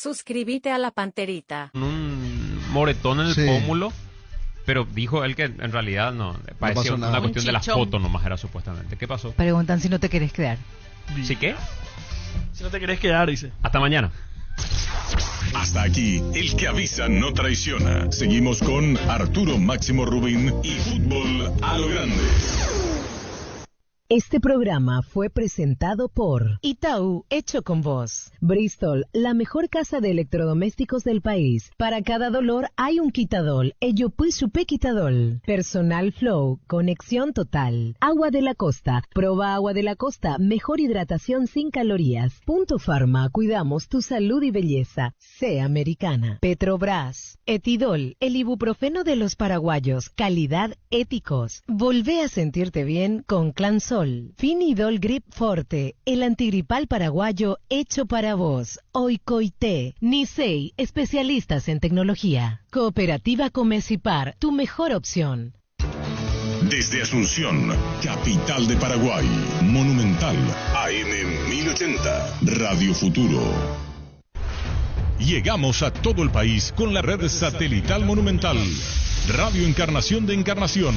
Suscríbete a la panterita. Un moretón en el pómulo, pero dijo él que en realidad no, parecía una cuestión de la foto nomás era supuestamente. ¿Qué pasó? Preguntan si no te querés quedar. ¿Sí qué? Si no te querés quedar, dice. Hasta mañana. Hasta aquí, el que avisa no traiciona. Seguimos con Arturo Máximo Rubín y Fútbol a lo Grande. Este programa fue presentado por Itaú, hecho con vos. Bristol, la mejor casa de electrodomésticos del país. Para cada dolor hay un quitadol. Ello pues supe quitadol. Personal Flow, conexión total. Agua de la Costa, proba Agua de la Costa, mejor hidratación sin calorías. Punto Pharma, cuidamos tu salud y belleza. Sea americana. Petrobras, Etidol, el ibuprofeno de los paraguayos. Calidad éticos. Volvé a sentirte bien con Clansol. Finidol Grip Forte, el antigripal paraguayo hecho para vos. Oikoité, Nisei, especialistas en tecnología. Cooperativa Comecipar, tu mejor opción. Desde Asunción, capital de Paraguay, Monumental, AM 1080, Radio Futuro. Llegamos a todo el país con la red satelital Monumental. Radio Encarnación de Encarnación,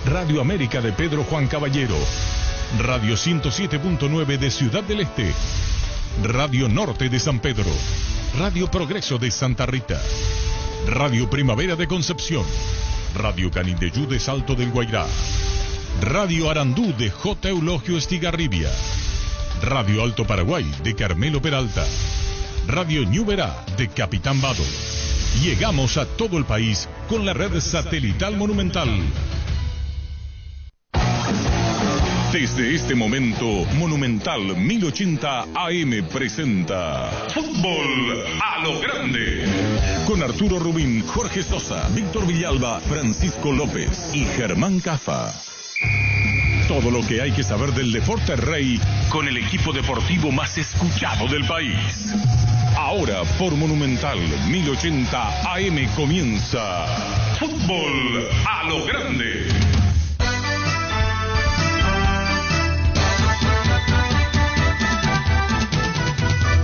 Radio América de Pedro Juan Caballero, Radio 107.9 de Ciudad del Este, Radio Norte de San Pedro, Radio Progreso de Santa Rita, Radio Primavera de Concepción, Radio Canindeyú de Salto del Guairá, Radio Arandú de J. Eulogio Estigarribia, Radio Alto Paraguay de Carmelo Peralta, Radio Ñuberá de Capitán Vado. Llegamos a todo el país con la red satelital Monumental. Desde este momento, Monumental 1080 AM presenta Fútbol a lo Grande. Con Arturo Rubín, Jorge Sosa, Víctor Villalba, Francisco López y Germán Cafa. Todo lo que hay que saber del deporte rey con el equipo deportivo más escuchado del país. Ahora por Monumental 1080 AM comienza Fútbol a lo Grande.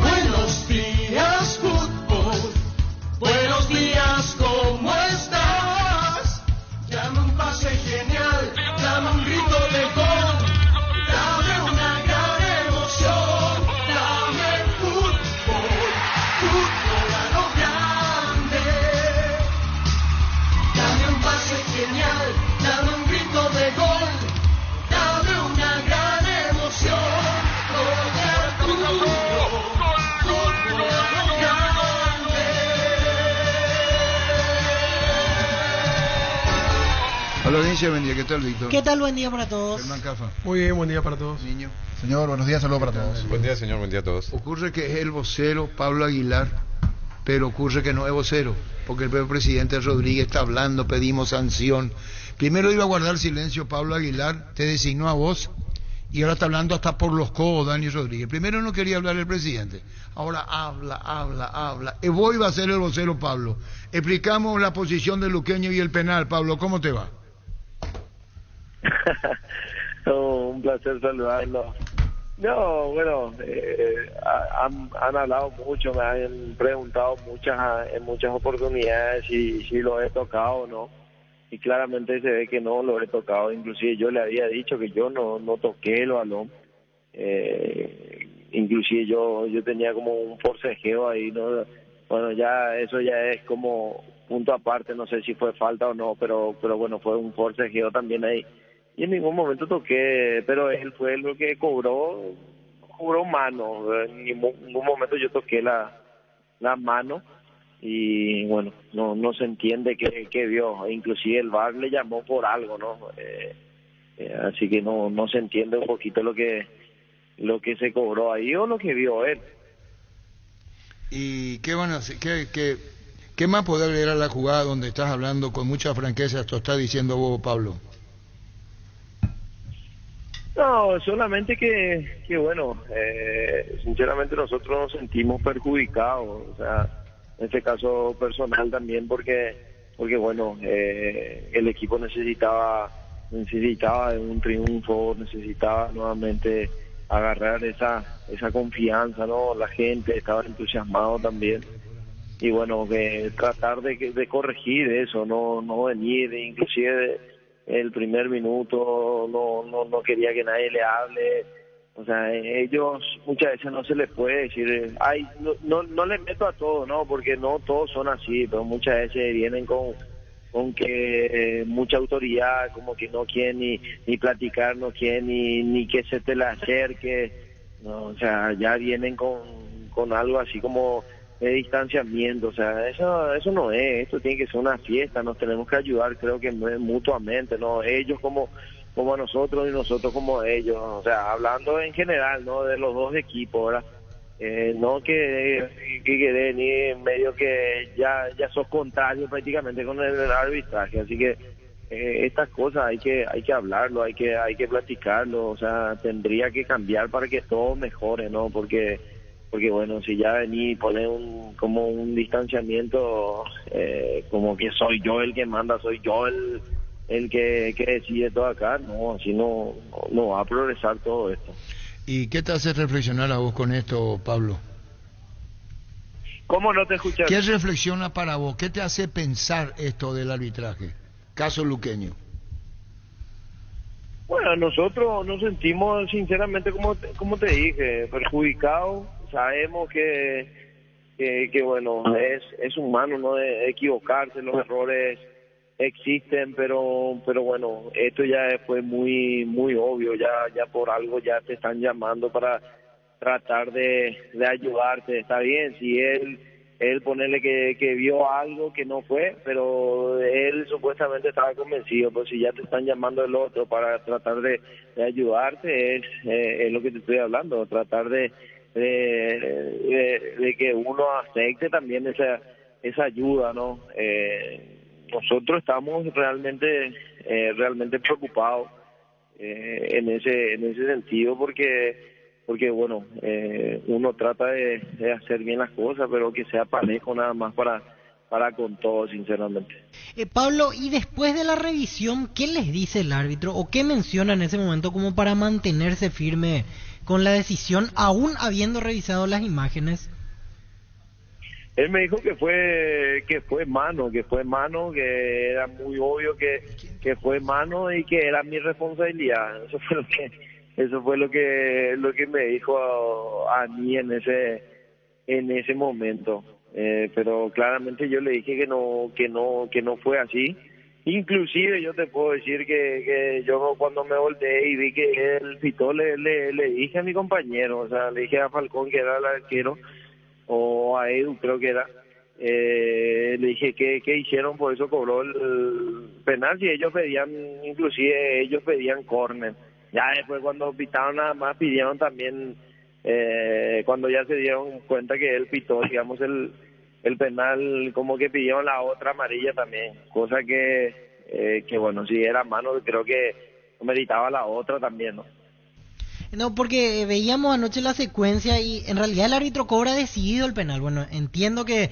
Buenos días, fútbol. Buenos días, ¿cómo estás? Dame un pase genial, dame un grito de gol, dame una gran emoción, dame fútbol, fútbol a lo grande. Dame un pase genial, dame un grito de gol, dame una gran emoción, gol de Arturo. Hola, audiencia, buen día. ¿Qué tal, Víctor? ¿Qué tal? Buen día para todos. Germán Cafa. Muy bien, buen día para todos. Niño. Señor, buenos días, saludos para todos. Buen día, señor, buen día a todos. Ocurre que es el vocero Pablo Aguilar, pero ocurre que no es vocero, porque el presidente Rodríguez está hablando, pedimos sanción. Primero iba a guardar silencio Pablo Aguilar, te designó a vos, y ahora está hablando hasta por los codos Dani Rodríguez. Primero no quería hablar el presidente, ahora habla. Voy va a ser el vocero Pablo. Explicamos la posición de Luqueño y el penal. Pablo, ¿cómo te va? Un placer saludarlo. No, bueno, han hablado mucho, me han preguntado en muchas oportunidades si lo he tocado o no, y claramente se ve que no lo he tocado. Inclusive yo le había dicho que yo no toqué el balón, inclusive yo tenía como un forcejeo ahí, ¿no? Bueno, ya eso ya es como punto aparte, no sé si fue falta o no, pero bueno, fue un forcejeo también ahí. Y en ningún momento toqué, pero él fue lo que cobró mano. En ningún momento yo toqué la mano, y bueno, no se entiende qué vio. Inclusive el VAR le llamó por algo, ¿no? Así que no se entiende un poquito lo que se cobró ahí o lo que vio él. ¿Y qué van a hacer? ¿Qué más poder leer a la jugada donde estás hablando con mucha franqueza? Esto está diciendo vos, Pablo. No, solamente que bueno, sinceramente nosotros nos sentimos perjudicados, o sea, en este caso personal también, porque bueno, el equipo necesitaba de un triunfo, necesitaba nuevamente agarrar esa confianza, ¿no? La gente estaba entusiasmado también. Y bueno, que tratar de corregir eso, no venir, inclusive el primer minuto no quería que nadie le hable. O sea, ellos muchas veces no se les puede decir, ay, no les meto a todos, ¿no? Porque no todos son así, pero muchas veces vienen con que mucha autoridad, como que no quieren ni platicar, no quieren ni que se te le acerque, ¿no? O sea, ya vienen con algo así como de distanciamiento. O sea, eso no es, esto tiene que ser una fiesta, nos tenemos que ayudar, creo que mutuamente, ¿no? Ellos como a nosotros y nosotros como ellos, o sea, hablando en general, ¿no? De los dos equipos, ¿verdad? No que ni medio que ya sos contrario prácticamente con el arbitraje, así que estas cosas hay que hablarlo, hay que platicarlo. O sea, tendría que cambiar para que todo mejore, ¿no? Porque bueno, si ya vení y poner como un distanciamiento, como que soy yo el que manda, soy yo el que decide todo acá, no, así no va a progresar todo esto. ¿Y qué te hace reflexionar a vos con esto, Pablo? ¿Cómo no te escuché? ¿Qué reflexiona para vos? ¿Qué te hace pensar esto del arbitraje? Caso luqueño. Bueno, nosotros nos sentimos sinceramente, como te dije, perjudicados. Sabemos que bueno, es humano, ¿no? De equivocarse, los errores existen, pero bueno, esto ya fue muy obvio, ya por algo ya te están llamando para tratar de ayudarte. Está bien, si él ponerle que vio algo que no fue, pero él supuestamente estaba convencido, pero si ya te están llamando el otro para tratar de ayudarte, es lo que te estoy hablando, tratar de que uno acepte también esa ayuda, ¿no? Nosotros estamos realmente preocupados en ese sentido, porque bueno, uno trata de hacer bien las cosas, pero que sea parejo nada más para con todos, sinceramente. Pablo, y después de la revisión, ¿qué les dice el árbitro o qué menciona en ese momento como para mantenerse firme con la decisión, aún habiendo revisado las imágenes? Él me dijo que fue mano, que era muy obvio que fue mano y que era mi responsabilidad. Eso fue lo que me dijo a mí en ese momento. Pero claramente yo le dije que no fue así. Inclusive yo te puedo decir que yo cuando me volteé y vi que él pitó, le dije a mi compañero, o sea, le dije a Falcón, que era el arquero, o a Edu creo que era, le dije que hicieron, por eso cobró el penal, y ellos pedían córner. Ya después cuando pitaron nada más pidieron también, cuando ya se dieron cuenta que él pitó, digamos, el penal, como que pidieron la otra amarilla también, cosa que bueno, si era mano creo que meritaba la otra también, ¿no? No, porque veíamos anoche la secuencia y en realidad el árbitro cobra decidido el penal. Bueno, entiendo que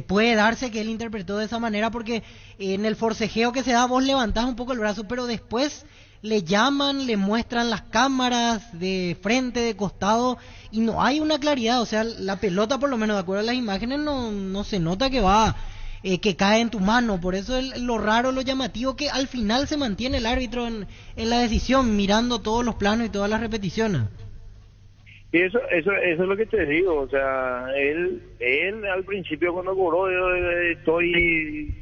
puede darse que él interpretó de esa manera porque en el forcejeo que se da vos levantás un poco el brazo, pero después le llaman, le muestran las cámaras de frente, de costado y no hay una claridad. O sea, la pelota, por lo menos de acuerdo a las imágenes, no se nota que cae en tu mano. Por eso lo raro, lo llamativo, que al final se mantiene el árbitro en la decisión, mirando todos los planos y todas las repeticiones. Y eso es lo que te digo. O sea, él al principio cuando cobró, estoy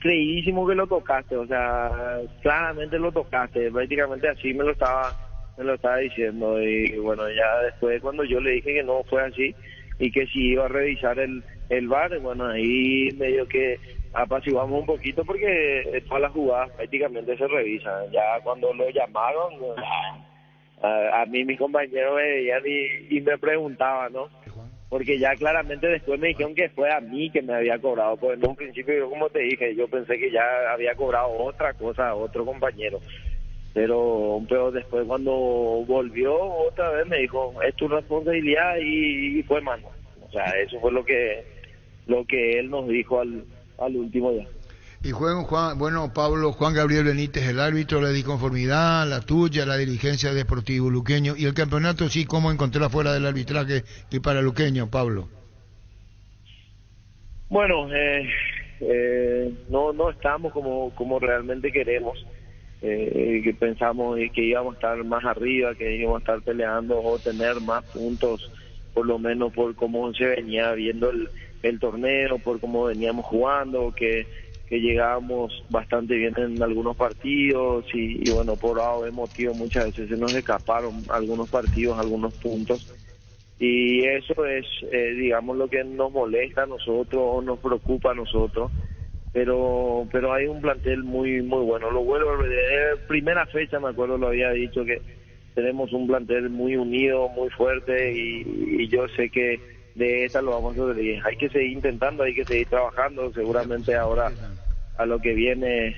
creidísimo que lo tocaste. O sea, claramente lo tocaste, prácticamente así me lo estaba diciendo. Y bueno, ya después cuando yo le dije que no fue así y que si iba a revisar el VAR, bueno, ahí medio que apaciguamos un poquito porque todas las jugadas prácticamente se revisan. Ya cuando lo llamaron, a mí mis compañeros me veían y me preguntaban, ¿no? Porque ya claramente después me dijeron que fue a mí que me había cobrado. Pues en un principio, yo como te dije, yo pensé que ya había cobrado otra cosa a otro compañero. Pero después cuando volvió otra vez me dijo, es tu responsabilidad y fue mano. O sea, eso fue lo que él nos dijo al último día. Y Juan Gabriel Benítez, el árbitro, la disconformidad, la tuya, la dirigencia de Sportivo Luqueño. Y el campeonato, sí, ¿cómo encontrar fuera del arbitraje y para Luqueño, Pablo? Bueno, no estamos como realmente queremos. Que pensamos que íbamos a estar más arriba, que íbamos a estar peleando o tener más puntos, por lo menos por cómo se venía viendo el torneo, por cómo veníamos jugando, que llegábamos bastante bien en algunos partidos y bueno, por A motivo muchas veces se nos escaparon algunos partidos, algunos puntos, y eso es digamos lo que nos molesta a nosotros o nos preocupa a nosotros, pero hay un plantel muy bueno. Lo vuelvo a ver, primera fecha me acuerdo lo había dicho, que tenemos un plantel muy unido, muy fuerte, y yo sé que de esta lo vamos a hacer. Hay que seguir intentando, hay que seguir trabajando. Seguramente ahora a lo que viene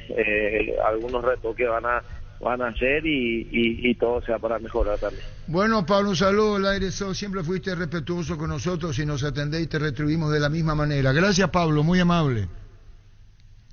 algunos retoques van a hacer y todo sea para mejorar también. Bueno, Pablo, un saludo al aire. Siempre fuiste respetuoso con nosotros y nos atendéis y te retribuimos de la misma manera. Gracias, Pablo, muy amable.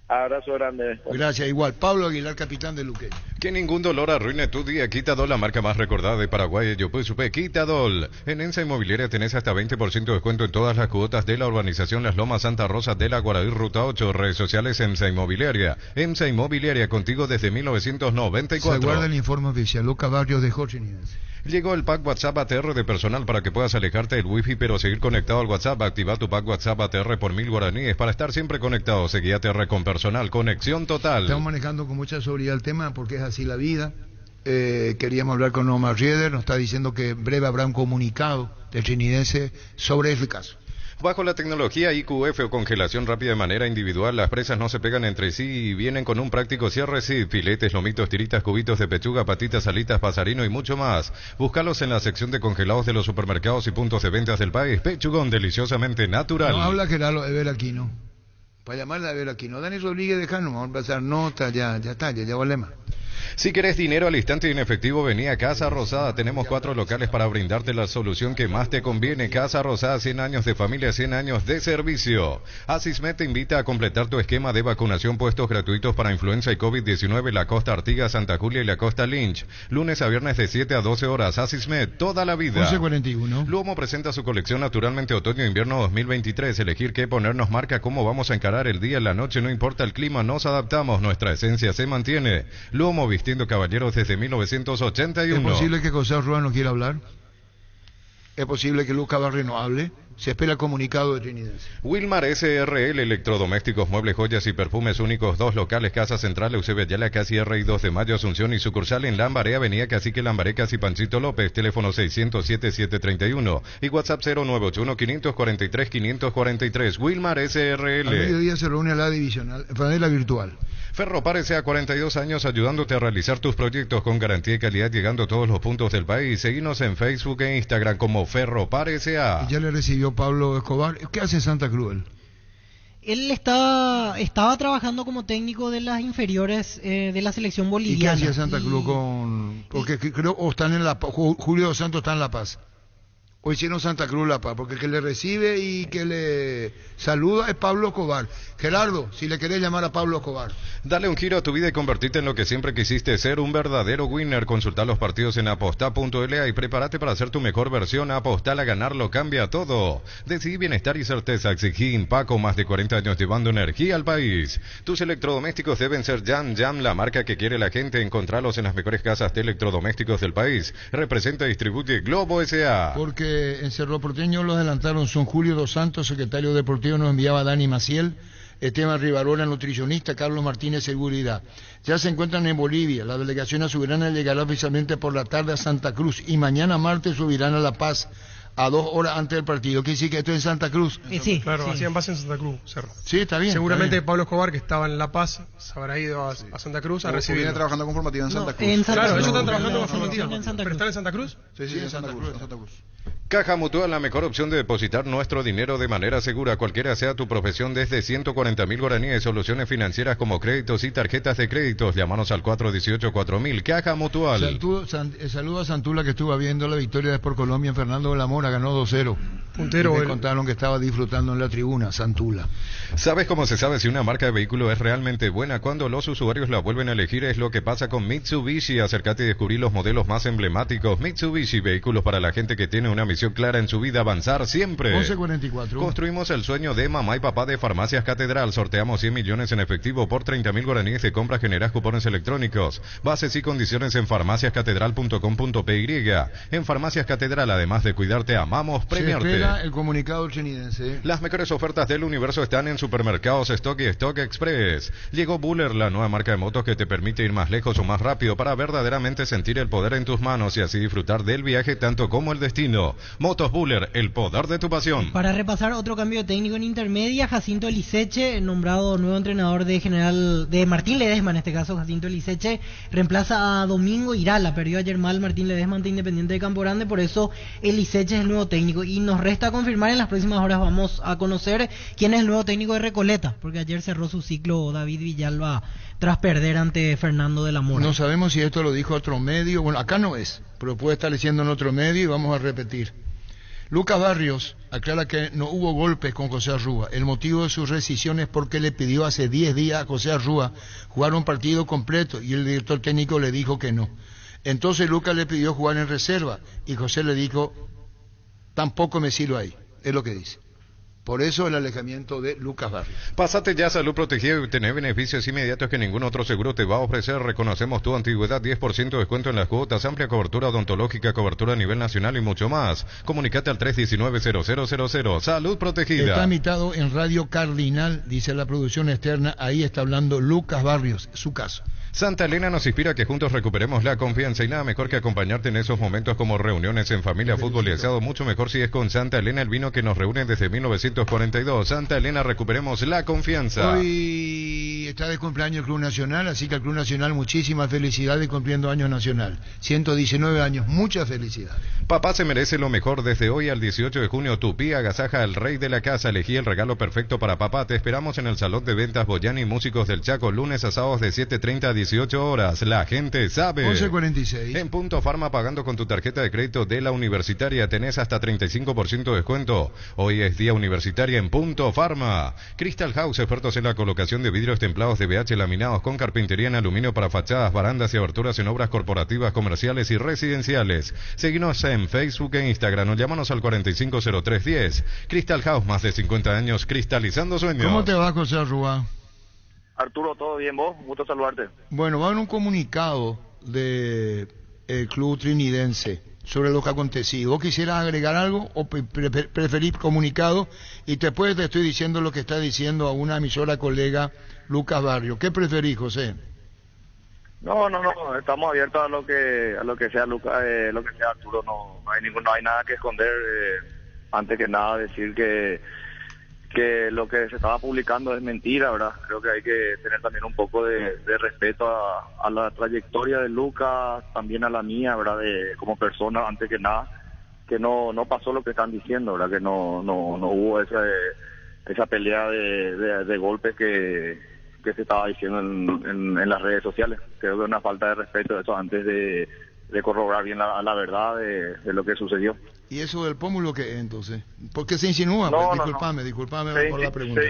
Abrazo grande. Gracias, igual. Pablo Aguilar, capitán de Luqueño. Que ningún dolor arruine tu día. Quitadol, la marca más recordada de Paraguay. Yo supe, Quitadol. En Ensa Inmobiliaria tenés hasta 20% de descuento en todas las cuotas de la urbanización Las Lomas Santa Rosa de la Guaraí, Ruta 8. Redes sociales Ensa Inmobiliaria. Ensa Inmobiliaria, contigo desde 1994. Se guarda el informe oficial. Luca Barrios de Jorge Nieves. Llegó el pack WhatsApp ATR de personal para que puedas alejarte del wifi pero seguir conectado al WhatsApp. Activa tu pack WhatsApp ATR por 1000 guaraníes para estar siempre conectado. Seguí ATR con personal. Conexión total. Estamos manejando con mucha seguridad el tema porque es así la vida. Queríamos hablar con Omar Rieder. Nos está diciendo que en breve habrá un comunicado del trinidense sobre ese caso. Bajo la tecnología IQF o congelación rápida de manera individual, las presas no se pegan entre sí y vienen con un práctico cierre, sí, filetes, lomitos, tiritas, cubitos de pechuga, patitas, alitas, pasarino y mucho más. Búscalos en la sección de congelados de los supermercados y puntos de ventas del país. Pechugón deliciosamente natural. No habla Gerardo de Veraquino. Para llamarla de Veraquino. Dani Rodríguez de Cano, vamos a pasar nota, ya vale más. Si querés dinero al instante y en efectivo, vení a Casa Rosada. Tenemos 4 locales para brindarte la solución que más te conviene. Casa Rosada, 100 años de familia, 100 años de servicio. Asismed te invita a completar tu esquema de vacunación, puestos gratuitos para influenza y COVID-19, la Costa Artigas, Santa Julia y la Costa Lynch. Lunes a viernes de 7 a 12 horas. Asismed, toda la vida. 11:41. Luomo presenta su colección Naturalmente Otoño-Invierno 2023. Elegir qué ponernos marca cómo vamos a encarar el día, la noche, no importa el clima, nos adaptamos. Nuestra esencia se mantiene. Luomo, vistiendo caballeros desde 1981. ¿Es posible que José Rúa no quiera hablar? ¿Es posible que Luca Barrio no hable? Se espera el comunicado de Trinidense. Wilmar SRL, electrodomésticos, muebles, joyas y perfumes únicos. 2 locales, Casa Central, Eusebio Ayala, casi R y 2 de Mayo, Asunción y sucursal en Lambaré, Avenida Cacique Lambaré, casi Panchito López, teléfono 607-731 y WhatsApp 0981-543-543. Wilmar SRL. Al mediodía se reúne la divisional, panela virtual. Ferropar S.A. 42 años ayudándote a realizar tus proyectos con garantía y calidad, llegando a todos los puntos del país. Seguinos en Facebook e Instagram como Ferropar S.A. Y ya le recibió Pablo Escobar. ¿Qué hace Santa Cruz? Él estaba trabajando como técnico de las inferiores de la selección boliviana. ¿Y qué hacía Santa Cruz con...? Porque creo o están en La Paz. Julio dos Santos está en La Paz. O hicieron Santa Cruz La Paz, porque el que le recibe y que le saluda es Pablo Escobar. Gerardo, si le querés llamar a Pablo Escobar. Dale un giro a tu vida y convertirte en lo que siempre quisiste ser, un verdadero winner. Consulta los partidos en aposta.la y prepárate para hacer tu mejor versión. Apostar a ganarlo cambia todo. Decidí bienestar y certeza. Exigí Impaco, más de 40 años llevando energía al país. Tus electrodomésticos deben ser Jam, la marca que quiere la gente. Encontralos en las mejores casas de electrodomésticos del país. Representa y distribuye Globo S.A. Porque en Cerro Porteño lo adelantaron. Son Julio dos Santos, secretario deportivo, nos enviaba Dani Maciel. Esteban Rivarola, nutricionista, Carlos Martínez, seguridad. Ya se encuentran en Bolivia. La delegación soberana llegará oficialmente por la tarde a Santa Cruz y mañana martes subirán a La Paz a 2 horas antes del partido. ¿Qué dice que esto es en Santa Cruz? Sí, claro, sí. hacían base en Santa Cruz, Cerro. Sí, está bien. Seguramente está bien. Pablo Escobar, que estaba en La Paz, se habrá ido a Santa Cruz a recibir. Viene trabajando con formativa en Santa Cruz. En Santa Claro, Cruz. ellos están trabajando con formativa. En Santa ¿Pero Cruz. están en Santa Cruz? Sí, en Santa Cruz. Caja Mutual, la mejor opción de depositar nuestro dinero de manera segura, cualquiera sea tu profesión, desde 140.000 guaraníes, soluciones financieras como créditos y tarjetas de créditos. Llámanos al 418-4000. Caja Mutual. Saludo a Santula, que estuvo viendo la victoria de Sport Colombia en Fernando de la Mora. la ganó 2-0. Puntero. Me contaron que estaba disfrutando en la tribuna, Santula. ¿Sabes cómo se sabe si una marca de vehículo es realmente buena? Cuando los usuarios la vuelven a elegir. Es lo que pasa con Mitsubishi. Acércate y descubrí los modelos más emblemáticos. Mitsubishi, vehículos para la gente que tiene una misión clara en su vida, avanzar siempre. 11:44. Construimos el sueño de mamá y papá de Farmacias Catedral. Sorteamos 100 millones en efectivo por 30.000 guaraníes de compra. Generás cupones electrónicos. Bases y condiciones en farmaciascatedral.com.py. En Farmacias Catedral, además de cuidarte, amamos premiarte. El comunicado chinidense. Las mejores ofertas del universo están en Supermercados Stock y Stock Express. Llegó Buller, la nueva marca de motos que te permite ir más lejos o más rápido para verdaderamente sentir el poder en tus manos y así disfrutar del viaje tanto como el destino. Motos Buller, el poder de tu pasión. Para repasar otro cambio técnico en intermedia, Jacinto Liceche, nombrado nuevo entrenador de Martín Ledesma, en este caso Jacinto Liceche, reemplaza a Domingo Irala. Perdió ayer mal Martín Ledesma ante Independiente de Campo Grande, por eso el Liceche es el nuevo técnico y nos resta confirmar. En las próximas horas vamos a conocer quién es el nuevo técnico de Recoleta, porque ayer cerró su ciclo David Villalba tras perder ante Fernando de la Mora. No sabemos si esto lo dijo otro medio, bueno, acá no es, pero puede estar diciendo en otro medio y vamos a repetir. Lucas Barrios aclara que no hubo golpes con José Arrúa. El motivo de su rescisión es porque le pidió hace 10 días a José Arrúa jugar un partido completo y el director técnico le dijo que no. Entonces Lucas le pidió jugar en reserva y José le dijo, tampoco me sirvo ahí. Es lo que dice. Por eso el alejamiento de Lucas Barrios. Pásate ya a Salud Protegida y tener beneficios inmediatos que ningún otro seguro te va a ofrecer. Reconocemos tu antigüedad, 10% de descuento en las cuotas, amplia cobertura odontológica, cobertura a nivel nacional y mucho más. Comunicate al 319-0000. Salud Protegida. Está invitado en Radio Cardinal, dice la producción externa. Ahí está hablando Lucas Barrios, su caso. Santa Elena nos inspira a que juntos recuperemos la confianza y nada mejor que acompañarte en esos momentos como reuniones en familia, fútbol y asado. Mucho mejor si es con Santa Elena, el vino que nos reúne desde 1942. Santa Elena, recuperemos la confianza. Hoy está de cumpleaños el Club Nacional, así que al Club Nacional muchísimas felicidades cumpliendo año nacional. 119 años, muchas felicidades. Papá se merece lo mejor. Desde hoy al 18 de junio, Tupí agasaja al rey de la casa. Elegí el regalo perfecto para papá. Te esperamos en el Salón de Ventas Boyani Músicos del Chaco, lunes a sábados de 7:30 a 18 horas. La gente sabe. 11:46. En Punto Farma, pagando con tu tarjeta de crédito de la Universitaria, tenés hasta 35% de descuento. Hoy es día universitaria en Punto Farma. Crystal House, expertos en la colocación de vidrios templados de BH laminados con carpintería en aluminio para fachadas, barandas y aberturas en obras corporativas, comerciales y residenciales. Seguinos en Facebook e Instagram o llámanos al 450310. Crystal House, más de 50 años cristalizando sueños. ¿Cómo te va, José Arrúa? Arturo, ¿todo bien vos? Gusto saludarte. Bueno, va a haber un comunicado del club trinidense sobre lo que ha acontecido. ¿Vos quisieras agregar algo o preferís comunicado? Y después te estoy diciendo lo que está diciendo a una emisora colega, Lucas Barrio. ¿Qué preferís, José? No, estamos abiertos a lo que sea Lucas, lo que sea Arturo. No hay nada que esconder. Antes que nada decir que lo que se estaba publicando es mentira, ¿verdad? Creo que hay que tener también un poco de respeto a la trayectoria de Lucas, también a la mía, ¿verdad? Como persona, antes que nada, que no pasó lo que están diciendo, ¿verdad? Que no hubo esa pelea de golpes que se estaba diciendo en las redes sociales. Creo que es una falta de respeto de eso antes de corroborar bien la verdad de lo que sucedió. ¿Y eso del pómulo qué entonces? ¿Por qué se insinúa? Disculpame por la pregunta.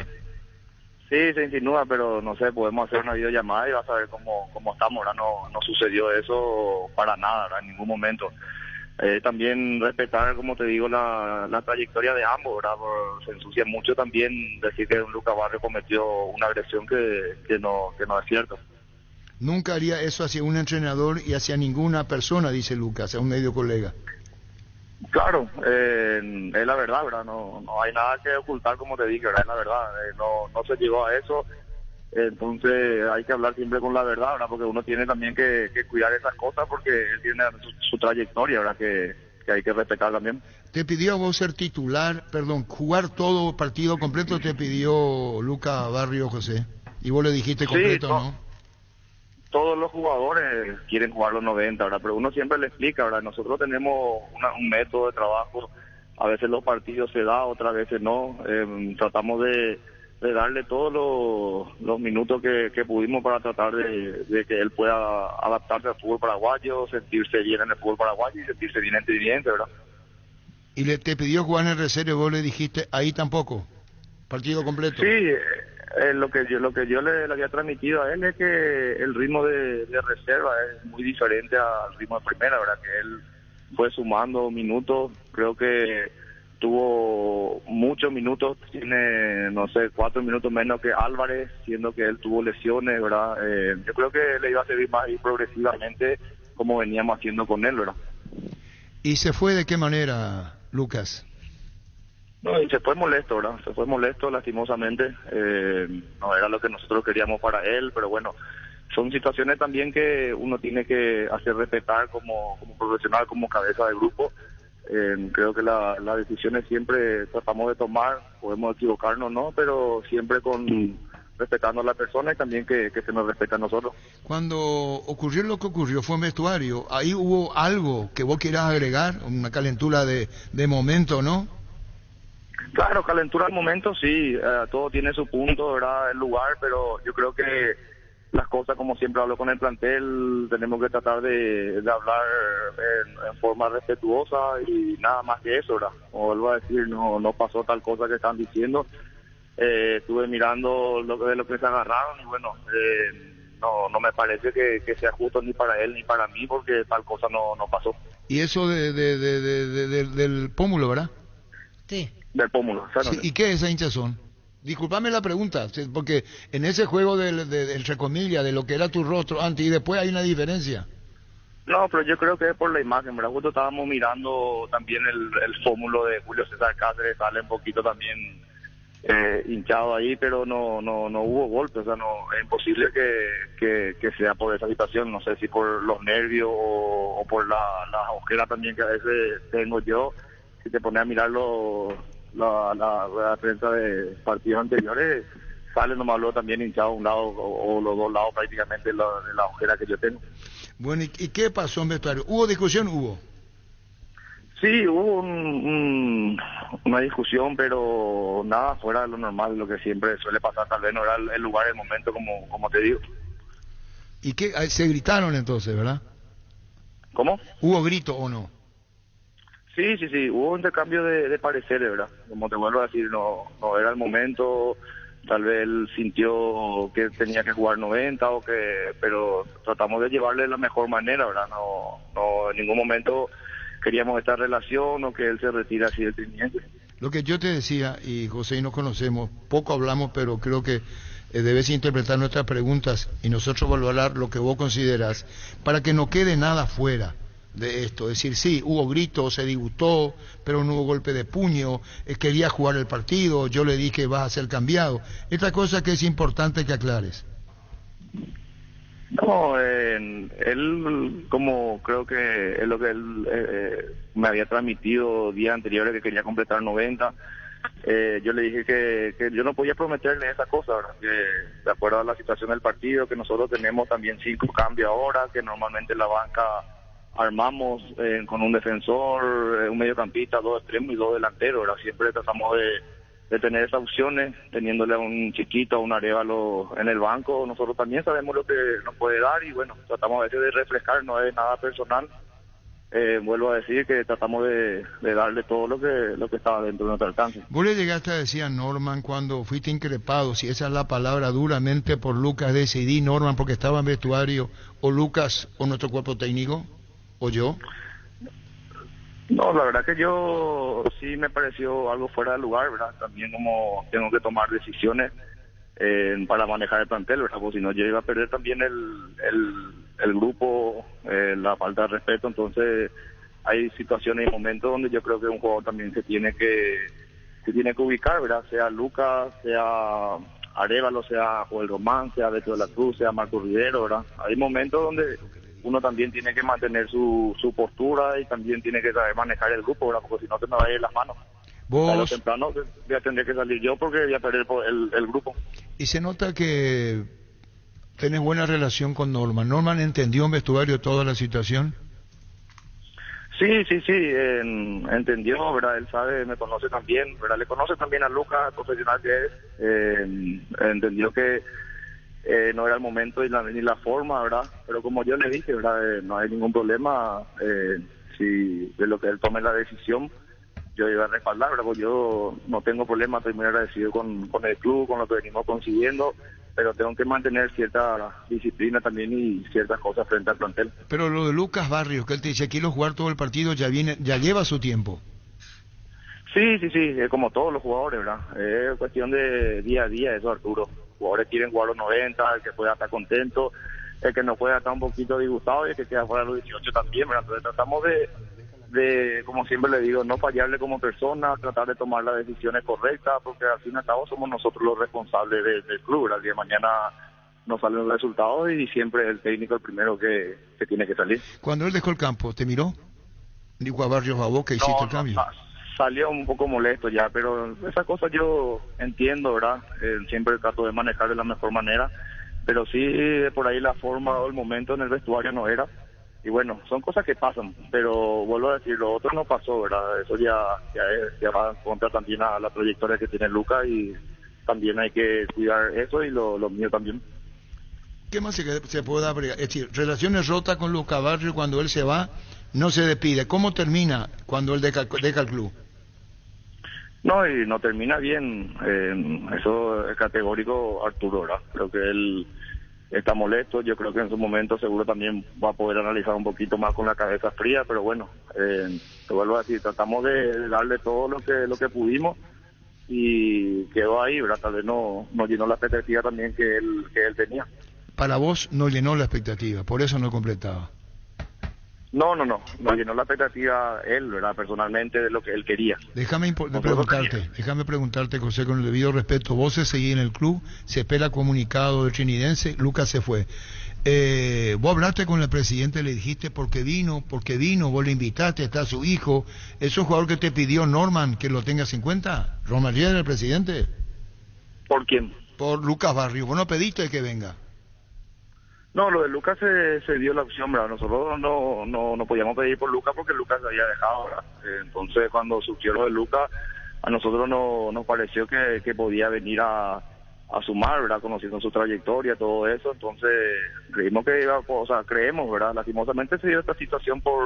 Sí, se insinúa, pero no sé, podemos hacer una videollamada y vas a ver cómo estamos, ¿verdad? No sucedió eso para nada, ¿verdad? En ningún momento. También respetar, como te digo, la trayectoria de ambos, ¿verdad? Se ensucia mucho también decir que Lucas Barrio cometió una agresión que no es cierto. Nunca haría eso hacia un entrenador y hacia ninguna persona, dice Lucas, a un medio colega. Claro, es la verdad, ¿verdad? No hay nada que ocultar, como te dije, ¿verdad? Es la verdad, no se llegó a eso. Entonces hay que hablar siempre con la verdad, ¿verdad? Porque uno tiene también que cuidar esas cosas porque él tiene su trayectoria, ¿verdad? Que hay que respetar también. ¿Te pidió a vos ser titular, jugar todo partido completo? ¿Te pidió Lucas Barrio, José? Y vos le dijiste completo, sí, ¿no? Todos los jugadores quieren jugar los 90, ¿verdad? Pero uno siempre le explica, ¿verdad? Nosotros tenemos un método de trabajo. A veces los partidos se da, otras veces no. Tratamos de darle todos los minutos que pudimos para tratar de que él pueda adaptarse al fútbol paraguayo, sentirse bien en el fútbol paraguayo y sentirse bien en Trinidad, ¿verdad? Y te pidió jugar en el reserva y vos le dijiste, ahí tampoco, partido completo. Sí, lo que yo le había transmitido a él es que el ritmo de reserva es muy diferente al ritmo de primera, ¿verdad? Que él fue sumando minutos, creo que tuvo muchos minutos, tiene, no sé, 4 minutos menos que Álvarez, siendo que él tuvo lesiones, ¿verdad? Yo creo que le iba a servir más y progresivamente como veníamos haciendo con él, ¿verdad? ¿Y se fue de qué manera, Lucas? No, y se fue molesto, ¿verdad? Se fue molesto, lastimosamente. No era lo que nosotros queríamos para él, pero bueno, son situaciones también que uno tiene que hacer respetar como profesional, como cabeza de grupo. Creo que las decisiones siempre tratamos de tomar, podemos equivocarnos, ¿no? Pero siempre respetando a la persona y también que se nos respete a nosotros. Cuando ocurrió lo que ocurrió, fue en vestuario, ahí hubo algo que vos quieras agregar, una calentura de momento, ¿no? Claro, calentura al momento, sí, todo tiene su punto, ¿verdad? El lugar, pero yo creo que las cosas, como siempre hablo con el plantel, tenemos que tratar de hablar en forma respetuosa y nada más que eso, ¿verdad? Como vuelvo a decir, no pasó tal cosa que están diciendo. Estuve mirando de lo que se agarraron y bueno, no me parece que sea justo ni para él ni para mí porque tal cosa no pasó. Y eso del pómulo, ¿verdad? Sí. Del pómulo, sí, ¿y qué esa hinchazón? Disculpame la pregunta, porque en ese juego entre comillas, de lo que era tu rostro antes y después hay una diferencia. No, pero yo creo que es por la imagen, ¿verdad? Justo estábamos mirando también el pómulo de Julio César Cáceres, sale un poquito también hinchado ahí, pero no hubo golpe, o sea, no es imposible que sea por esa situación, no sé si por los nervios o por la ojera también que a veces tengo yo. Si te pones a mirar la prensa de partidos anteriores, sale nomás luego también hinchado a un lado o los dos lados prácticamente de la ojera que yo tengo. Bueno, ¿y qué pasó en vestuario? ¿Hubo discusión? ¿Hubo? Sí, hubo una discusión, pero nada fuera de lo normal, lo que siempre suele pasar, tal vez no era el lugar, el momento, como te digo. ¿Y qué? Se gritaron entonces, ¿verdad? ¿Cómo? ¿Hubo grito o no? Sí, hubo un intercambio de pareceres, ¿verdad? Como te vuelvo a decir, no era el momento, tal vez él sintió que tenía que jugar 90 pero tratamos de llevarle de la mejor manera, ¿verdad? No en ningún momento queríamos esta relación o que él se retire así del teniente. Lo que yo te decía, y José y nos conocemos, poco hablamos, pero creo que debes interpretar nuestras preguntas y nosotros valorar lo que vos consideras, para que no quede nada fuera de esto. Es decir, sí, hubo gritos, se disgustó, pero no hubo golpe de puño, quería jugar el partido, yo le dije vas a ser cambiado. Esta cosa que es importante que aclares. No, él, como creo que es lo que él me había transmitido días anteriores, que quería completar 90, yo le dije que yo no podía prometerle esa cosa, ¿verdad? Que de acuerdo a la situación del partido, que nosotros tenemos también 5 cambios ahora, que normalmente la banca armamos con un defensor, un mediocampista, 2 extremos y 2 delanteros, ¿verdad? Siempre tratamos de tener esas opciones, teniéndole a un chiquito, a un Arévalo en el banco. Nosotros también sabemos lo que nos puede dar y bueno, tratamos a veces de reflejar, no es nada personal. Vuelvo a decir que tratamos de darle todo lo que estaba dentro de nuestro alcance. Vos le llegaste a decir a Norman cuando fuiste increpado, si esa es la palabra, duramente por Lucas, decidí Norman porque estaba en vestuario, o Lucas o nuestro cuerpo técnico, o yo. No, la verdad que yo sí me pareció algo fuera de lugar, ¿verdad? También como tengo que tomar decisiones para manejar el plantel, ¿verdad? Porque si no yo iba a perder también el grupo, la falta de respeto. Entonces hay situaciones y momentos donde yo creo que un jugador también se tiene que ubicar, ¿verdad? Sea Lucas, sea Arévalo, sea Joel Román, sea Beto de la Cruz, sea Marco Rivero, ¿verdad? Hay momentos donde uno también tiene que mantener su postura y también tiene que saber manejar el grupo, ¿verdad? Porque si no se me va a ir las manos. Tarde o temprano voy a tener que salir yo porque voy a perder el grupo. Y se nota que tenés buena relación con Norman. ¿Norman entendió en vestuario toda la situación? Sí, entendió, ¿verdad? Él sabe, me conoce también, ¿verdad? Le conoce también a Lucas, el profesional que es. Entendió que no era el momento ni la forma, ¿verdad? Pero como yo le dije, ¿verdad? No hay ningún problema si de lo que él tome la decisión. yo iba a respaldar, ¿verdad? Porque yo no tengo problema, estoy muy agradecido con el club, con lo que venimos consiguiendo, pero tengo que mantener cierta disciplina también y ciertas cosas frente al plantel. Pero lo de Lucas Barrios, que él te dice, quiero jugar todo el partido, ya lleva su tiempo. Sí, es como todos los jugadores, ¿verdad? Es cuestión de día a día eso, Arturo. Los jugadores quieren jugar los 90, el que pueda estar contento, el que no pueda estar un poquito disgustado y el que queda fuera de los 18 también, ¿verdad? Entonces tratamos de, como siempre le digo, no fallarle como persona, tratar de tomar las decisiones correctas, porque al fin y al cabo somos nosotros los responsables del club, ¿verdad? El día de mañana no salen los resultados y siempre el técnico el primero que tiene que salir. Cuando él dejó el campo, ¿te miró? Dijo a Barrios, a vos que hiciste el cambio. Salió un poco molesto ya, pero esas cosas yo entiendo, ¿verdad? Siempre trato de manejar de la mejor manera, pero sí por ahí la forma o el momento en el vestuario no era. Y bueno, son cosas que pasan, pero vuelvo a decir, lo otro no pasó, ¿verdad? Eso ya va en contra también a la trayectoria que tiene Lucas y también hay que cuidar eso y lo mío también. ¿Qué más se puede agregar? Es decir, relaciones rotas con Lucas Barrios cuando él se va, no se despide. ¿Cómo termina cuando él deja el club? No, y no termina bien, eso es categórico, Arturo, ¿verdad? Creo que él está molesto, yo creo que en su momento seguro también va a poder analizar un poquito más con la cabeza fría, pero bueno, te vuelvo a decir, tratamos de darle todo lo que pudimos y quedó ahí, ¿verdad? Tal vez no llenó la expectativa también que él tenía. Para vos no llegó la expectativa, por eso no completaba. No llenó la expectativa él, ¿verdad? Personalmente de lo que él quería. Déjame preguntarte, José, con el debido respeto, vos se seguís en el club, se espera comunicado del trinidense, Lucas se fue. Vos hablaste con el presidente, le dijiste por qué vino, vos le invitaste, está su hijo, ¿es un jugador que te pidió Norman que lo tengas en cuenta? ¿Romaría era el presidente? ¿Por quién? Por Lucas Barrios, vos no pediste que venga. No, lo de Lucas se dio la opción, ¿verdad? Nosotros no podíamos pedir por Lucas porque Lucas se había dejado, ¿verdad? Entonces, cuando surgió lo de Lucas, a nosotros nos pareció que podía venir a sumar, ¿verdad? Conociendo su trayectoria, todo eso. Entonces, creemos, ¿verdad? Lastimosamente se dio esta situación por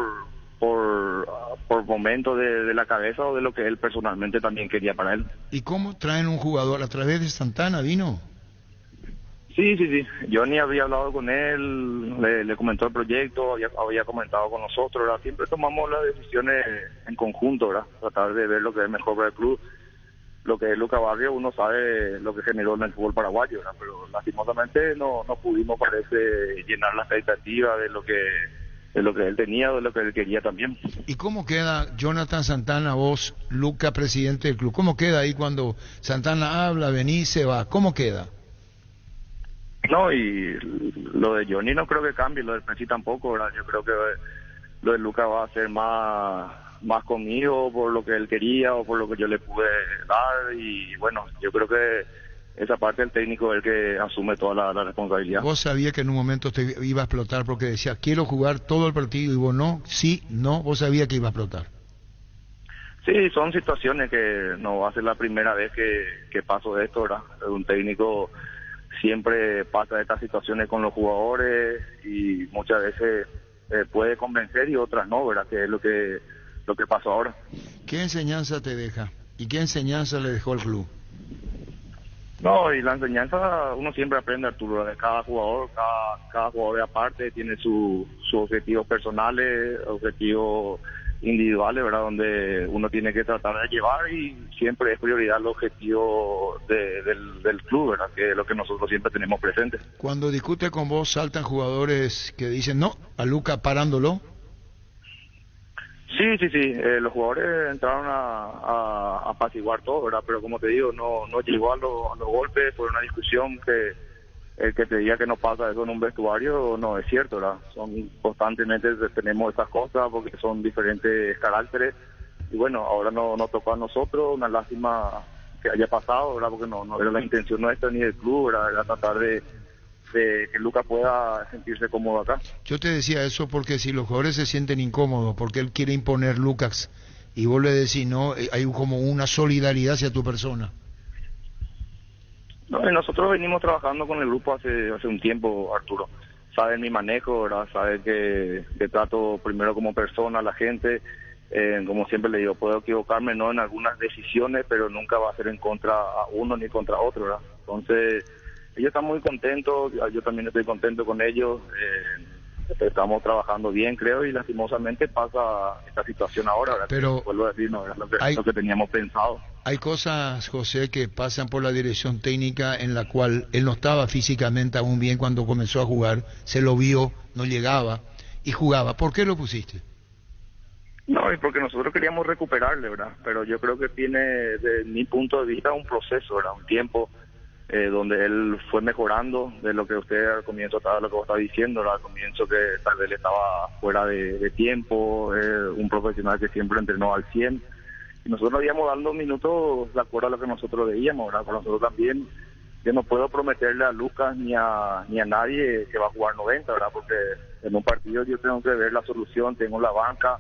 momento de la cabeza o de lo que él personalmente también quería para él. ¿Y cómo traen un jugador? ¿A través de Santana vino? Sí. Yo ni había hablado con él, le comentó el proyecto, había comentado con nosotros, ¿verdad? Siempre tomamos las decisiones en conjunto, ¿verdad? Tratar de ver lo que es mejor para el club. Lo que es Lucas Barrios, uno sabe lo que generó en el fútbol paraguayo, ¿verdad? Pero lastimosamente no pudimos, parece, llenar la expectativa de lo que él tenía, de lo que él quería también. ¿Y cómo queda Jonathan Santana, vos, Lucas, presidente del club? ¿Cómo queda ahí cuando Santana habla, venís, se va? ¿Cómo queda? No, y lo de Johnny no creo que cambie, lo del Messi tampoco, ¿verdad? Yo creo que lo de Lucas va a ser más conmigo por lo que él quería o por lo que yo le pude dar y bueno, yo creo que esa parte del técnico es el que asume toda la responsabilidad. ¿Vos sabías que en un momento te iba a explotar porque decía quiero jugar todo el partido y vos no? Sí, no, vos sabías que iba a explotar. Sí, son situaciones que no va a ser la primera vez que paso esto, ¿verdad? Un técnico siempre pasa estas situaciones con los jugadores y muchas veces puede convencer y otras no, ¿verdad? Que es lo que pasó ahora. ¿¿Qué enseñanza te deja? ¿Y qué enseñanza le dejó al club? No, y la enseñanza uno siempre aprende, Arturo, de cada jugador, cada jugador aparte tiene sus objetivos personales, objetivos individuales, ¿verdad? Donde uno tiene que tratar de llevar y siempre es prioridad el objetivo del club, ¿verdad? Que es lo que nosotros siempre tenemos presente. Cuando discute con vos, saltan jugadores que dicen no, a Luca parándolo. Sí, los jugadores entraron a apaciguar todo, ¿verdad? Pero como te digo, no llegó a los golpes, fue una discusión que el que te diga que no pasa eso en un vestuario no es cierto, ¿verdad? Constantemente tenemos estas cosas porque son diferentes caracteres y bueno, ahora no tocó a nosotros, una lástima que haya pasado, ¿verdad? Porque no era la intención nuestra ni del club, ¿verdad? Era tratar de que Lucas pueda sentirse cómodo acá. Yo te decía eso porque si los jugadores se sienten incómodos porque él quiere imponer Lucas y vos le decís no, hay como una solidaridad hacia tu persona. No, nosotros venimos trabajando con el grupo hace un tiempo, Arturo. Saben mi manejo, ¿verdad? Saben que trato primero como persona a la gente como siempre le digo, puedo equivocarme no en algunas decisiones, pero nunca va a ser en contra a uno ni contra otro, ¿verdad? Entonces, ellos están muy contentos, yo también estoy contento con ellos, estamos trabajando bien, creo, y lastimosamente pasa esta situación ahora, ¿verdad? Pero vuelvo a decir, no era lo que teníamos pensado. Hay cosas, José, que pasan por la dirección técnica en la cual él no estaba físicamente aún bien cuando comenzó a jugar, se lo vio, no llegaba y jugaba. ¿Por qué lo pusiste? No, es porque nosotros queríamos recuperarle, ¿verdad? Pero yo creo que tiene, de mi punto de vista, un proceso, ¿verdad? Un tiempo donde él fue mejorando de lo que usted al comienzo estaba, lo que vos estaba diciendo, ¿verdad? Al comienzo que tal vez estaba fuera de tiempo, un profesional que siempre entrenó al 100%. Y nosotros le íbamos dando minutos de acuerdo a lo que nosotros veíamos, ¿verdad? Por nosotros también, yo no puedo prometerle a Lucas ni a nadie que va a jugar 90, ¿verdad? Porque en un partido yo tengo que ver la solución, tengo la banca,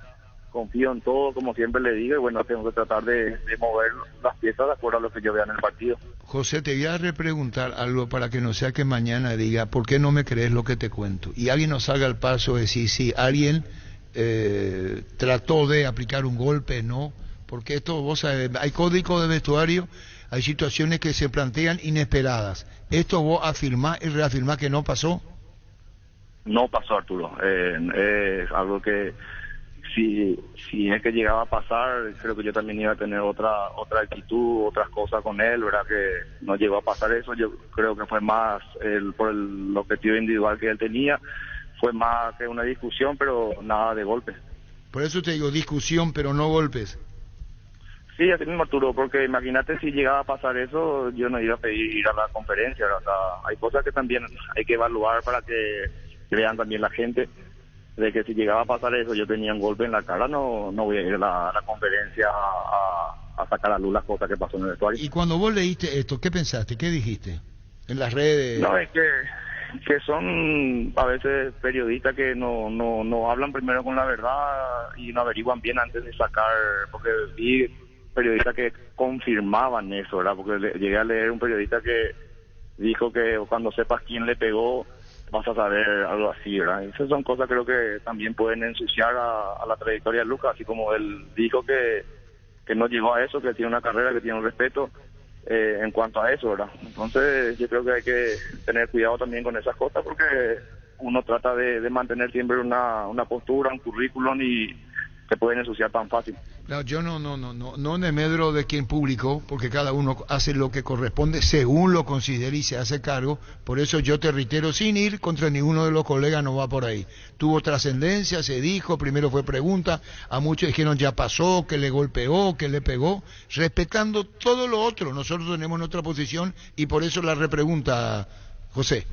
confío en todo, como siempre le digo, y bueno, tengo que tratar de mover las piezas de acuerdo a lo que yo vea en el partido. José, te voy a repreguntar algo para que no sea que mañana diga, ¿por qué no me crees lo que te cuento? Y alguien nos salga al paso de decir, sí, alguien trató de aplicar un golpe, ¿no? Porque esto, vos sabés, hay código de vestuario, hay situaciones que se plantean inesperadas. ¿Esto vos afirmás y reafirmás que no pasó? No pasó, Arturo. Es algo que si es que llegaba a pasar, creo que yo también iba a tener otra actitud, otras cosas con él, ¿verdad? Que no llegó a pasar eso. Yo creo que fue más por el objetivo individual que él tenía, fue más que una discusión, pero nada de golpes. Por eso te digo discusión, pero no golpes. Sí, así mismo, Arturo, porque imagínate si llegaba a pasar eso, yo no iba a pedir ir a la conferencia, ¿verdad? O sea, hay cosas que también hay que evaluar para que vean también la gente, de que si llegaba a pasar eso, yo tenía un golpe en la cara, no voy a ir a la conferencia a sacar a luz las cosas que pasó en el vestuario. Y cuando vos leíste esto, ¿qué pensaste? ¿Qué dijiste? En las redes... No, es que son a veces periodistas que no hablan primero con la verdad y no averiguan bien antes de sacar, porque vi periodistas que confirmaban eso, ¿verdad? Porque llegué a leer un periodista que dijo que cuando sepas quién le pegó vas a saber algo así, ¿verdad? Esas son cosas creo que también pueden ensuciar a la trayectoria de Lucas, así como él dijo que no llegó a eso, que tiene una carrera, que tiene un respeto en cuanto a eso, ¿verdad? Entonces yo creo que hay que tener cuidado también con esas cosas, porque uno trata de mantener siempre una postura, un currículum, y se pueden ensuciar tan fácil. No, yo no me medro de quien publicó, porque cada uno hace lo que corresponde según lo considere y se hace cargo. Por eso yo te reitero, sin ir contra ninguno de los colegas, no va por ahí. Tuvo trascendencia, se dijo, primero fue pregunta, a muchos dijeron ya pasó, que le golpeó, que le pegó, respetando todo lo otro. Nosotros tenemos nuestra posición y por eso la repregunta, José.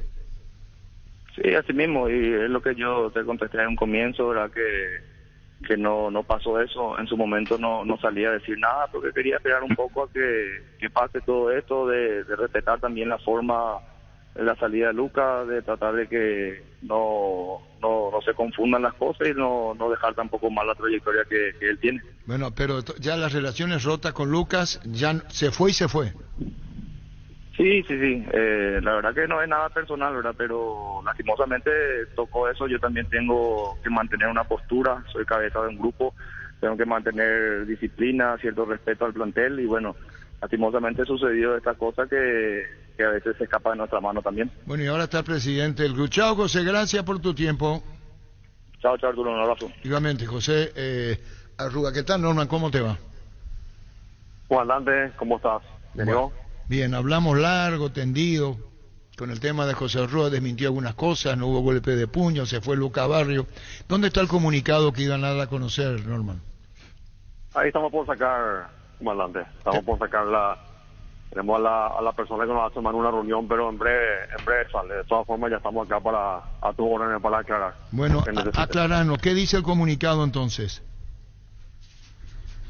Sí, así mismo, y es lo que yo te contesté en un comienzo, ¿verdad? Que no pasó eso, en su momento no salía a decir nada, porque quería esperar un poco a que pase todo esto, de respetar también la forma de la salida de Lucas, de tratar de que no se confundan las cosas y no dejar tampoco mal la trayectoria que él tiene. Bueno, pero ya las relaciones rotas con Lucas, ya se fue y se fue. Sí, la verdad que no es nada personal, ¿verdad? Pero lastimosamente tocó eso. Yo también tengo que mantener una postura, soy cabeza de un grupo, tengo que mantener disciplina, cierto respeto al plantel, y bueno, lastimosamente sucedió esta cosa que a veces se escapa de nuestra mano también. Bueno, y ahora está el presidente del club. Chao, José, gracias por tu tiempo. Chao, Arturo, un abrazo. Igualmente, José Arruga. ¿Qué tal, Norman? ¿Cómo te va? Juan Dante, ¿cómo estás? Bueno, bien, hablamos largo, tendido, con el tema de José Arruga, desmintió algunas cosas, no hubo golpe de puño, se fue Lucas Barrio. ¿Dónde está el comunicado que iban a dar a conocer, Norman? Ahí estamos por sacar, comandante, por sacar tenemos a la persona que nos va a tomar una reunión, pero en breve sale. De todas formas, ya estamos acá a tus órdenes para aclarar. Bueno, aclararnos, ¿qué dice el comunicado entonces?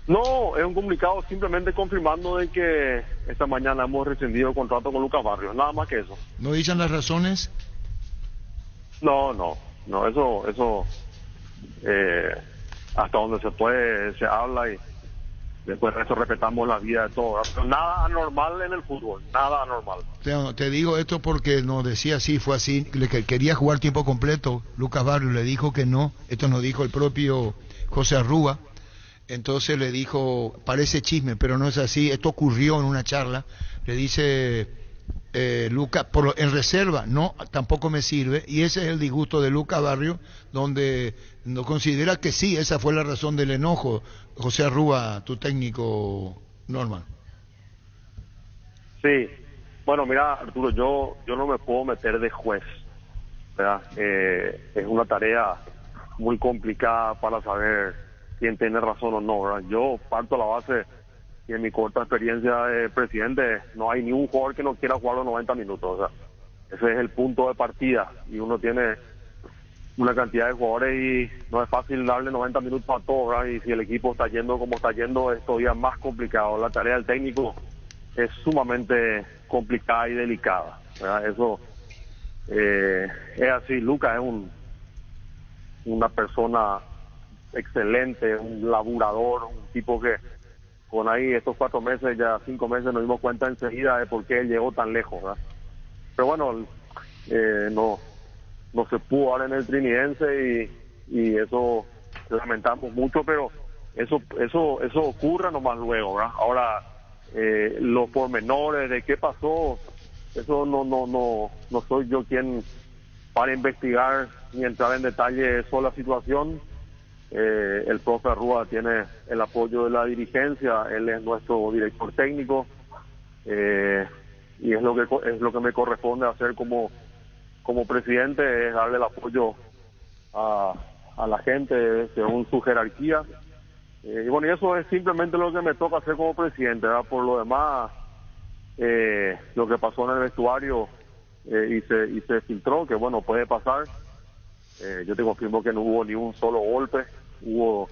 No, es un comunicado simplemente confirmando de que esta mañana hemos rescindido el contrato con Lucas Barrios, nada más que eso. ¿No dicen las razones? No, eso hasta donde se puede se habla, y después de eso respetamos la vida de todos. Pero nada anormal en el fútbol, nada anormal. Te digo esto porque nos decía así, fue así, que quería jugar tiempo completo. Lucas Barrios le dijo que no, esto nos dijo el propio José Arruga. Entonces le dijo, parece chisme, pero no es así, esto ocurrió en una charla, le dice Lucas, en reserva, no, tampoco me sirve, y ese es el disgusto de Lucas Barrio, donde no considera que sí, esa fue la razón del enojo. José Arrúa, tu técnico, Norman. Sí, bueno, mira, Arturo, yo no me puedo meter de juez, ¿verdad? Es una tarea muy complicada para saber quién tiene razón o no, ¿verdad? Yo parto a la base y en mi corta experiencia de presidente no hay ni un jugador que no quiera jugar los 90 minutos, o sea, ese es el punto de partida y uno tiene una cantidad de jugadores y no es fácil darle 90 minutos a todos, ¿verdad? Y si el equipo está yendo como está yendo es todavía más complicado. La tarea del técnico es sumamente complicada y delicada, ¿verdad? Eso es así. Lucas es una persona excelente, un laburador, un tipo que con ahí estos 4 meses, ya 5 meses nos dimos cuenta enseguida de por qué él llegó tan lejos, ¿verdad? Pero bueno, no se pudo dar en el Trinidense y eso lamentamos mucho, pero eso ocurre nomás luego, ¿verdad? Ahora los pormenores de qué pasó, eso no soy yo quien para investigar ni entrar en detalle sobre la situación. El profe Arrúa tiene el apoyo de la dirigencia, él es nuestro director técnico y es lo que me corresponde hacer como presidente, es darle el apoyo a la gente según su jerarquía. Y bueno, y eso es simplemente lo que me toca hacer como presidente, ¿verdad? Por lo demás, lo que pasó en el vestuario y se filtró, que bueno, puede pasar. Yo te confirmo que no hubo ni un solo golpe, hubo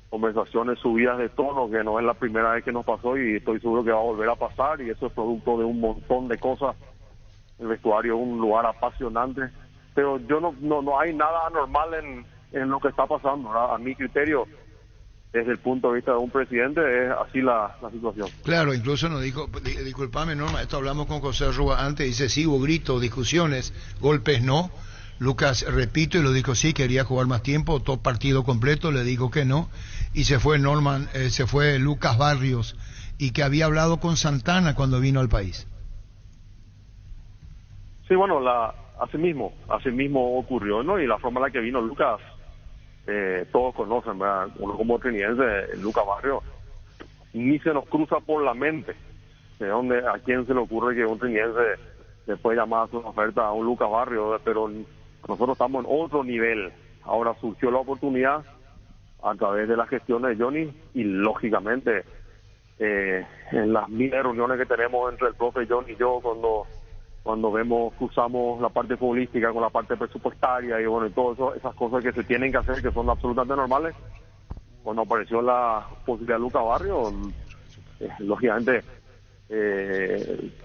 conversaciones subidas de tono, que no es la primera vez que nos pasó y estoy seguro que va a volver a pasar, y eso es producto de un montón de cosas. El vestuario es un lugar apasionante, pero yo no hay nada anormal en lo que está pasando, ¿verdad? A mi criterio, desde el punto de vista de un presidente, es así la situación. Claro, incluso nos dijo, disculpame Norma, esto hablamos con José Arrúa antes, dice sí, hubo gritos, discusiones, golpes no. Lucas, repito, y lo dijo sí, quería jugar más tiempo, todo partido completo, le dijo que no, y se fue Lucas Barrios, y que había hablado con Santana cuando vino al país. Sí, bueno, así mismo ocurrió, ¿no? Y la forma en la que vino Lucas, todos conocen, ¿verdad? Uno como trinidense, Lucas Barrios, ni se nos cruza por la mente de a quién se le ocurre que un trinidense le puede llamar a su oferta a un Lucas Barrios, pero nosotros estamos en otro nivel. Ahora surgió la oportunidad a través de la gestión de Johnny y lógicamente en las miles de reuniones que tenemos entre el profe Johnny y yo cuando cruzamos la parte futbolística con la parte presupuestaria y bueno, y todo eso, esas cosas que se tienen que hacer que son absolutamente normales. Cuando apareció la posibilidad de Lucas Barrios, lógicamente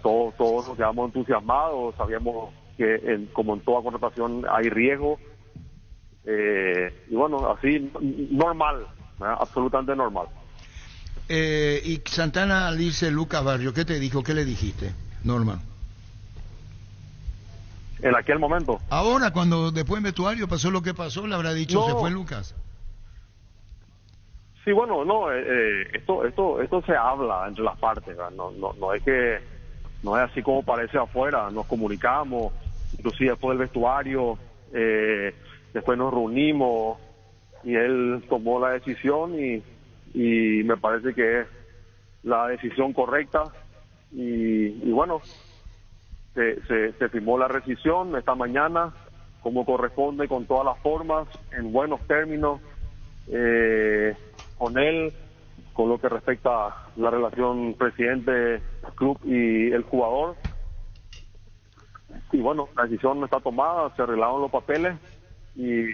todos nos quedamos entusiasmados, sabíamos que como en toda contratación hay riesgo y bueno, así normal, ¿verdad? Absolutamente normal. Y Santana dice Lucas Barrios, ¿qué te dijo? ¿Qué le dijiste, Norman? En aquel momento. Ahora, cuando después en vestuario pasó lo que pasó, le habrá dicho se fue Lucas. Sí, bueno, no, esto se habla entre las partes, ¿verdad? No es así como parece afuera, nos comunicamos, inclusive después del vestuario, después nos reunimos y él tomó la decisión y me parece que es la decisión correcta y bueno, se firmó la rescisión esta mañana como corresponde, con todas las formas, en buenos términos, con él, con lo que respecta a la relación presidente-club y el jugador. Y bueno, la decisión está tomada, se arreglaron los papeles y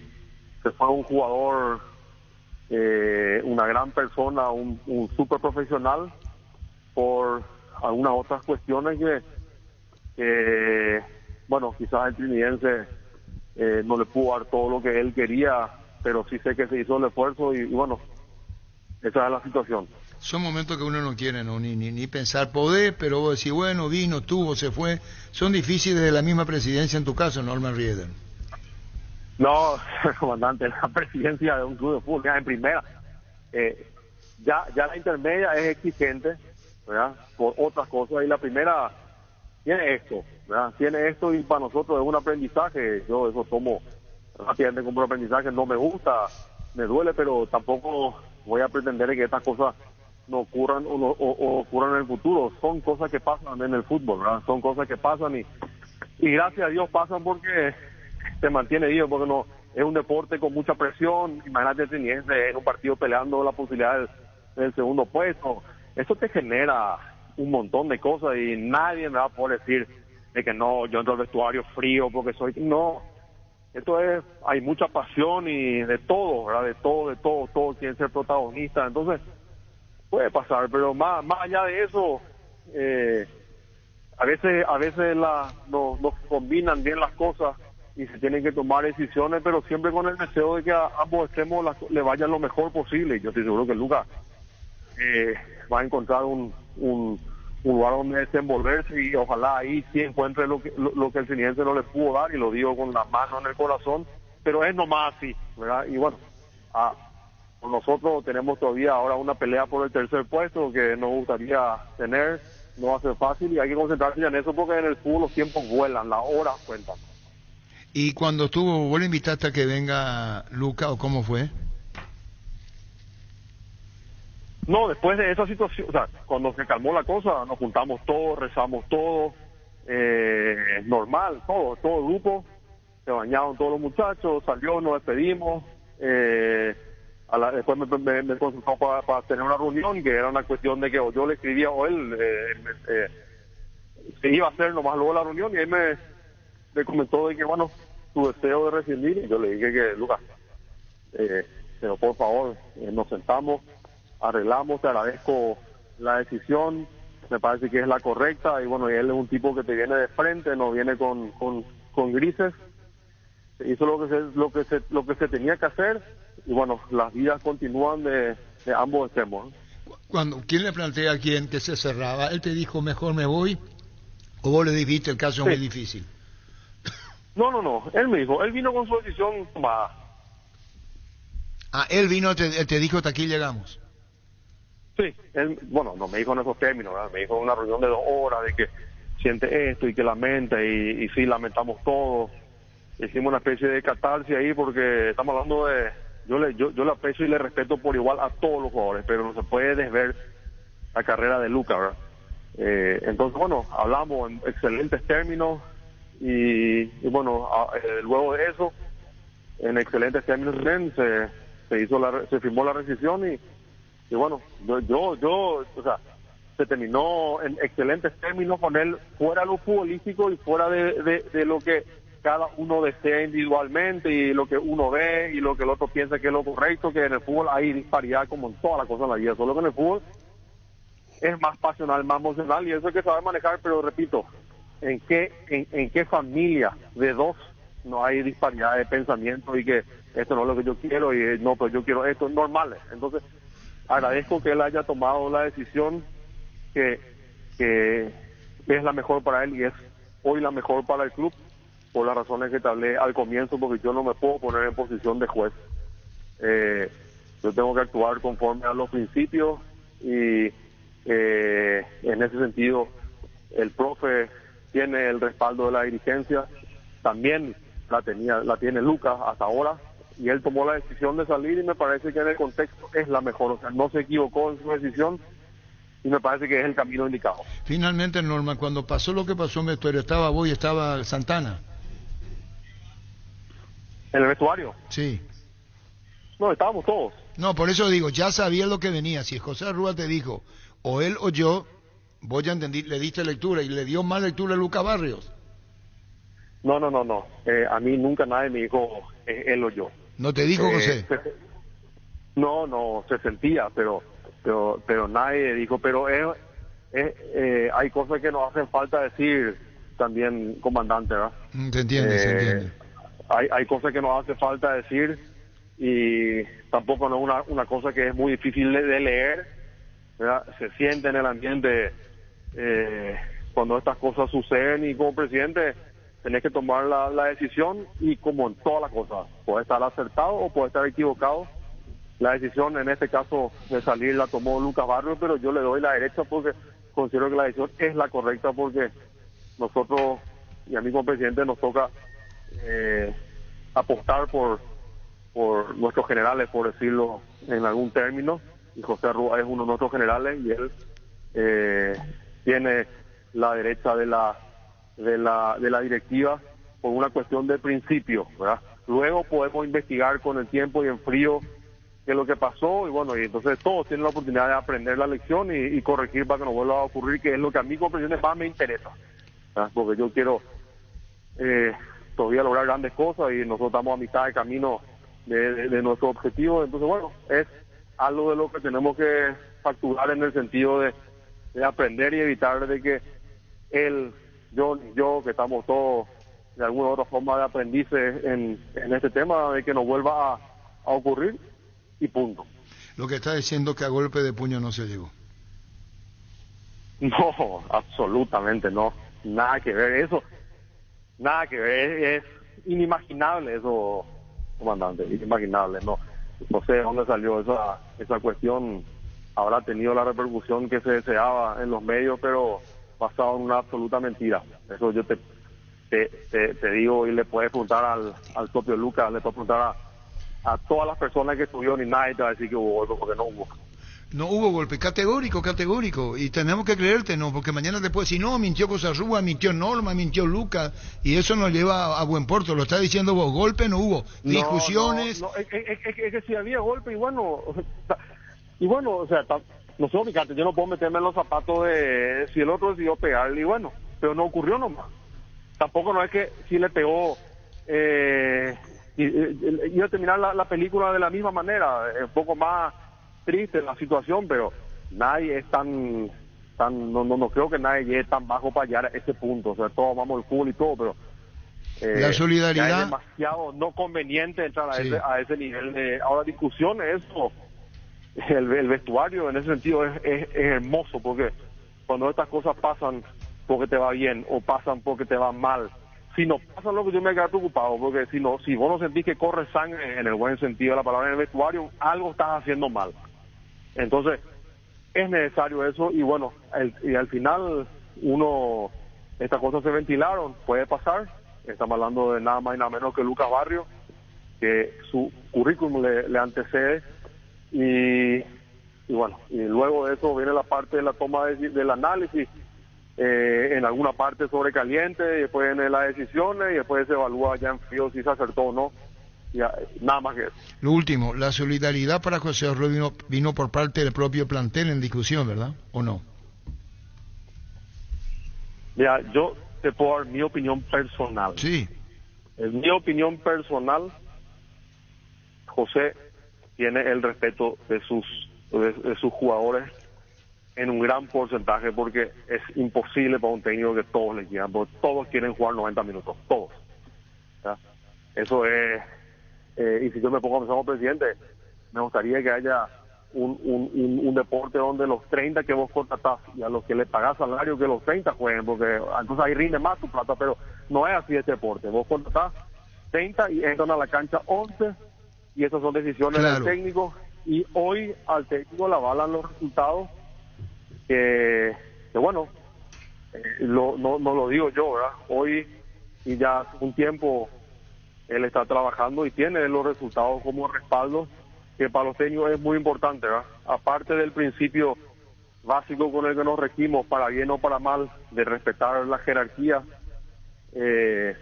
se fue un jugador, una gran persona, un súper profesional, por algunas otras cuestiones que bueno, quizás el trinidense no le pudo dar todo lo que él quería, pero sí sé que se hizo el esfuerzo y bueno, esa es la situación. Son momentos que uno no quiere ni pensar poder, pero vos decís, bueno, vino, tuvo, se fue. Son difíciles de la misma presidencia en tu caso, Norman Rieder. No, comandante, la presidencia de un club de fútbol, en primera, Ya la intermedia es exigente, ¿verdad? Por otras cosas, y la primera tiene esto, ¿verdad? Tiene esto, y para nosotros es un aprendizaje. Yo eso tomo rápidamente como un aprendizaje. No me gusta, me duele, pero tampoco voy a pretender que estas cosas no ocurran o ocurran en el futuro. Son cosas que pasan en el fútbol, ¿verdad? Son cosas que pasan y gracias a Dios pasan porque se mantiene vivo, porque no es un deporte con mucha presión. Imagínate en un partido peleando la posibilidad del segundo puesto. Eso te genera un montón de cosas y nadie me va a poder decir de que no, yo entro al vestuario frío porque soy... No, esto es, hay mucha pasión y de todo, ¿verdad? De todo quieren ser protagonistas. Entonces puede pasar, pero más allá de eso, a veces no combinan bien las cosas y se tienen que tomar decisiones, pero siempre con el deseo de que a ambos extremos le vaya lo mejor posible. Y yo estoy seguro que Lucas va a encontrar un lugar donde desenvolverse, y ojalá ahí sí encuentre lo que el Finiense no le pudo dar, y lo digo con la mano en el corazón, pero es nomás así, ¿verdad? Y bueno, nosotros tenemos todavía ahora una pelea por el tercer puesto que nos gustaría tener. No va a ser fácil y hay que concentrarse ya en eso, porque en el fútbol los tiempos vuelan, las horas cuentan. ¿Y cuando estuvo, vos le invitaste a que venga Luca, o cómo fue? No, después de esa situación, o sea, cuando se calmó la cosa, nos juntamos todos, rezamos todos, normal, todo el grupo, se bañaron todos los muchachos, salió, nos despedimos, después me consultó para tener una reunión, que era una cuestión de que o yo le escribía o él se iba a hacer nomás luego la reunión, y él me comentó de que, bueno, su deseo de rescindir, y yo le dije que, Lucas, pero por favor, nos sentamos, arreglamos, te agradezco la decisión, me parece que es la correcta, y bueno, y él es un tipo que te viene de frente, no viene con grises. Se hizo lo que se tenía que hacer, y bueno, las vidas continúan de ambos extremos. ¿Quién le plantea a quién que se cerraba? ¿Él te dijo mejor me voy, o vos le dijiste el caso es muy difícil? No, él me dijo, él vino con su decisión tomada. Él vino, te dijo hasta aquí llegamos. Sí, él, bueno, no me dijo en esos términos, ¿verdad? Me dijo en una reunión de 2 horas de que siente esto y que lamenta, y sí, lamentamos todos. Hicimos una especie de catarsis ahí, porque estamos hablando de... Yo le aprecio y le respeto por igual a todos los jugadores, pero no se puede desver la carrera de Luca, ¿verdad? Entonces, bueno, hablamos en excelentes términos, y bueno, luego de eso, en excelentes términos se firmó la rescisión, y bueno, yo, o sea, se terminó en excelentes términos con él, fuera de lo futbolístico y fuera de lo que cada uno desea individualmente, y lo que uno ve y lo que el otro piensa que es lo correcto, que en el fútbol hay disparidad como en todas las cosas en la vida, solo que en el fútbol es más pasional, más emocional, y eso hay que saber manejar. Pero repito, ¿en qué familia de dos no hay disparidad de pensamiento y que esto no es lo que yo quiero y no, pero yo quiero esto? Es normal. Entonces agradezco que él haya tomado la decisión que es la mejor para él, y es hoy la mejor para el club, por las razones que te hablé al comienzo, porque yo no me puedo poner en posición de juez. Yo tengo que actuar conforme a los principios, y en ese sentido el profe tiene el respaldo de la dirigencia, también la tiene Lucas hasta ahora, y él tomó la decisión de salir, y me parece que en el contexto es la mejor. O sea, no se equivocó en su decisión, y me parece que es el camino indicado. Finalmente, Norma, cuando pasó lo que pasó en el vestuario, ¿estaba vos y estaba Santana? ¿En el vestuario? Sí. No, estábamos todos. No, por eso digo, ya sabía lo que venía. Si José Rúa te dijo, o él o yo, vos ya entendí, le diste lectura, y le dio más lectura a Lucas Barrios. No. A mí nunca nadie me dijo él o yo. ¿No te dijo José? No, se sentía, pero nadie dijo. Pero hay cosas que nos hacen falta decir también, comandante, ¿verdad? Se entiende. Hay cosas que nos hace falta decir, y tampoco no es una cosa que es muy difícil de leer, ¿verdad? Se siente en el ambiente cuando estas cosas suceden, y como presidente tenés que tomar la decisión, y como en todas las cosas, puede estar acertado o puede estar equivocado, La decisión en este caso de salir la tomó Lucas Barrios, pero yo le doy la derecha porque considero que la decisión es la correcta, porque nosotros y a mí como presidente nos toca apostar por nuestros generales, por decirlo en algún término, y José Rúa es uno de nuestros generales y él tiene la derecha de la directiva por una cuestión de principio, ¿verdad? Luego podemos investigar con el tiempo y en frío qué es lo que pasó, y bueno, y entonces todos tienen la oportunidad de aprender la lección y corregir para que no vuelva a ocurrir, que es lo que a mí como presidente más me interesa, ¿verdad? Porque yo quiero todavía lograr grandes cosas y nosotros estamos a mitad de camino de nuestro objetivo. Entonces bueno, es algo de lo que tenemos que facturar en el sentido de aprender y evitar de que yo, que estamos todos de alguna u otra forma de aprendices en este tema, de que no vuelva a ocurrir, y punto. Lo que está diciendo que a golpe de puño no se llegó. No, absolutamente no, nada que ver, eso, nada que ver, es inimaginable eso, comandante, inimaginable, no sé de dónde salió esa cuestión. Habrá tenido la repercusión que se deseaba en los medios, pero basado en una absoluta mentira. Eso yo te digo, y le puedes preguntar al propio Lucas, le puedes preguntar a todas las personas que estuvieron, y nadie te va a decir que hubo golpe, porque no hubo. No hubo golpe, categórico, y tenemos que creerte, ¿no? Porque mañana te puede decir, no, mintió Cosarrúa, mintió Norma, mintió Lucas, y eso nos lleva a buen puerto. Lo está diciendo vos, golpe no hubo, discusiones. No, es que si había golpe, y bueno, o sea, no sé, fíjate, yo no puedo meterme en los zapatos de si el otro decidió pegarle, y bueno, pero no ocurrió nomás. Tampoco no es que si le pegó, iba a terminar la película de la misma manera, un poco más triste la situación, pero nadie es tan no creo que nadie llegue tan bajo para llegar a ese punto. O sea, todos vamos al fútbol y todo, pero la solidaridad es demasiado no conveniente entrar a ese nivel de ahora discusiones. Eso, el vestuario en ese sentido es hermoso, porque cuando estas cosas pasan porque te va bien o pasan porque te va mal, si no pasa lo que yo me quedo preocupado, porque si vos no sentís que corre sangre en el buen sentido de la palabra en el vestuario, algo estás haciendo mal. Entonces es necesario eso, y bueno, y al final estas cosas se ventilaron, puede pasar. Estamos hablando de nada más y nada menos que Lucas Barrios, que su currículum le antecede, y bueno, y luego de eso viene la parte de la toma del análisis, en alguna parte sobrecaliente, y después vienen las decisiones, y después se evalúa ya en frío si se acertó o no. Ya, nada más que eso. Lo último, la solidaridad para José Rúa vino por parte del propio plantel en discusión, ¿verdad? ¿O no? Mira, yo te puedo dar mi opinión personal. Sí. En mi opinión personal, José tiene el respeto de sus jugadores en un gran porcentaje, porque es imposible para un técnico que todos le quieran, porque todos quieren jugar 90 minutos, todos. ¿Ya? Eso es, y si yo me pongo a pensar como presidente, me gustaría que haya un deporte donde los 30 que vos contratás y a los que le pagás salario, que los 30 jueguen, porque entonces ahí rinde más tu plata, pero no es así este deporte. Vos contratás 30 y entran a la cancha 11, y esas son decisiones del técnico, y hoy al técnico le avalan los resultados que bueno, no lo digo yo, ¿verdad? Hoy, y ya hace un tiempo, él está trabajando y tiene los resultados como respaldo, que para los técnicos es muy importante, ¿verdad? Aparte del principio básico con el que nos regimos, para bien o para mal, de respetar la jerarquía, él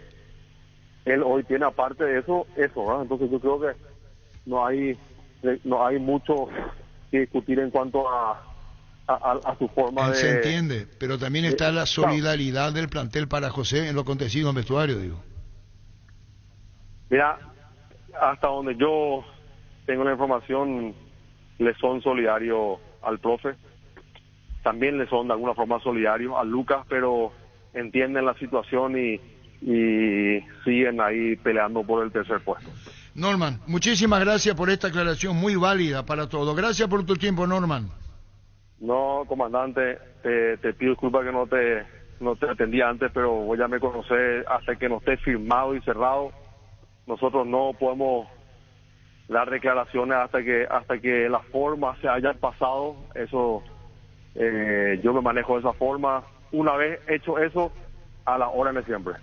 hoy tiene, aparte de eso, ¿verdad? Entonces yo creo que no hay mucho que discutir en cuanto a su forma de... Se entiende, pero también está la solidaridad del plantel para José en lo acontecido en vestuario, digo. Mira, hasta donde yo tengo la información, le son solidarios al profe, también le son de alguna forma solidarios a Lucas, pero entienden la situación y siguen ahí peleando por el tercer puesto. Norman, muchísimas gracias por esta aclaración muy válida para todos. Gracias por tu tiempo, Norman. No, comandante, te pido disculpas que no te atendí antes, pero vos ya me conocés, hasta que no esté firmado y cerrado, nosotros no podemos dar declaraciones hasta que las formas se hayan pasado. Eso, yo me manejo de esa forma. Una vez hecho eso, a las órdenes siempre.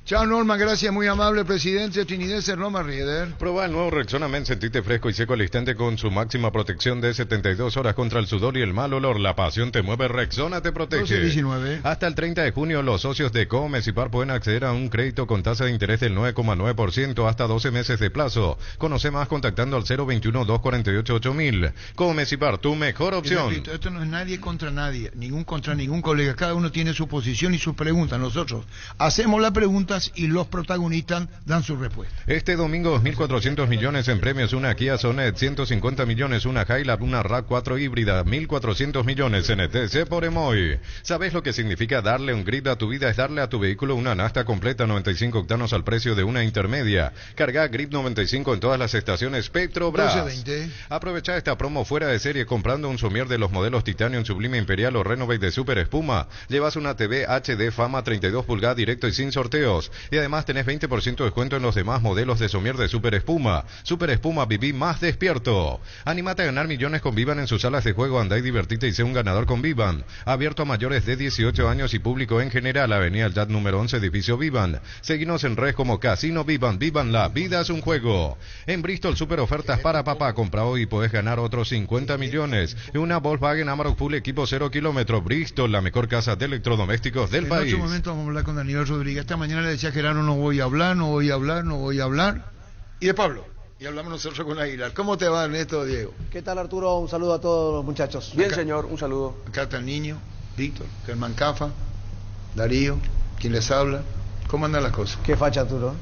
Chao Norman, gracias, muy amable presidente Trinidad Norman Rieder. Prueba el nuevo Rexona Men, sentite fresco y seco al instante con su máxima protección de 72 horas contra el sudor y el mal olor. La pasión te mueve, Rexona te protege. 12-19. Hasta el 30 de junio los socios de Comecipar pueden acceder a un crédito con tasa de interés del 9,9% hasta 12 meses de plazo. Conoce más contactando al 021-248-8000. Comecipar, tu mejor opción. Repito, esto no es nadie contra nadie, contra ningún colega. Cada uno tiene su posición y sus preguntas. Nosotros hacemos la pregunta y los protagonistas dan su respuesta. Este domingo 2.400 millones en premios, una Kia Sonet, 150 millones, una Hilux, una RAV4 híbrida, 1.400 millones en ETC por Emoy. ¿Sabes lo que significa darle un grip a tu vida? Es darle a tu vehículo una nafta completa 95 octanos al precio de una intermedia. Carga Grip 95 en todas las estaciones Petrobras. 12-20. Aprovecha esta promo fuera de serie comprando un somier de los modelos Titanium Sublime Imperial o Renovate de Super Espuma. Llevas una TV HD Fama 32 pulgadas directo y sin sorteos. Y además tenés 20% de descuento en los demás modelos de somier de Super Espuma. Super Espuma, viví más despierto. Anímate a ganar millones con Vivan en sus salas de juego. Andá y divertite y sé un ganador con Vivan. Abierto a mayores de 18 años y público en general. Avenida El Yat número 11, edificio Vivan. Seguinos en redes como Casino Vivan. Vivan, la vida es un juego. En Bristol, super ofertas para papá. Compra hoy y podés ganar otros 50 millones. Una Volkswagen Amarok Full equipo 0 kilómetros. Bristol, la mejor casa de electrodomésticos del país. En otro momento vamos a hablar con Daniel Rodríguez. Esta mañana le decía a Gerardo, no voy a hablar. Y de Pablo. Y hablamos nosotros con Aguilar. ¿Cómo te va, Ernesto, Diego? ¿Qué tal, Arturo? Un saludo a todos los muchachos. Bien, señor, un saludo. Acá está el niño, Víctor, Germán Cafa, Darío, quien les habla. ¿Cómo andan las cosas? Qué facha, Arturo.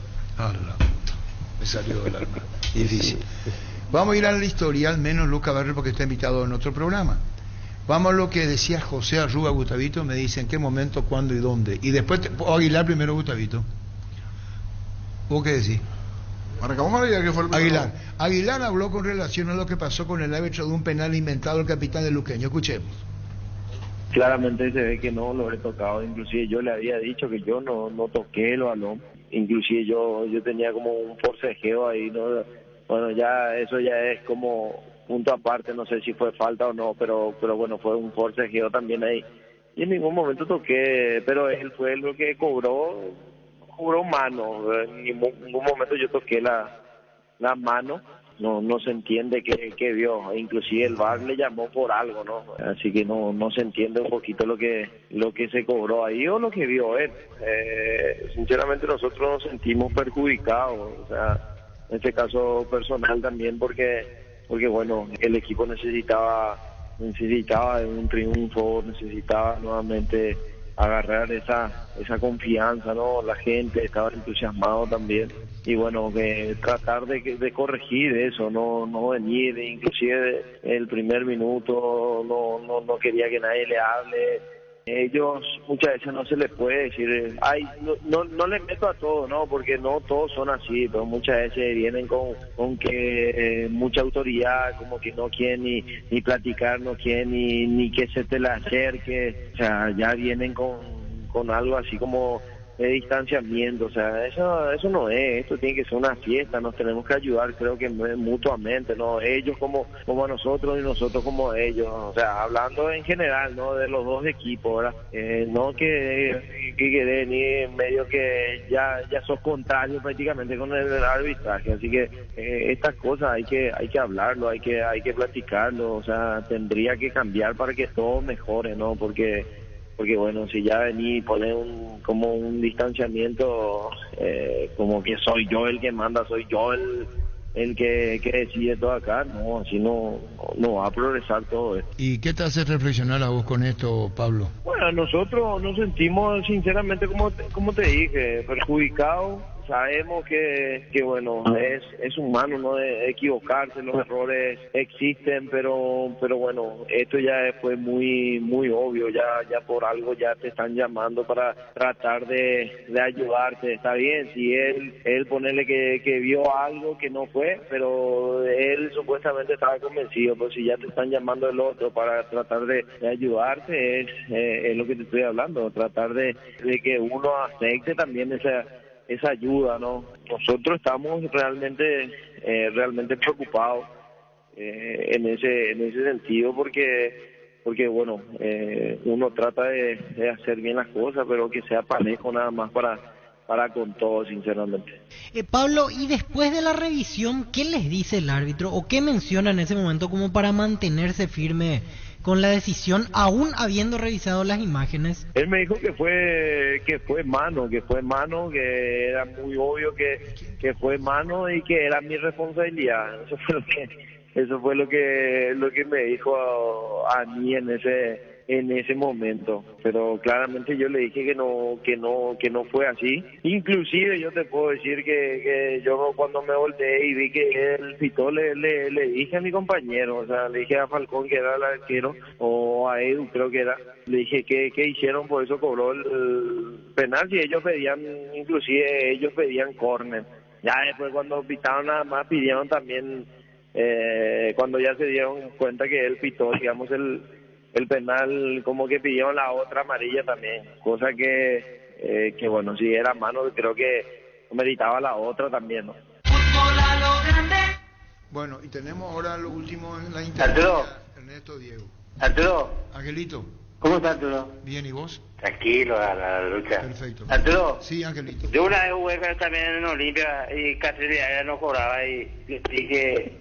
Me salió del alma. Difícil. Vamos a ir al historial, menos Luca Barrio, porque está invitado en otro programa. Vamos a lo que decía José Arruga Gustavito, me dice en qué momento, cuándo y dónde. Y después, Aguilar primero, Gustavito. ¿Vos qué decís? Arrancamos con Aguilar, que fue el primero. Aguilar habló con relación a lo que pasó con el árbitro de un penal inventado el capitán de Luqueño. Escuchemos. Claramente se ve que no lo he tocado, inclusive yo le había dicho que yo no toqué el balón, inclusive yo tenía como un forcejeo ahí, ¿no? Bueno, ya eso ya es como punto aparte, no sé si fue falta o no, pero bueno, fue un forcejeo también ahí. Y en ningún momento toqué, pero él fue lo que cobró mano, en ningún momento yo toqué la mano. No se entiende qué vio, inclusive el VAR le llamó por algo, ¿no? Así que no se entiende un poquito lo que se cobró ahí o lo que vio él. Sinceramente nosotros nos sentimos perjudicados, o sea, en este caso personal también porque bueno, el equipo necesitaba un triunfo, necesitaba nuevamente agarrar esa confianza, ¿no? La gente estaba entusiasmado también y bueno, que tratar de corregir eso, no venir, inclusive el primer minuto no quería que nadie le hable. Ellos muchas veces no se les puede decir, no les meto a todos, no, porque no todos son así, pero muchas veces vienen con que mucha autoridad, como que no quieren ni platicar, no quieren ni que se te le acerque, o sea, ya vienen con algo así como de distanciamiento, o sea, eso no es, esto tiene que ser una fiesta, nos tenemos que ayudar, creo que mutuamente, no, ellos como a nosotros y nosotros como a ellos, o sea, hablando en general, no, de los dos equipos, ¿verdad? No que quede ni medio que ya sos contrario prácticamente con el arbitraje, así que estas cosas hay que hablarlo, hay que platicarlo, o sea, tendría que cambiar para que todo mejore, ¿no? Porque bueno, si ya vení y poner como un distanciamiento, como que soy yo el que manda, soy yo el que decide todo acá, no, así no va a progresar todo esto. ¿Y qué te hace reflexionar a vos con esto, Pablo? Bueno, nosotros nos sentimos sinceramente, como te dije, perjudicados. Sabemos que bueno, es humano, no de equivocarse, los errores existen, pero bueno, esto ya fue muy obvio, ya por algo ya te están llamando para tratar de ayudarte. Está bien, si él ponerle que vio algo que no fue, pero él supuestamente estaba convencido, pero si ya te están llamando el otro para tratar de ayudarte, es lo que te estoy hablando, tratar de que uno acepte también ayuda, ¿no? Nosotros estamos realmente preocupados en ese sentido porque bueno, uno trata de hacer bien las cosas, pero que sea parejo nada más para con todo, sinceramente. Pablo, y después de la revisión, ¿qué les dice el árbitro o qué menciona en ese momento como para mantenerse firme con la decisión, aún habiendo revisado las imágenes? Él me dijo que fue mano, que era muy obvio que fue mano y que era mi responsabilidad. Eso fue lo que me dijo a mí en ese momento, pero claramente yo le dije que no fue así. Inclusive yo te puedo decir que yo cuando me volteé y vi que él pitó, le dije a mi compañero, o sea, le dije a Falcón, que era el arquero, o a Edu creo que era, le dije que hicieron, por eso cobró el penal, y ellos pedían córner. Ya después cuando pitaron nada más pidieron también, cuando ya se dieron cuenta que él pitó, digamos, el penal, como que pidieron la otra amarilla también, cosa que bueno, si era mano creo que meritaba la otra también, ¿no? Bueno, y tenemos ahora lo último en la intervención. Ernesto, Diego. Arturo. Angelito. ¿Cómo estás, Arturo? Bien, ¿y vos? Tranquilo, a la lucha. Perfecto. Arturo. Sí, Angelito. Yo una vez jugué también en Olimpia y Catril ya no cobraba y dije,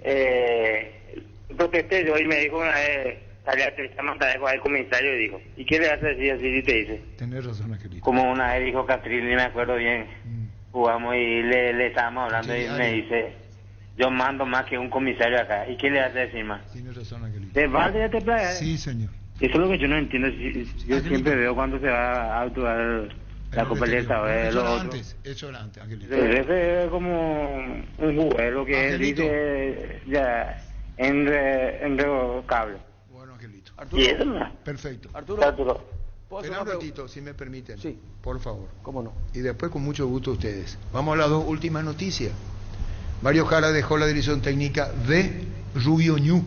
protesté yo y me dijo una vez, salía a Tristán Montadejo al comisario y dijo, ¿y qué le hace decir así te dice? Tenés razón, Angelito. Como una vez dijo Catril, ni me acuerdo bien, jugamos y le estábamos hablando y me dice, yo mando más que un comisario acá, ¿y qué le hace decir más? Tienes razón, Angelito. ¿Te vale ya te playa? Sí, señor. Eso es lo que yo no entiendo. Yo siempre veo cuando se va a actuar la Copa Libertadores. Eso era antes, Angelito. Ese es como un juguero que él dice ya enrevocable. Bueno, Angelito. ¿Y eso no? Perfecto. Arturo. Espera un ratito, si me permiten. Sí. Por favor. ¿Cómo no? Y después con mucho gusto ustedes. Vamos a las dos últimas noticias. Mario Jara dejó la dirección técnica de Rubio Ñu.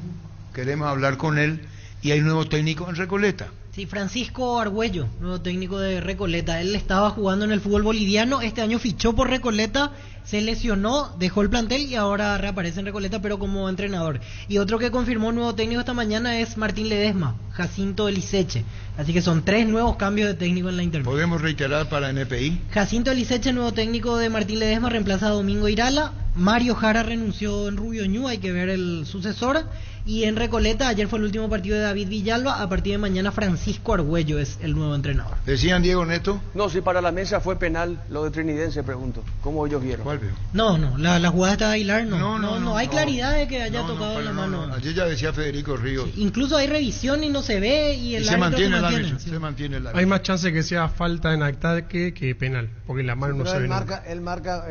Queremos hablar con él. Y hay nuevo técnico en Recoleta. Sí, Francisco Argüello, nuevo técnico de Recoleta. Él estaba jugando en el fútbol boliviano, este año fichó por Recoleta, se lesionó, dejó el plantel y ahora reaparece en Recoleta, pero como entrenador. Y otro que confirmó nuevo técnico esta mañana es Martín Ledesma, Jacinto Eliseche. Así que son 3 nuevos cambios de técnico en la intermedia. ¿Podemos reiterar para NPI? Jacinto Eliseche, nuevo técnico de Martín Ledesma, reemplaza a Domingo Irala. Mario Jara renunció en Rubio Ñu, hay que ver el sucesor. Y en Recoleta, ayer fue el último partido de David Villalba, a partir de mañana Francisco Argüello es el nuevo entrenador. ¿Decían Diego Neto? No, si para la mesa fue penal lo de Trinidense, pregunto. ¿Cómo ellos vieron? ¿Cuál veo? No, la jugada está de Aguilar, no hay claridad de que haya tocado la mano. Ayer ya decía Federico Ríos. Sí, incluso hay revisión y no se ve y el se mantiene el árbitro. Sí. Se mantiene el árbitro. Hay más chance que sea falta en ataque que penal, porque la mano no se ve nunca. Él marca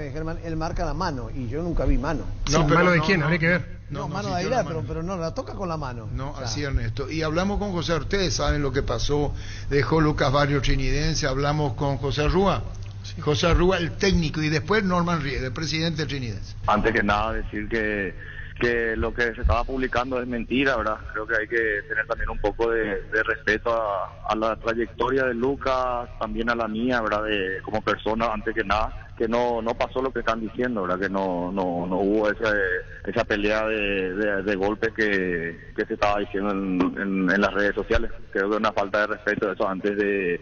la mano y yo nunca vi mano. No, ¿mano de quién? Habría que ver. Mano de Aguilar, pero no la toca con la mano. No, o sea, así Ernesto. Y hablamos con José, ustedes saben lo que pasó, dejó Lucas Barrio Trinidense, hablamos con José Rúa. Sí. José Rúa, el técnico, y después Norman Ried, el presidente Trinidense. Antes que nada decir que lo que se estaba publicando es mentira, ¿verdad? Creo que hay que tener también un poco de respeto a la trayectoria de Lucas, también a la mía, ¿verdad? Como persona, antes que nada, que no pasó lo que están diciendo, ¿verdad? Que no hubo esa pelea de golpes que se estaba diciendo en las redes sociales. Creo que es una falta de respeto eso antes de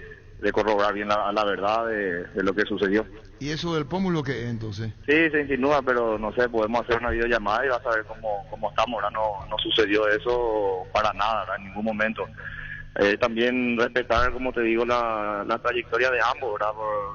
corroborar bien la verdad de lo que sucedió. ¿Y eso del pómulo qué entonces? Sí, se insinúa, pero no sé, podemos hacer una videollamada y vas a ver cómo estamos, ¿verdad? No sucedió eso para nada, ¿verdad? En ningún momento. También respetar, como te digo, la trayectoria de ambos, ¿verdad?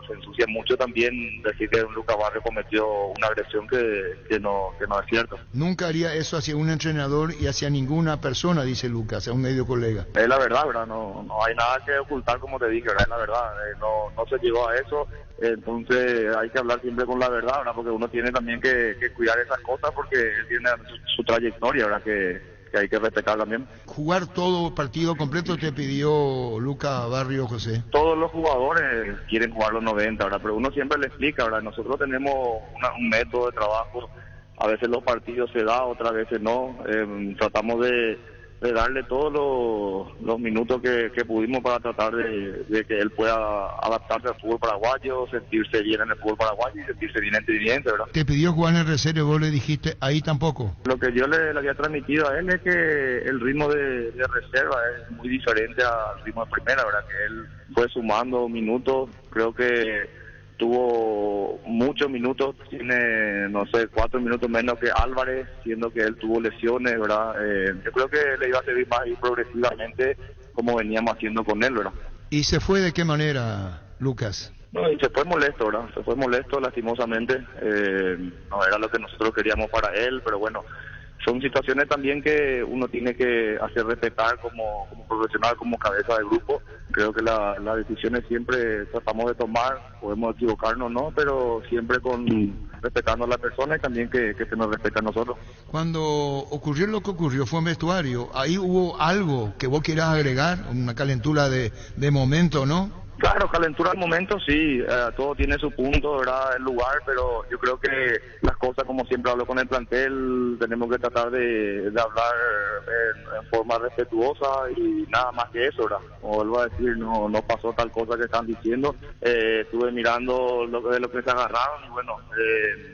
Se ensucia mucho también decir que Lucas Barrio cometió una agresión que no es cierto. Nunca haría eso hacia un entrenador y hacia ninguna persona, dice Lucas, a un medio colega. Es la verdad, ¿verdad? No hay nada que ocultar, como te dije, ¿verdad? Es la verdad, no se llegó a eso, entonces hay que hablar siempre con la verdad, ¿verdad? Porque uno tiene también que cuidar esas cosas porque él tiene su trayectoria, ¿verdad? Que hay que respetar también. ¿Jugar todo partido completo te pidió Lucas Barrio, José? Todos los jugadores quieren jugar los 90, ¿verdad? Pero uno siempre le explica, ¿verdad? Nosotros tenemos un método de trabajo, a veces los partidos se da, otras veces no. Tratamos de darle todos los minutos que pudimos para tratar de que él pueda adaptarse al fútbol paraguayo, sentirse bien en el fútbol paraguayo y sentirse bien en Trinidad, ¿verdad? ¿Te pidió jugar en reserva y vos le dijiste ahí tampoco? Lo que yo le había transmitido a él es que el ritmo de reserva es muy diferente al ritmo de primera, ¿verdad? Que él fue sumando minutos, creo que tuvo muchos minutos, tiene, no sé, 4 minutos menos que Álvarez, siendo que él tuvo lesiones, ¿verdad? Yo creo que le iba a servir más ir progresivamente como veníamos haciendo con él, ¿verdad? ¿Y se fue de qué manera, Lucas? No, y se fue molesto, ¿verdad? Se fue molesto, lastimosamente. No era lo que nosotros queríamos para él, pero bueno, son situaciones también que uno tiene que hacer respetar como profesional, como cabeza del grupo. Creo que las decisiones siempre tratamos de tomar, podemos equivocarnos, ¿no? Pero siempre respetando a la persona y también que se nos respete a nosotros. Cuando ocurrió lo que ocurrió, fue en vestuario, ¿ahí hubo algo que vos quieras agregar? Una calentura de momento, ¿no? Claro, calentura al momento sí, todo tiene su punto, ¿verdad? El lugar, pero yo creo que las cosas, como siempre hablo con el plantel, tenemos que tratar de hablar en forma respetuosa y nada más que eso, ¿verdad? Como vuelvo a decir, no pasó tal cosa que están diciendo. Estuve mirando de lo que se agarraron y bueno,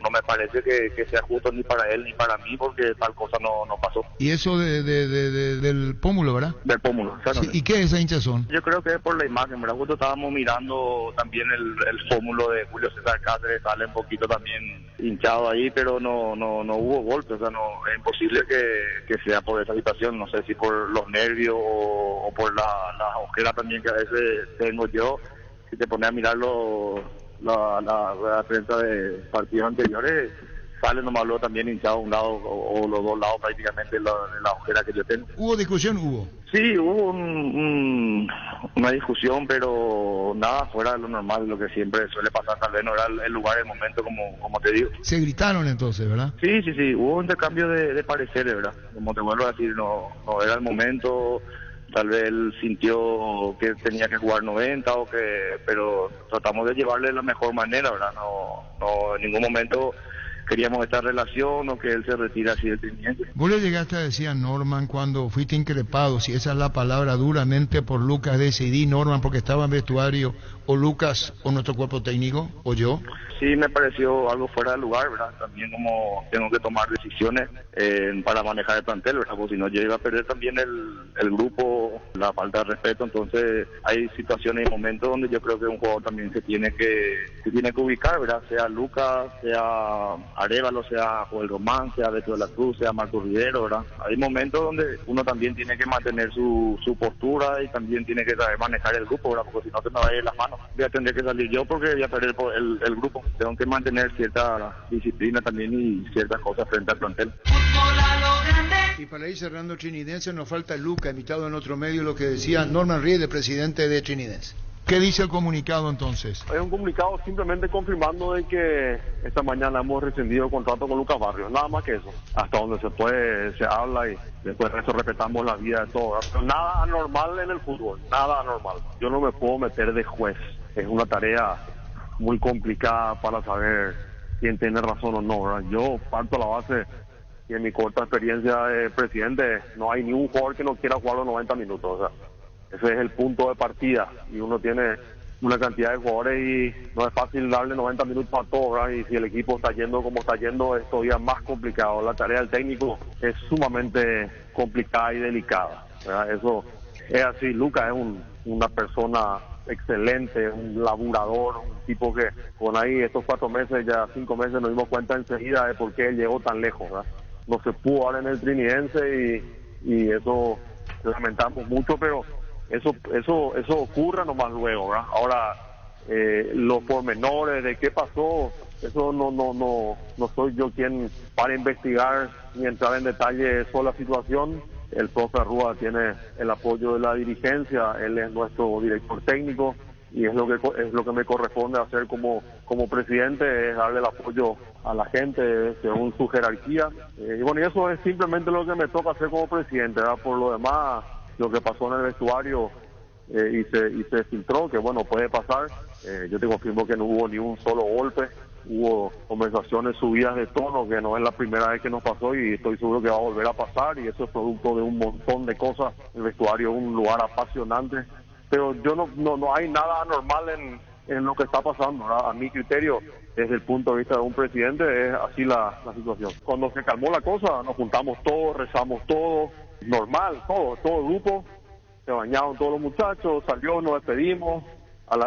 no me parece que sea justo ni para él ni para mí porque tal cosa no pasó. Y eso del pómulo, ¿verdad? Del pómulo, sí, ¿y qué es esa hinchazón? Yo creo que es por la imagen, ¿verdad? Justo estábamos mirando también el pómulo de Julio César Cáceres, sale un poquito también hinchado ahí, pero no hubo golpe, o sea, no es imposible que sea por esa situación, no sé si por los nervios o por la ojera también que a veces tengo yo. Si te pones a mirar la prensa de partidos anteriores, sale nomás luego también hinchado a un lado o los dos lados prácticamente la ojera que yo tengo. ¿Hubo discusión? Hubo. Sí, hubo una discusión, pero nada fuera de lo normal, lo que siempre suele pasar, tal vez no era el lugar, el momento, como te digo. Se gritaron entonces, ¿verdad? Sí, hubo un intercambio de pareceres, ¿verdad? Como te vuelvo a decir, no era el momento, tal vez él sintió que tenía que jugar 90 pero tratamos de llevarle de la mejor manera, ¿verdad? No en ningún momento queríamos esta relación o que él se retire así del teniente. Vos le llegaste a decir a Norman cuando fuiste increpado, si esa es la palabra, duramente por Lucas, decidí Norman porque estaba en vestuario, o Lucas o nuestro cuerpo técnico, o yo. Sí, me pareció algo fuera de lugar, ¿verdad? También como tengo que tomar decisiones para manejar el plantel, ¿verdad? Porque si no, yo iba a perder también el grupo, la falta de respeto. Entonces hay situaciones y momentos donde yo creo que un jugador también se tiene que ubicar, ¿verdad? Sea Lucas, sea Arévalo, sea Joel Román, sea Beto de la Cruz, sea Marco Rivero, ¿verdad? Hay momentos donde uno también tiene que mantener su postura y también tiene que saber manejar el grupo, ¿verdad? Porque si no se me va a ir las manos. Voy a tener que salir yo porque voy a perder el grupo. Tengo que mantener cierta disciplina también y ciertas cosas frente al plantel. Y para ir cerrando Trinidense, nos falta Luca, invitado en otro medio, lo que decía Norman Riede, presidente de Trinidense. ¿Qué dice el comunicado entonces? Es un comunicado simplemente confirmando de que esta mañana hemos rescindido el contrato con Lucas Barrios, nada más que eso. Hasta donde se puede, se habla y después de eso respetamos la vida de todos. Pero nada anormal en el fútbol, nada anormal. Yo no me puedo meter de juez, es una tarea muy complicada para saber quién tiene razón o no, ¿verdad? Yo parto a la base y en mi corta experiencia de presidente no hay ni un jugador que no quiera jugar los 90 minutos, o sea, ese es el punto de partida y uno tiene una cantidad de jugadores y no es fácil darle 90 minutos a todos, ¿verdad? Y si el equipo está yendo como está yendo es todavía más complicado. La tarea del técnico es sumamente complicada y delicada, ¿verdad? Eso es así. Lucas es una persona excelente, un laburador, un tipo que con ahí estos 4 meses, ya 5 meses nos dimos cuenta enseguida de por qué él llegó tan lejos, ¿verdad? No se pudo dar en el Trinidense y eso lamentamos mucho, pero eso ocurre nomás luego, ¿verdad? Ahora los pormenores de qué pasó, eso no soy yo quien para investigar ni entrar en detalle sobre la situación. El profe Rúa tiene el apoyo de la dirigencia, él es nuestro director técnico y es lo que me corresponde hacer como presidente, es darle el apoyo a la gente según su jerarquía. Y bueno, y eso es simplemente lo que me toca hacer como presidente, ¿verdad? Por lo demás, lo que pasó en el vestuario y se filtró, que bueno, puede pasar. Yo te confirmo que no hubo ni un solo golpe, hubo conversaciones subidas de tono, que no es la primera vez que nos pasó y estoy seguro que va a volver a pasar, y eso es producto de un montón de cosas. El vestuario es un lugar apasionante, pero yo no hay nada anormal en lo que está pasando, ¿verdad? A mi criterio, desde el punto de vista de un presidente, es así la situación. Cuando se calmó la cosa, nos juntamos todos, rezamos todos, normal, todo el grupo, se bañaron todos los muchachos, salió, nos despedimos.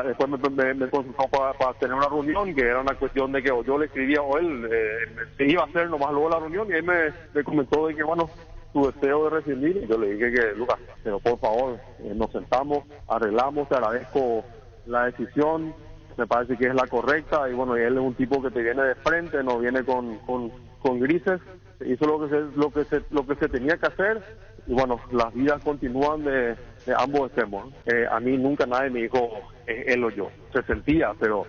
Después me consultó para tener una reunión, que era una cuestión de que o yo le escribía o él se iba a hacer nomás luego la reunión, y él me comentó de que, bueno, su deseo de rescindir, y yo le dije que, Lucas, pero por favor, nos sentamos, arreglamos, te agradezco la decisión, me parece que es la correcta, y bueno, y él es un tipo que te viene de frente, no viene con grises, hizo lo que se tenía que hacer, y bueno, las vidas continúan de ambos extremos. A mí nunca nadie me dijo él o yo, se sentía, pero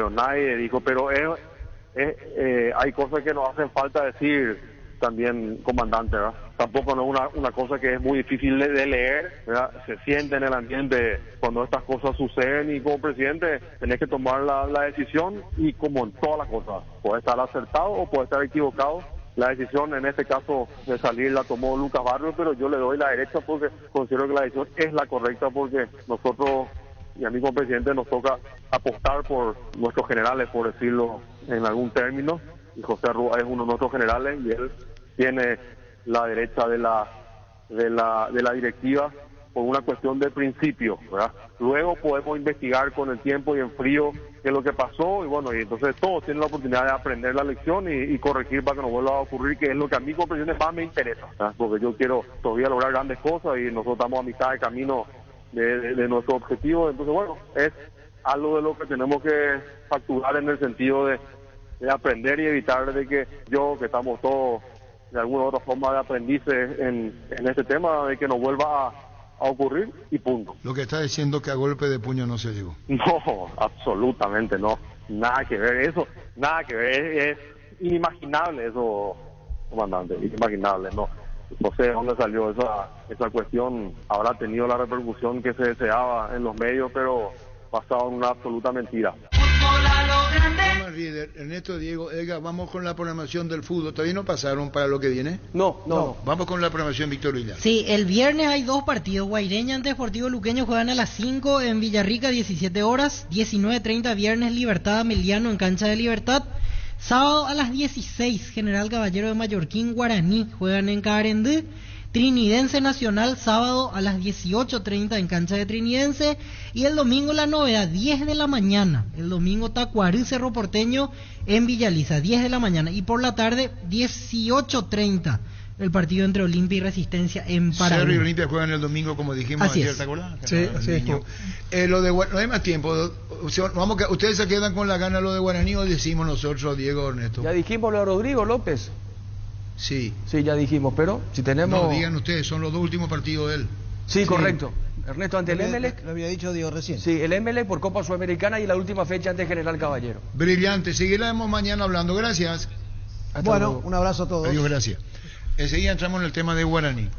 nadie dijo, pero hay cosas que nos hacen falta decir también, comandante, ¿verdad? Tampoco no es una cosa que es muy difícil de leer, ¿verdad? Se siente en el ambiente cuando estas cosas suceden, y como presidente tenés que tomar la decisión, y como en todas las cosas, puede estar acertado o puede estar equivocado. La decisión en este caso de salir la tomó Lucas Barrios, pero yo le doy la derecha porque considero que la decisión es la correcta, porque nosotros y a mí como presidente nos toca apostar por nuestros generales, por decirlo en algún término, y José Rúa es uno de nuestros generales y él tiene la derecha de la directiva por una cuestión de principio, ¿verdad? Luego podemos investigar con el tiempo y en frío qué es lo que pasó, y bueno, y entonces todos tienen la oportunidad de aprender la lección y corregir para que no vuelva a ocurrir, que es lo que a mí como presidente más me interesa, ¿verdad? Porque yo quiero todavía lograr grandes cosas y nosotros estamos a mitad de camino de nuestro objetivo. Entonces bueno, es algo de lo que tenemos que facturar en el sentido de aprender y evitar de que que estamos todos de alguna u otra forma de aprendices en este tema, de que no vuelva a ocurrir, y punto. Lo que está diciendo que a golpe de puño no se llegó. No, absolutamente no, nada que ver eso, nada que ver, es inimaginable eso, comandante, inimaginable, no sé de dónde salió esa cuestión, habrá tenido la repercusión que se deseaba en los medios, pero basado en una absoluta mentira. Ernesto, Diego, Edgar, vamos con la programación del fútbol. ¿Todavía no pasaron para lo que viene? No. Vamos con la programación, Víctor Villar. Sí, el viernes hay dos partidos. Guaireña ante Sportivo Luqueño juegan a las 5 en Villarrica, 17 horas. 19:30 viernes, Libertad Ameliano en Cancha de Libertad. Sábado a las 16, General Caballero de Mallorquín, Guaraní juegan en Carendú. Trinidense Nacional, sábado a las 18:30 en Cancha de Trinidense. Y el domingo la novedad, 10 de la mañana. El domingo Tacuarí, Cerro Porteño en Villaliza, 10 de la mañana. Y por la tarde, 18:30, el partido entre Olimpia y Resistencia en Paraná. Cerro y Olimpia juegan el domingo, como dijimos ayer, ¿te acuerdas? Sí, así es. No hay más tiempo. ¿Ustedes se quedan con la gana lo de Guaraní o decimos nosotros, Diego, Ernesto? Ya dijimos lo de Rodrigo López. Sí, ya dijimos, pero si tenemos... No, digan ustedes, son los dos últimos partidos de él. Sí, correcto. Ernesto ante el Emelec. Lo había dicho Diego recién. Sí, el Emelec por Copa Sudamericana y la última fecha ante General Caballero. Brillante, seguiremos mañana hablando, gracias. Bueno, un abrazo a todos. Adiós, gracias. Enseguida entramos en el tema de Guaraní.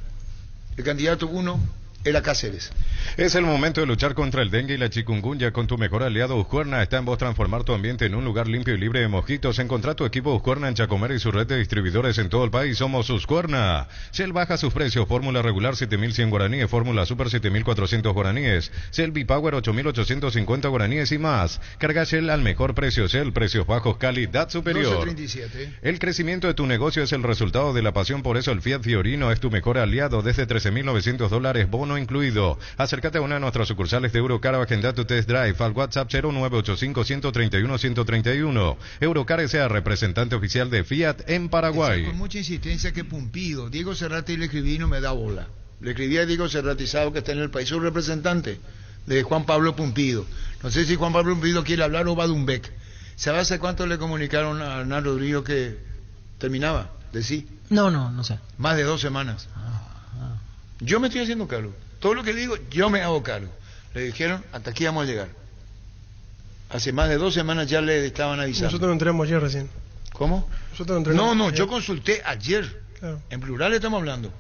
El candidato 1 era Cáceres. Es el momento de luchar contra el dengue y la chikungunya con tu mejor aliado Uscuerna. Está en vos transformar tu ambiente en un lugar limpio y libre de mosquitos. Encontrá tu equipo Uscuerna en Chacomer y su red de distribuidores en todo el país. Somos Uscuerna. Shell baja sus precios. Fórmula regular 7.100 guaraníes. Fórmula super 7.400 guaraníes. Shell B-Power 8.850 guaraníes y más. Carga Shell al mejor precio. Shell, precios bajos, calidad superior. 12.37. El crecimiento de tu negocio es el resultado de la pasión. Por eso el Fiat Fiorino es tu mejor aliado. Desde $13.900, bono incluido. Acércate a una de nuestras sucursales de Eurocar o agenda tu test drive al WhatsApp 0985-131-131. Eurocar S.A., representante oficial de Fiat en Paraguay. Con mucha insistencia que Pumpido. Diego Cerrati le escribí y no me da bola. Le escribí a Diego Cerrati, sabe que está en el país, su representante de Juan Pablo Pumpido. No sé si Juan Pablo Pumpido quiere hablar o va de un bec. ¿Sabe hace cuánto le comunicaron a Hernán Rodrigo que terminaba? ¿De sí? No sé. Más de 2 semanas. Yo me estoy haciendo cargo. Todo lo que digo, yo me hago cargo. Le dijeron, hasta aquí vamos a llegar. Hace más de 2 semanas ya le estaban avisando. Nosotros entramos ayer recién. ¿Cómo? Nosotros entramos No, yo consulté ayer. Claro. En plural estamos hablando.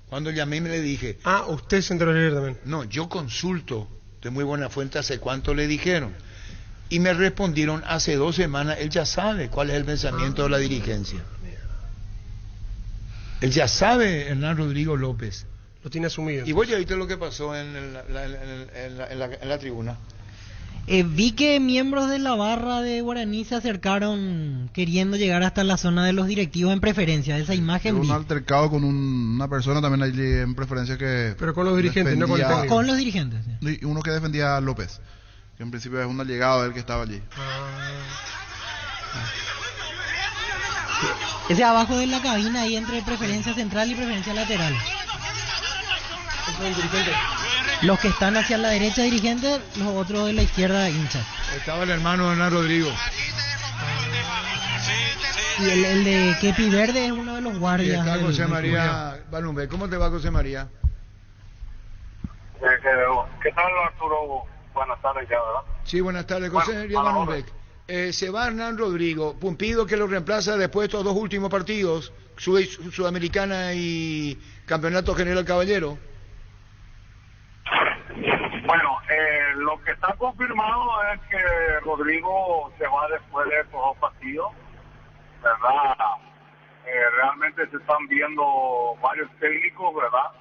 Cuando llamé me le dije... usted se entró ayer también. No, yo consulto de muy buena fuente hace cuánto le dijeron. Y me respondieron hace 2 semanas, él ya sabe cuál es el pensamiento de la dirigencia. Él ya sabe, Hernán Rodrigo López. Lo tiene asumido. Y vos ya viste lo que pasó en la tribuna. Vi que miembros de la barra de Guaraní se acercaron queriendo llegar hasta la zona de los directivos en preferencia. Esa imagen un altercado con una persona también allí en preferencia que... Pero con los dirigentes, no con el técnico. Con los dirigentes. Sí. Y uno que defendía a López, que en principio es un allegado del que estaba allí. Ese abajo de la cabina ahí entre preferencia central y preferencia lateral. Los que están hacia la derecha dirigentes, los otros de la izquierda hinchas. Estaba el hermano de Hernán Rodrigo. Y el de Kepi Verde es uno de los guardias. Y está José María Balumbe. ¿Cómo te va, José María? ¿Qué tal, Arturo? Buenas tardes ya, ¿verdad? Sí, buenas tardes, José María Balumbe. Se va Hernán Rodrigo, Pumpido que lo reemplaza después de estos 2 últimos partidos, Sudamericana y Campeonato General Caballero. Bueno, lo que está confirmado es que Rodrigo se va después de estos 2 partidos, ¿verdad? Realmente se están viendo varios técnicos, ¿verdad?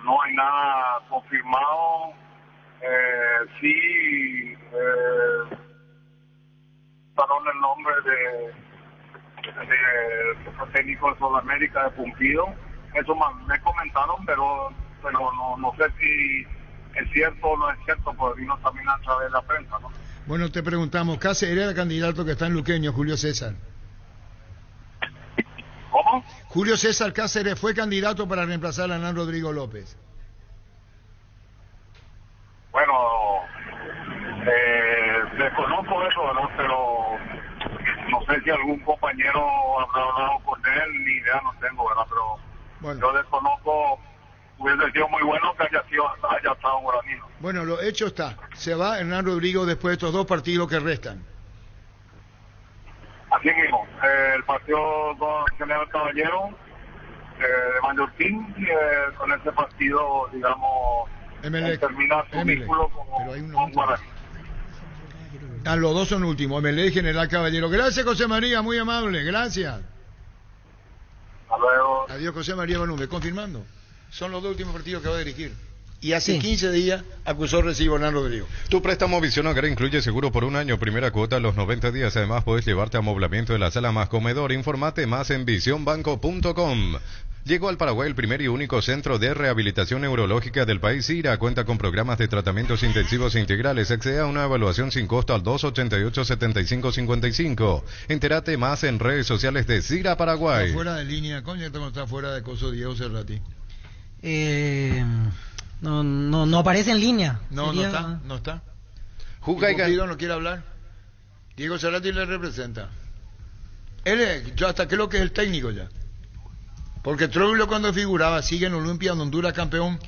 No hay nada confirmado. Sí, usaron el nombre de técnico de Sudamérica de Pumpido. Eso me comentaron, pero no sé si es cierto o no es cierto, porque vino también a través de la prensa, ¿no? Bueno, te preguntamos, Cáceres era el candidato que está en Luqueño, Julio César. ¿Cómo? Julio César Cáceres fue candidato para reemplazar a Hernán Rodrigo López. Bueno, desconozco eso, ¿verdad? Pero no sé si algún compañero habrá hablado con él, ni idea no tengo, ¿verdad? Pero bueno, yo desconozco. Hubiese sido muy bueno que haya estado Guaraní. Bueno, lo hecho está. Se va Hernán Rodrigo después de estos 2 partidos que restan. Así mismo, el partido con General Caballero de Mallorquín, con ese partido, digamos, termina su vínculo con Guaraní. Los 2 son últimos, MLE y General Caballero. Gracias, José María, muy amable, gracias. Hasta luego. Adiós, José María Balumbe, confirmando. Son los 2 últimos partidos que va a dirigir. Y hace 15 días acusó recibo Hernán Rodrigo. Tu préstamo Visión Hogar incluye seguro por 1 año, primera cuota a los 90 días. Además, puedes llevarte amoblamiento de la sala más comedor. Informate más en visionbanco.com. Llegó al Paraguay el primer y único centro de rehabilitación neurológica del país. CIRA cuenta con programas de tratamientos intensivos e integrales. Accede a una evaluación sin costo al 288-7555. Entérate más en redes sociales de CIRA Paraguay. Está fuera de línea, coño, está fuera de coso Diego Cerrati. No aparece en línea. No está. Pumpido no quiere hablar. Diego Cerrati le representa. Yo hasta creo que es el técnico ya. Porque Troglio cuando figuraba, sigue en Olimpia, en Honduras campeón.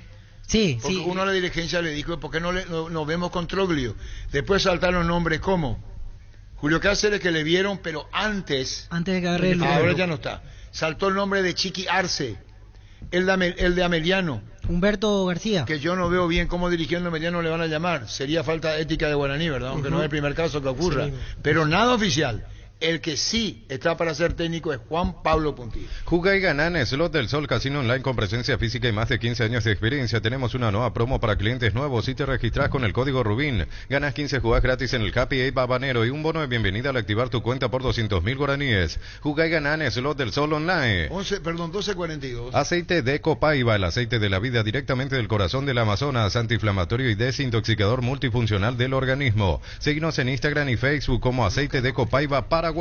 Sí, porque sí. uno de la dirigencia le dijo, ¿por qué nos vemos con Troglio? Después saltaron nombres como Julio Cáceres, que le vieron, pero antes de que agarre ahora ya no está. Saltó el nombre de Chiqui Arce, el de Ameliano. Humberto García. Que yo no veo bien cómo dirigiendo Ameliano le van a llamar. Sería falta ética de Guaraní, ¿verdad? Aunque no es el primer caso que ocurra. Sí. Pero nada oficial. El que sí está para ser técnico es Juan Pablo Puntillo. Juga y gana en Slot del Sol Casino Online con presencia física y más de 15 años de experiencia. Tenemos una nueva promo para clientes nuevos. Si te registras con el código Rubín, ganas 15 jugadas gratis en el Happy Ape Habanero y un bono de bienvenida al activar tu cuenta por 200.000 guaraníes. Juga y gana en Slot del Sol Online. 12.42. Aceite de Copaiba, el aceite de la vida directamente del corazón del Amazonas, antiinflamatorio y desintoxicador multifuncional del organismo. Síguenos en Instagram y Facebook como Aceite de Copaiba Paraguay.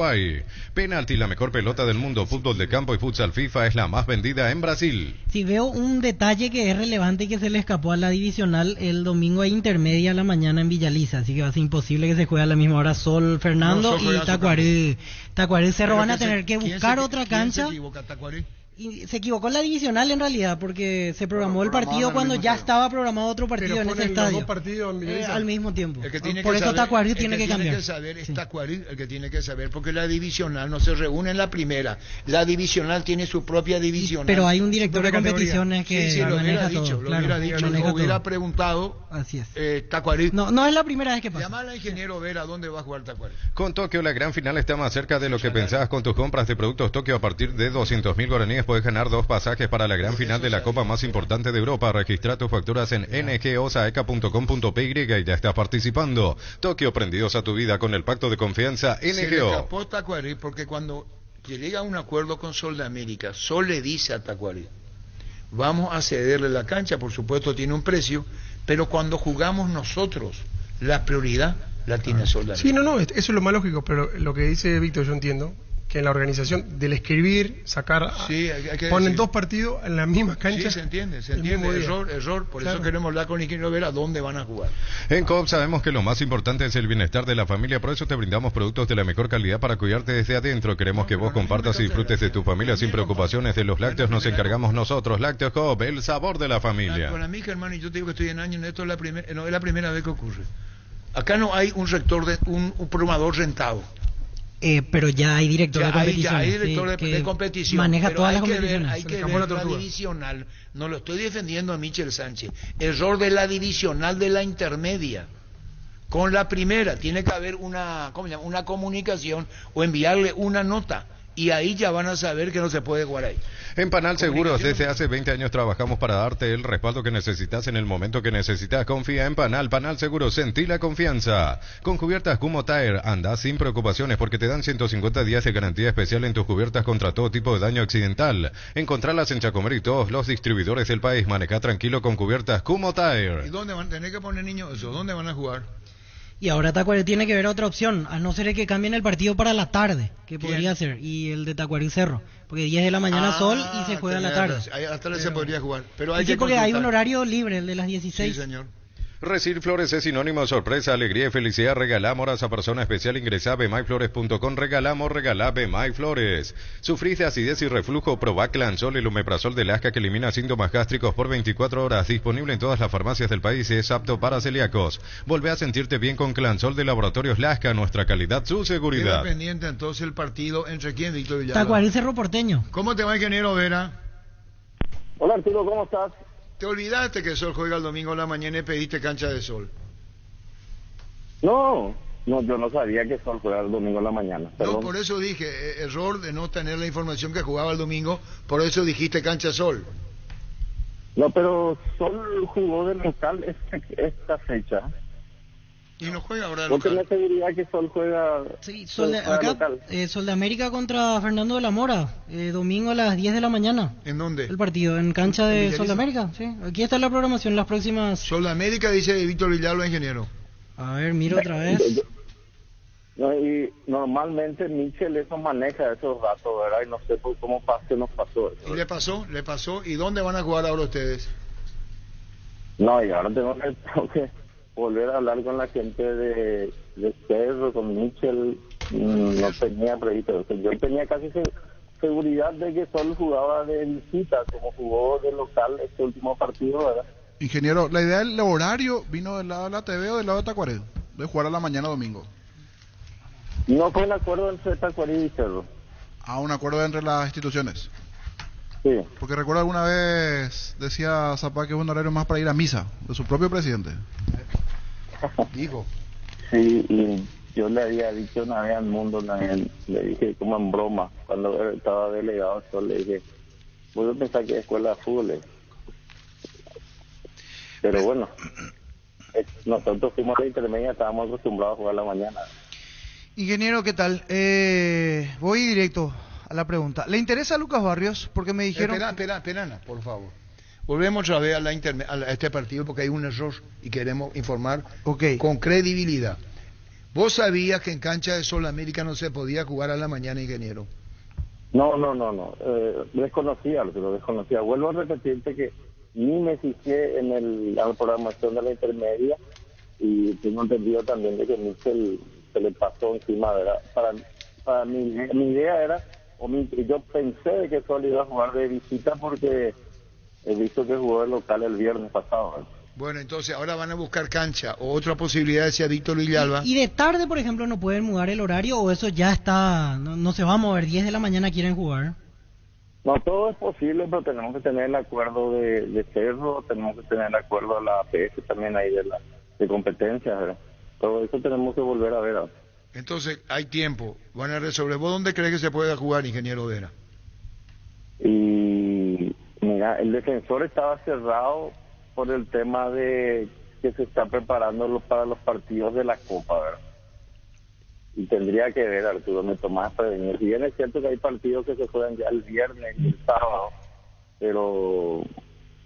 Penalti, la mejor pelota del mundo. Fútbol de campo y futsal FIFA es la más vendida en Brasil. Si veo un detalle que es relevante y que se le escapó a la divisional, el domingo hay intermedia a la mañana en Villaliza, así que va a ser imposible que se juegue a la misma hora Sol Fernando y Tacuarí Cerro. Van a tener que buscar otra cancha. Y se equivocó en la divisional en realidad, porque se programó el partido cuando ya estaba programado otro partido en ese estadio. Dos partidos al mismo tiempo. El que tiene Por que eso saber, Tacuarí tiene que cambiar. Es Tacuarí el que tiene que saber, porque la divisional no se reúne en la primera. La divisional tiene su propia divisional. Pero hay un director de competiciones que lo maneja hubiera dicho, todo. lo hubiera dicho, lo hubiera preguntado. Así es. Tacuarí. No es la primera vez que pasa. Llamar al ingeniero Vera, ¿dónde va a jugar Tacuarí? Con Tokio, la gran final está más cerca de lo que pensabas. Con tus compras de productos Tokio a partir de 200.000 guaraníes puedes ganar 2 pasajes para la gran final de la Copa más importante de Europa. Registra tus facturas en ngosaeca.com.py y ya estás participando. Tokio, prendidos a tu vida con el pacto de confianza NGO. Se le escapó Tacuarí porque cuando llega a un acuerdo con Sol de América, Sol le dice a Tacuarí, vamos a cederle la cancha, por supuesto tiene un precio, pero cuando jugamos nosotros, la prioridad la tiene Sol de América. Sí, no, eso es lo más lógico, pero lo que dice Víctor yo entiendo, que en la organización del escribir, sacar, ponen 2 partidos en la misma cancha. Sí, se entiende, error, por eso queremos hablar con el ingeniero Vera dónde van a jugar. En Coop sabemos que lo más importante es el bienestar de la familia, por eso te brindamos productos de la mejor calidad para cuidarte desde adentro. Queremos que vos compartas y disfrutes de tu familia sin preocupaciones. De los lácteos nos encargamos nosotros. Lácteos Coop, el sabor de la familia. Con mí, hermano, y yo te digo que estoy en año, esto es no es la primera vez que ocurre. Acá no hay un rector, un programador rentado. Pero ya hay director de competición. Ya hay director de competición. Maneja pero todas las competiciones. Hay que ver la divisional. No lo estoy defendiendo a Michel Sánchez. Error de la divisional de la intermedia. Con la primera tiene que haber una comunicación o enviarle una nota. Y ahí ya van a saber que no se puede jugar ahí. En Panal Seguros, desde hace 20 años trabajamos para darte el respaldo que necesitas en el momento que necesitas. Confía en Panal Seguros, sentí la confianza. Con cubiertas Kumo Tire, anda sin preocupaciones porque te dan 150 días de garantía especial en tus cubiertas contra todo tipo de daño accidental. Encontralas en Chacomer y todos los distribuidores del país. Maneja tranquilo con cubiertas Kumo Tire. ¿Y dónde van a tener que poner niños eso? ¿Dónde van a jugar? Y ahora Tacuarí tiene que ver otra opción, a no ser que cambien el partido para la tarde, que podría ser, y el de Tacuarí Cerro, porque 10 de la mañana Sol y se juega a la tarde. A la tarde se podría jugar, pero hay que porque hay un horario libre, el de las 16. Sí, señor. Recibir flores es sinónimo de sorpresa, alegría y felicidad. Regalamos a esa persona especial. Ingresa a bmyflores.com. Regala BMyFlores. ¿Sufrís de acidez y reflujo? Probá Clansol, el omeprazol de Lasca que elimina síntomas gástricos por 24 horas. Disponible en todas las farmacias del país y es apto para celíacos. Volvé a sentirte bien con Clansol de Laboratorios Lasca. Nuestra calidad, su seguridad. Queda pendiente entonces el partido entre quién, Víctor Villalba. Tacuarí Cerro Porteño. ¿Cómo te va, ingeniero Vera? Hola Arturo, ¿cómo estás? ¿Te olvidaste que Sol juega el domingo a la mañana y pediste cancha de Sol? No, yo no sabía que Sol juega el domingo a la mañana. Perdón. No, por eso dije, error de no tener la información que jugaba el domingo, por eso dijiste cancha Sol. No, pero Sol jugó de local esta fecha. Y no juega ahora de local. ¿No tenés seguridad que Sol juega? Sí, Sol de América contra Fernando de la Mora, domingo a las 10 de la mañana. ¿En dónde? El partido, en cancha de Sol de América, sí. Aquí está la programación, las próximas... Sol de América, dice Víctor Villalba, ingeniero. A ver, miro otra vez. No, y normalmente Michel eso maneja esos datos, ¿verdad? Y no sé por cómo nos pasó eso. ¿Y le pasó? ¿Y dónde van a jugar ahora ustedes? No, y ahora tengo que volver a hablar con la gente de Cerro, con Michel. No tenía previsto. Yo tenía casi seguridad de que Sol jugaba de visita, como jugó de local este último partido, ¿verdad? Ingeniero, la idea del horario vino del lado de la TV o del lado de Tacuarí, de jugar a la mañana domingo. No fue un acuerdo entre Tacuarí y Cerro. Un acuerdo entre las instituciones. Sí. Porque recuerdo alguna vez decía Zapá que es un horario más para ir a misa, de su propio presidente. Dijo. Sí, y yo le había dicho una vez al mundo, le dije como en broma, cuando estaba delegado, yo le dije, voy a pensar que es escuela de fútbol. Pero bueno, nosotros fuimos a la intermedia, estábamos acostumbrados a jugar la mañana. Ingeniero, ¿qué tal? Voy directo a la pregunta. ¿Le interesa a Lucas Barrios? Porque me dijeron... Espera, Ana, por favor. Volvemos otra vez a este partido porque hay un error y queremos informar con credibilidad. ¿Vos sabías que en cancha de Sol América no se podía jugar a la mañana, ingeniero? No. Desconocía. Vuelvo a repetirte que ni me fijé en la programación de la intermedia y tengo entendido también de que Michel se le pasó encima, ¿verdad? Para mi idea era yo pensé de que solo iba a jugar de visita porque he visto que jugó de local el viernes pasado, ¿verdad? Bueno, entonces ahora van a buscar cancha o otra posibilidad, decía Víctor Villalba. ¿Y de tarde, por ejemplo, no pueden mudar el horario o eso ya está, no se va a mover? 10 de la mañana quieren jugar. No, todo es posible, pero tenemos que tener el acuerdo de Cerro, tenemos que tener el acuerdo de la APS también ahí de competencias, ¿verdad? Todo eso tenemos que volver a ver, ¿verdad? Entonces, hay tiempo, van a resolver. ¿Vos dónde crees que se puede jugar, ingeniero Vera? Y mira, el Defensor estaba cerrado por el tema de que se está preparando para los partidos de la Copa, ¿verdad? Y tendría que ver, Arturo, me tomás prevenir. Si bien es cierto que hay partidos que se juegan ya el viernes y el sábado, pero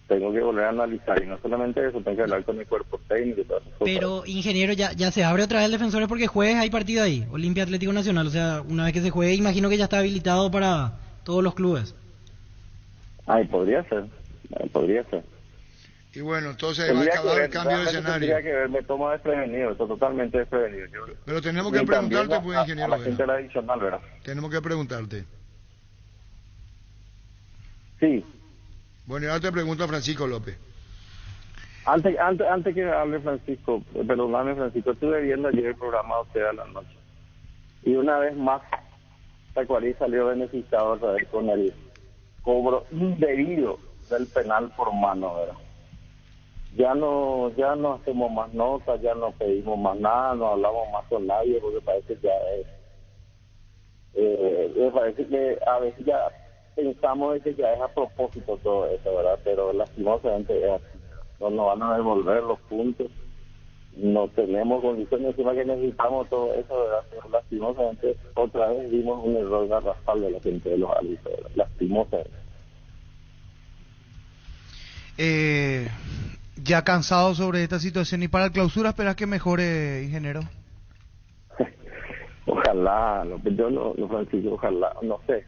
tengo que volver a analizar, y no solamente eso, tengo que hablar con el cuerpo técnico y todas esas cosas. Pero, ingeniero, ya se abre otra vez el Defensores porque jueves hay partido ahí, Olimpia Atlético Nacional, o sea, una vez que se juegue, imagino que ya está habilitado para todos los clubes. Ay, podría ser. Y bueno, entonces va a acabar el cambio de escenario. Tendría que ver, me tomo desprevenido, estoy totalmente desprevenido. Pero tenemos que preguntarte, pues, ingeniero. A la gente adicional, ¿verdad? Tenemos que preguntarte. Sí. Bueno, y ahora te pregunto a Francisco López. Antes que hable Francisco, perdóname Francisco, estuve viendo ayer el programa de usted a la noche. Y una vez más, Tacuarí salió beneficiado otra vez con el cobro indebido del penal por mano, ¿verdad? Ya no hacemos más notas, ya no pedimos más nada, no hablamos más con nadie, porque parece que me parece que a veces ya pensamos de que ya es a propósito todo eso, ¿verdad? Pero lastimosamente es así. No nos van a devolver los puntos, no tenemos condiciones, encima que necesitamos todo eso, ¿verdad? Pero lastimosamente otra vez vimos un error garrafal de la gente de los árbitros, ¿verdad? Lastimosamente. Ya cansado sobre esta situación, y para la clausura esperas que mejore, ingeniero. Ojalá, Francisco, ojalá, no sé,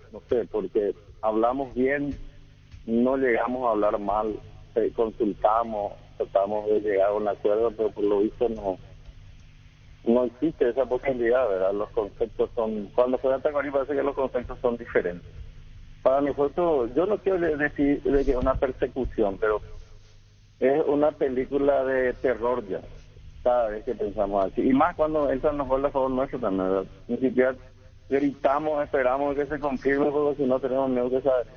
porque hablamos bien, no llegamos a hablar mal, consultamos, tratamos de llegar a un acuerdo, pero por lo visto no existe esa posibilidad, ¿verdad? Los conceptos son, cuando se da Tacuarí parece que los conceptos son diferentes. Para nosotros, yo no quiero decir de que es una persecución, pero es una película de terror ya, cada vez que pensamos así. Y más cuando entran los goles a favor nuestro también, ¿verdad? Ni siquiera gritamos, esperamos que se confirme, porque si no tenemos miedo que saber.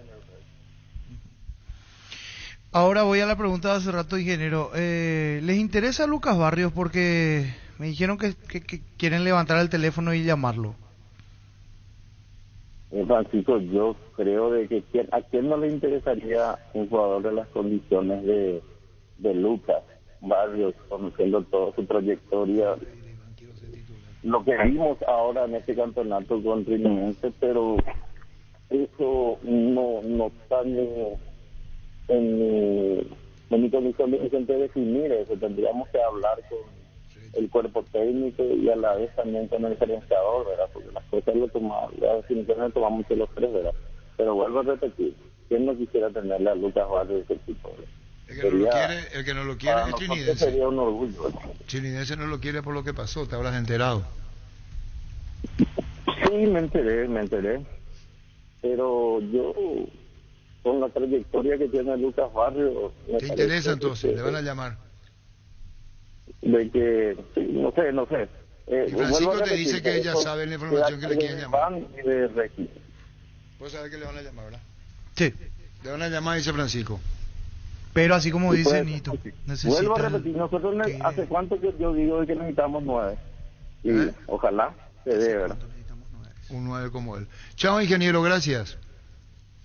Ahora voy a la pregunta de hace rato, ingeniero. ¿Les interesa Lucas Barrios? Porque me dijeron que quieren levantar el teléfono y llamarlo. Francisco, yo creo de que a quién no le interesaría un jugador de las condiciones de Lucas Barrios, conociendo toda su trayectoria, lo que vimos ahora en este campeonato con Trinidad, pero eso no está en mi condición de definir eso. Tendríamos que hablar con el cuerpo técnico y a la vez también con el gerenciador, ¿verdad? Porque las cosas las definiciones tomamos mucho los tres, ¿verdad? Pero vuelvo a repetir, ¿quién no quisiera tenerle a Lucas Barrios de ese tipo, ¿verdad? El que no lo quiere es Trinidad. Sería un orgullo, ¿verdad? Trinidad no lo quiere por lo que pasó, te habrás enterado. Sí, me enteré. Pero yo, con la trayectoria que tiene Lucas Barrios... ¿Te interesa entonces? ¿Le van a llamar? De que, sí, no sé. Y Francisco te dice que ella sabe la información que le quieren llamar. Y de Requi. Vos sabés que le van a llamar, ¿verdad? Sí. Le van a llamar, dice Francisco. Pero así como dice Nito, vuelvo a repetir, nosotros hace cuánto que yo digo de que necesitamos 9. Y ojalá se dé, ¿verdad? Un 9 como él. Chao, ingeniero, gracias.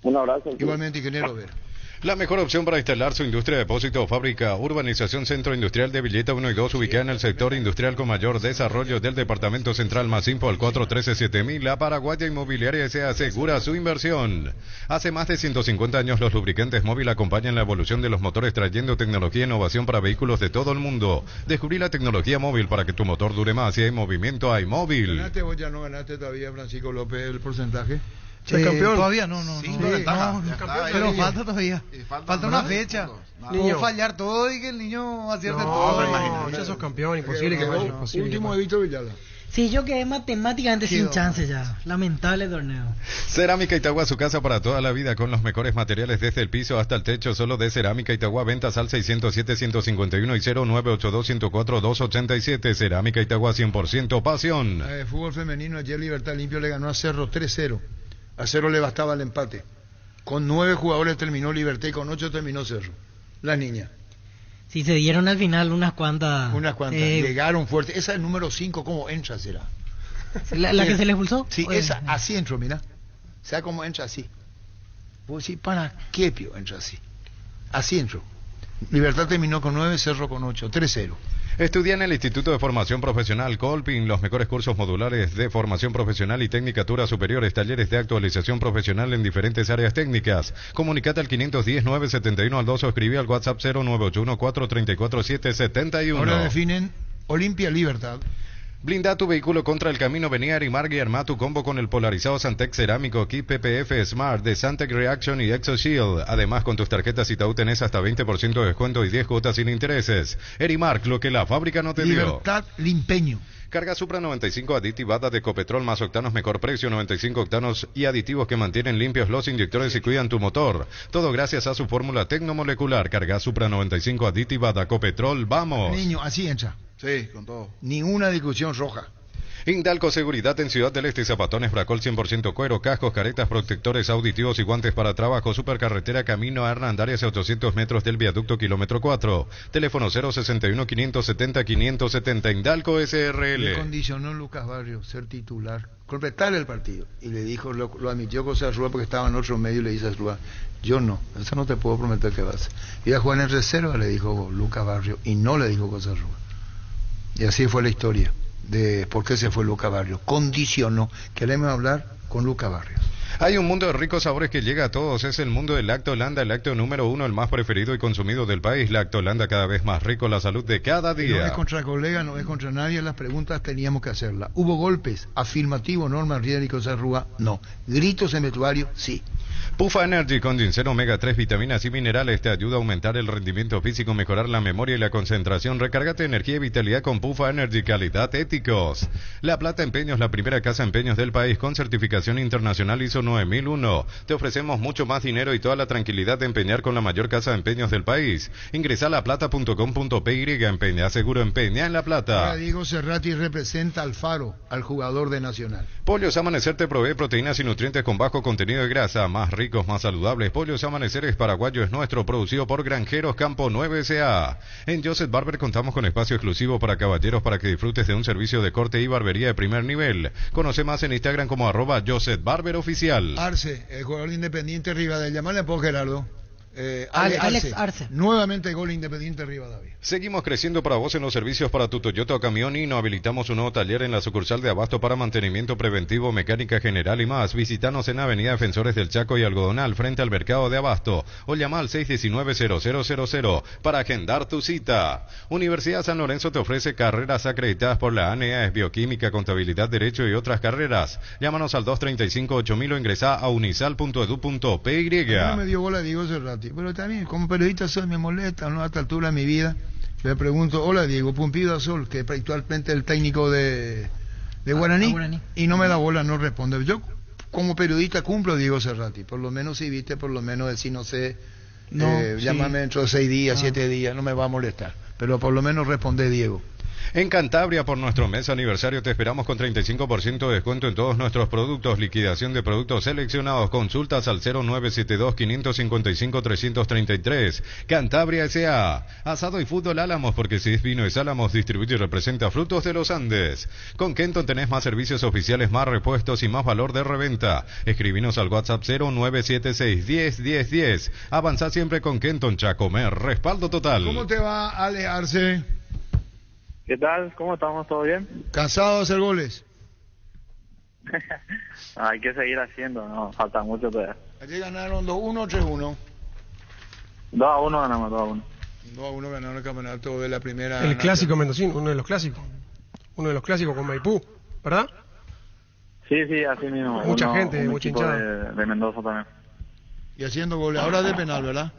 Un abrazo. Igualmente, ingeniero Vera. La mejor opción para instalar su industria de depósito o fábrica, Urbanización Centro Industrial de Villeta 1 y 2, ubicada en el sector industrial con mayor desarrollo del Departamento Central. Más info al 413-7000. La Paraguaya Inmobiliaria se asegura su inversión. Hace más de 150 años los lubricantes móvil acompañan la evolución de los motores, trayendo tecnología e innovación para vehículos de todo el mundo. Descubrí la tecnología móvil para que tu motor dure más. Si hay movimiento, hay móvil. ¿Ganaste vos? ¿Ya no ganaste todavía, Francisco López, el porcentaje? Campeón. Todavía no. Pero falta todavía. Falta una fecha. Puedo fallar todo y que el niño acierte todo. No, ya sos campeón, imposible que vaya. Último de Víctor Villalba. Sí, yo quedé matemáticamente sin chance ya. Lamentable torneo. Cerámica Itagua, su casa para toda la vida, con los mejores materiales desde el piso hasta el techo. Solo de Cerámica Itagua. Ventas al 607-151 y 0982-104-287. Cerámica Itagua, 100% pasión. Fútbol femenino, ayer Libertad Limpio le ganó a Cerro 3-0. A Cerro le bastaba el empate. Con 9 jugadores terminó Libertad y con 8 terminó Cerro. Las niñas. Sí, se dieron al final unas cuantas. Llegaron fuertes. Esa es el número 5, ¿cómo entra será? ¿La que se le expulsó? Sí, esa, así entró, mira. O sea, cómo entra así. Vos decís, ¿para qué Pio entra así? Así entró. Libertad terminó con 9, Cerro con 8, 3-0. Estudia en el Instituto de Formación Profesional Colpin los mejores cursos modulares de formación profesional y tecnicatura superiores, talleres de actualización profesional en diferentes áreas técnicas. Comunicate al 510-971 al 2 o escribe al WhatsApp 0981-434-771. Ahora definen Olimpia Libertad. Blinda tu vehículo contra el camino. Vení a Arimar y arma tu combo con el polarizado Santec Cerámico, Kit PPF Smart de Santec Reaction y Exo Shield. Además, con tus tarjetas Itaú tenés hasta 20% de descuento y 10 cuotas sin intereses. Erimark, lo que la fábrica no te dio. Libertad Limpeño. Carga Supra 95 aditivada de Copetrol más octanos, mejor precio, 95 octanos y aditivos que mantienen limpios los inyectores y cuidan tu motor. Todo gracias a su fórmula tecnomolecular. Carga Supra 95 aditivada Copetrol, vamos. Niño, así entra. Sí, con todo. Ninguna discusión roja. Indalco Seguridad en Ciudad del Este, zapatones Bracol 100% cuero, cascos, caretas, protectores auditivos y guantes para trabajo. Supercarretera Camino a Hernandarias a 800 metros del viaducto kilómetro 4. Teléfono 061-570-570. Indalco SRL. Le condicionó Lucas Barrio ser titular, completar el partido. Y le dijo, lo admitió José Arrua porque estaba en otro medio y le dice a Arrua, yo no, eso no te puedo prometer que vas. Iba a jugar en reserva, le dijo Lucas Barrio, y no le dijo José Arrua. Y así fue la historia de por qué se fue Lucas Barrios. Condicionó. Queremos hablar con Lucas Barrios. Hay un mundo de ricos sabores que llega a todos. Es el mundo del Lactolanda, el lácteo número 1, el más preferido y consumido del país. Lactolanda, cada vez más rico, la salud de cada día. No es contra colega, no es contra nadie. Las preguntas teníamos que hacerlas. ¿Hubo golpes? Afirmativo, Norma Riérico Sarrúa, no. Gritos en vestuario, sí. Pufa Energy con ginseng omega 3, vitaminas y minerales te ayuda a aumentar el rendimiento físico, mejorar la memoria y la concentración. Recárgate energía y vitalidad con Pufa Energy, calidad éticos. La Plata Empeños, la primera casa de empeños del país con certificación internacional ISO 9001. Te ofrecemos mucho más dinero y toda la tranquilidad de empeñar con la mayor casa de empeños del país. Ingresa a laplata.com.py, empeña seguro, empeña en La Plata. Ahora Diego Cerrati representa al Faro, al jugador de Nacional. Pollos Amanecer te provee proteínas y nutrientes con bajo contenido de grasa, más ricos, más saludables. Pollos Amaneceres Paraguayo es nuestro, producido por Granjeros Campo 9 S.A. En Joseph Barber contamos con espacio exclusivo para caballeros para que disfrutes de un servicio de corte y barbería de primer nivel. Conoce más en Instagram como @JosephBarberOficial. Arce, el jugador independiente Rivadavia. Llamarle por Gerardo. Alex Arce. Nuevamente gol Independiente Rivadavia. Seguimos creciendo para vos en los servicios para tu Toyota o camión y nos habilitamos un nuevo taller en la sucursal de Abasto para mantenimiento preventivo, mecánica general y más. Visítanos en Avenida Defensores del Chaco y Algodonal frente al mercado de Abasto o llama al 619-0000 para agendar tu cita. Universidad San Lorenzo te ofrece carreras acreditadas por la ANEA, bioquímica, contabilidad, derecho y otras carreras. Llámanos al 235-8000 o ingresa a unisal.edu.py. No me dio bola Diego Cerrati, pero también como periodista soy, me molesta, ¿no? A esta altura de mi vida le pregunto, hola Diego, Pumpido Azul, que actualmente es el técnico de Guaraní, y no me da bola, no responde. Yo como periodista cumplo Diego Cerrati, por lo menos si viste, por lo menos decir no sé, llámame dentro de 6 días, 7 días, no me va a molestar, pero por lo menos responde Diego. En Cantabria, por nuestro mes aniversario, te esperamos con 35% de descuento en todos nuestros productos. Liquidación de productos seleccionados. Consultas al 0972-555-333. Cantabria S.A. Asado y fútbol Álamos, porque si es vino es Álamos, distribuye y representa Frutos de los Andes. Con Kenton tenés más servicios oficiales, más repuestos y más valor de reventa. Escribinos al WhatsApp 0976-101010. Avanzá siempre con Kenton Chacomer. Respaldo total. ¿Cómo te va, Ale Arce? ¿Qué tal? ¿Cómo estamos? ¿Todo bien? ¿Cansado de hacer goles? Hay que seguir haciendo, no, falta mucho todavía. Ayer ganaron 2-1 o 3-1. 2-1 ganamos, 2-1. 2-1 ganaron el campeonato de la primera. El clásico mendocino, uno de los clásicos. Uno de los clásicos con Maipú, ¿verdad? Sí, así mismo. Mucha gente, mucha hinchada. De Mendoza también. Y haciendo goles. Ahora de penal, ¿verdad?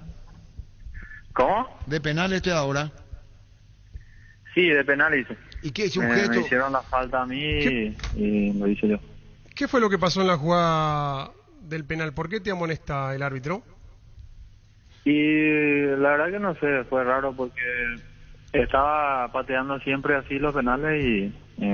¿Cómo? De penal ahora. Sí, de penal hice. ¿Y qué es un me gesto? hicieron la falta a mí y lo hice yo. ¿Qué fue lo que pasó en la jugada del penal? ¿Por qué te amonesta el árbitro? Y la verdad que no sé, fue raro porque estaba pateando siempre así los penales y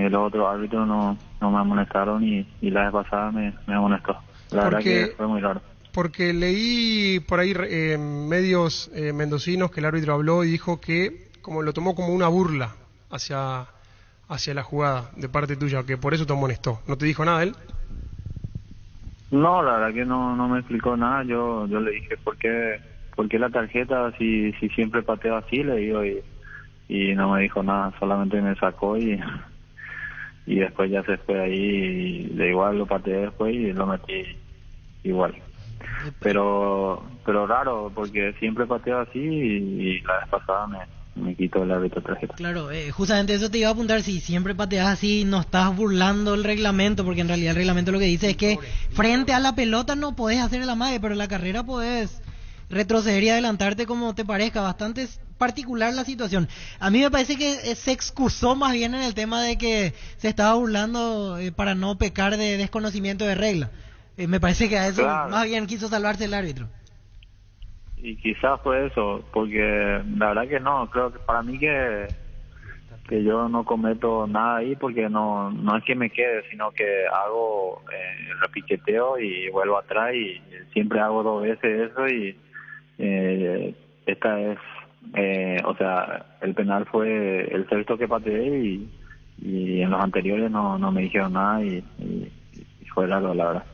los otros árbitros no me amonestaron y la vez pasada me amonestó. La verdad que fue muy raro. Porque leí por ahí medios mendocinos que el árbitro habló y dijo que como lo tomó como una burla hacia la jugada de parte tuya, que por eso te amonestó. ¿No te dijo nada él? No, la verdad que no me explicó nada. Yo le dije, ¿por qué la tarjeta si siempre pateo así? Le digo y no me dijo nada, solamente me sacó y después ya se fue ahí y de igual lo pateé después y lo metí igual. Pero raro, porque siempre pateo así y la vez pasada me quito el árbitro tarjeta. Claro, justamente eso te iba a apuntar, si siempre pateas así no estás burlando el reglamento, porque en realidad el reglamento lo que dice es que frente a la pelota no podés hacer el amague, pero en la carrera podés retroceder y adelantarte como te parezca. Bastante particular la situación. A mí me parece que se excusó más bien en el tema de que se estaba burlando para no pecar de desconocimiento de regla. Me parece que a eso más bien quiso salvarse el árbitro. Y quizás fue eso, porque la verdad que no, creo que para mí que yo no cometo nada ahí, porque no es que me quede, sino que hago repiqueteo y vuelvo atrás y siempre hago 2 veces eso y esta es, o sea, el penal fue el sexto que pateé y en los anteriores no me dijeron nada y fue largo, la verdad.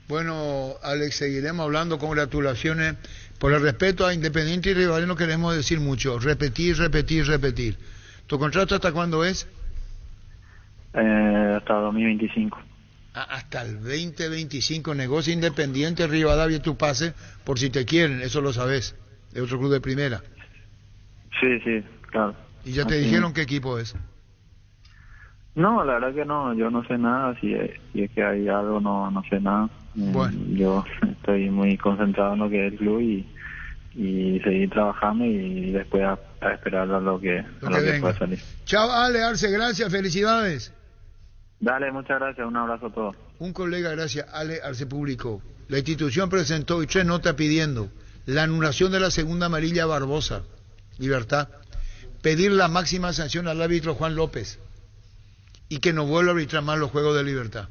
Bueno, Alex, seguiremos hablando. Congratulaciones. Por el respeto a Independiente y rivales no queremos decir mucho. Repetir. ¿Tu contrato hasta cuándo es? Hasta 2025. Hasta el 2025. Negocia Independiente, Rivadavia, tu pase, por si te quieren, eso lo sabes. De otro club de primera. Sí, claro. ¿Y ya te dijeron qué equipo es? No, la verdad que no, yo no sé nada, si es que hay algo, no sé nada. Bueno. Yo estoy muy concentrado en lo que es el club y seguir trabajando y después a esperar a lo que pueda salir. Chao, Ale Arce, gracias, felicidades. Dale, muchas gracias, un abrazo a todos. Un colega, gracias, Ale Arce publicó. La institución presentó hoy 3 notas pidiendo la anulación de la segunda amarilla a Barbosa, Libertad, pedir la máxima sanción al árbitro Juan López y que no vuelva a arbitrar más los Juegos de Libertad.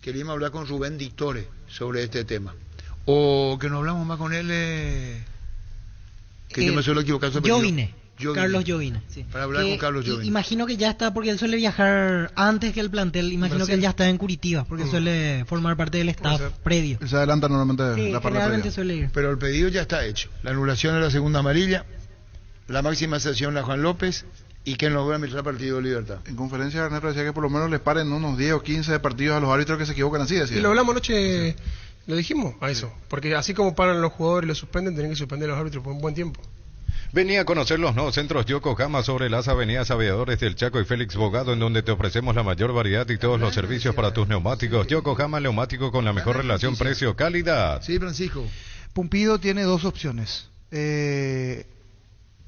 Queríamos hablar con Rubén Dictore sobre este tema. O que no hablamos más con él, que yo me suelo equivocar. Carlos Jovine, sí. Para hablar con Carlos Jovine. Imagino que ya está, porque él suele viajar antes que el plantel. Imagino que él ya está en Curitiba, porque suele formar parte del staff previo. Se adelanta normalmente la parte generalmente suele ir. Pero el pedido ya está hecho. La anulación de la segunda amarilla, la máxima sanción a Juan López y que no vuelva a arbitrar partido de Libertad. En conferencia Ernesto decía que por lo menos les paren unos 10 o 15 partidos a los árbitros que se equivocan así. Decía. Y lo hablamos anoche, lo dijimos a eso. Porque así como paran los jugadores y los suspenden, tienen que suspender a los árbitros por un buen tiempo. Venía a conocer los nuevos centros Yokohama sobre las avenidas Aviadores del Chaco y Félix Bogado, en donde te ofrecemos la mayor variedad y todos los servicios para tus neumáticos. Yokohama neumático con la mejor relación precio-calidad. Sí, Francisco. Pumpido tiene 2 opciones.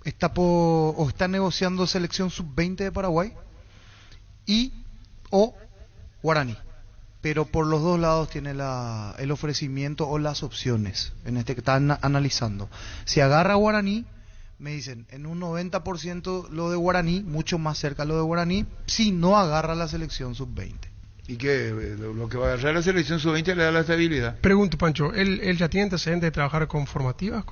Está negociando selección sub-20 de Paraguay o Guaraní. Pero por los 2 lados tiene el ofrecimiento o las opciones en este que están analizando. Si agarra Guaraní, me dicen, en un 90% lo de Guaraní, mucho más cerca lo de Guaraní, si no agarra la selección sub-20. ¿Y qué? Lo que va a agarrar la selección sub-20 le da la estabilidad. Pregunto, Pancho, ¿él ya tiene antecedentes de trabajar con formativas?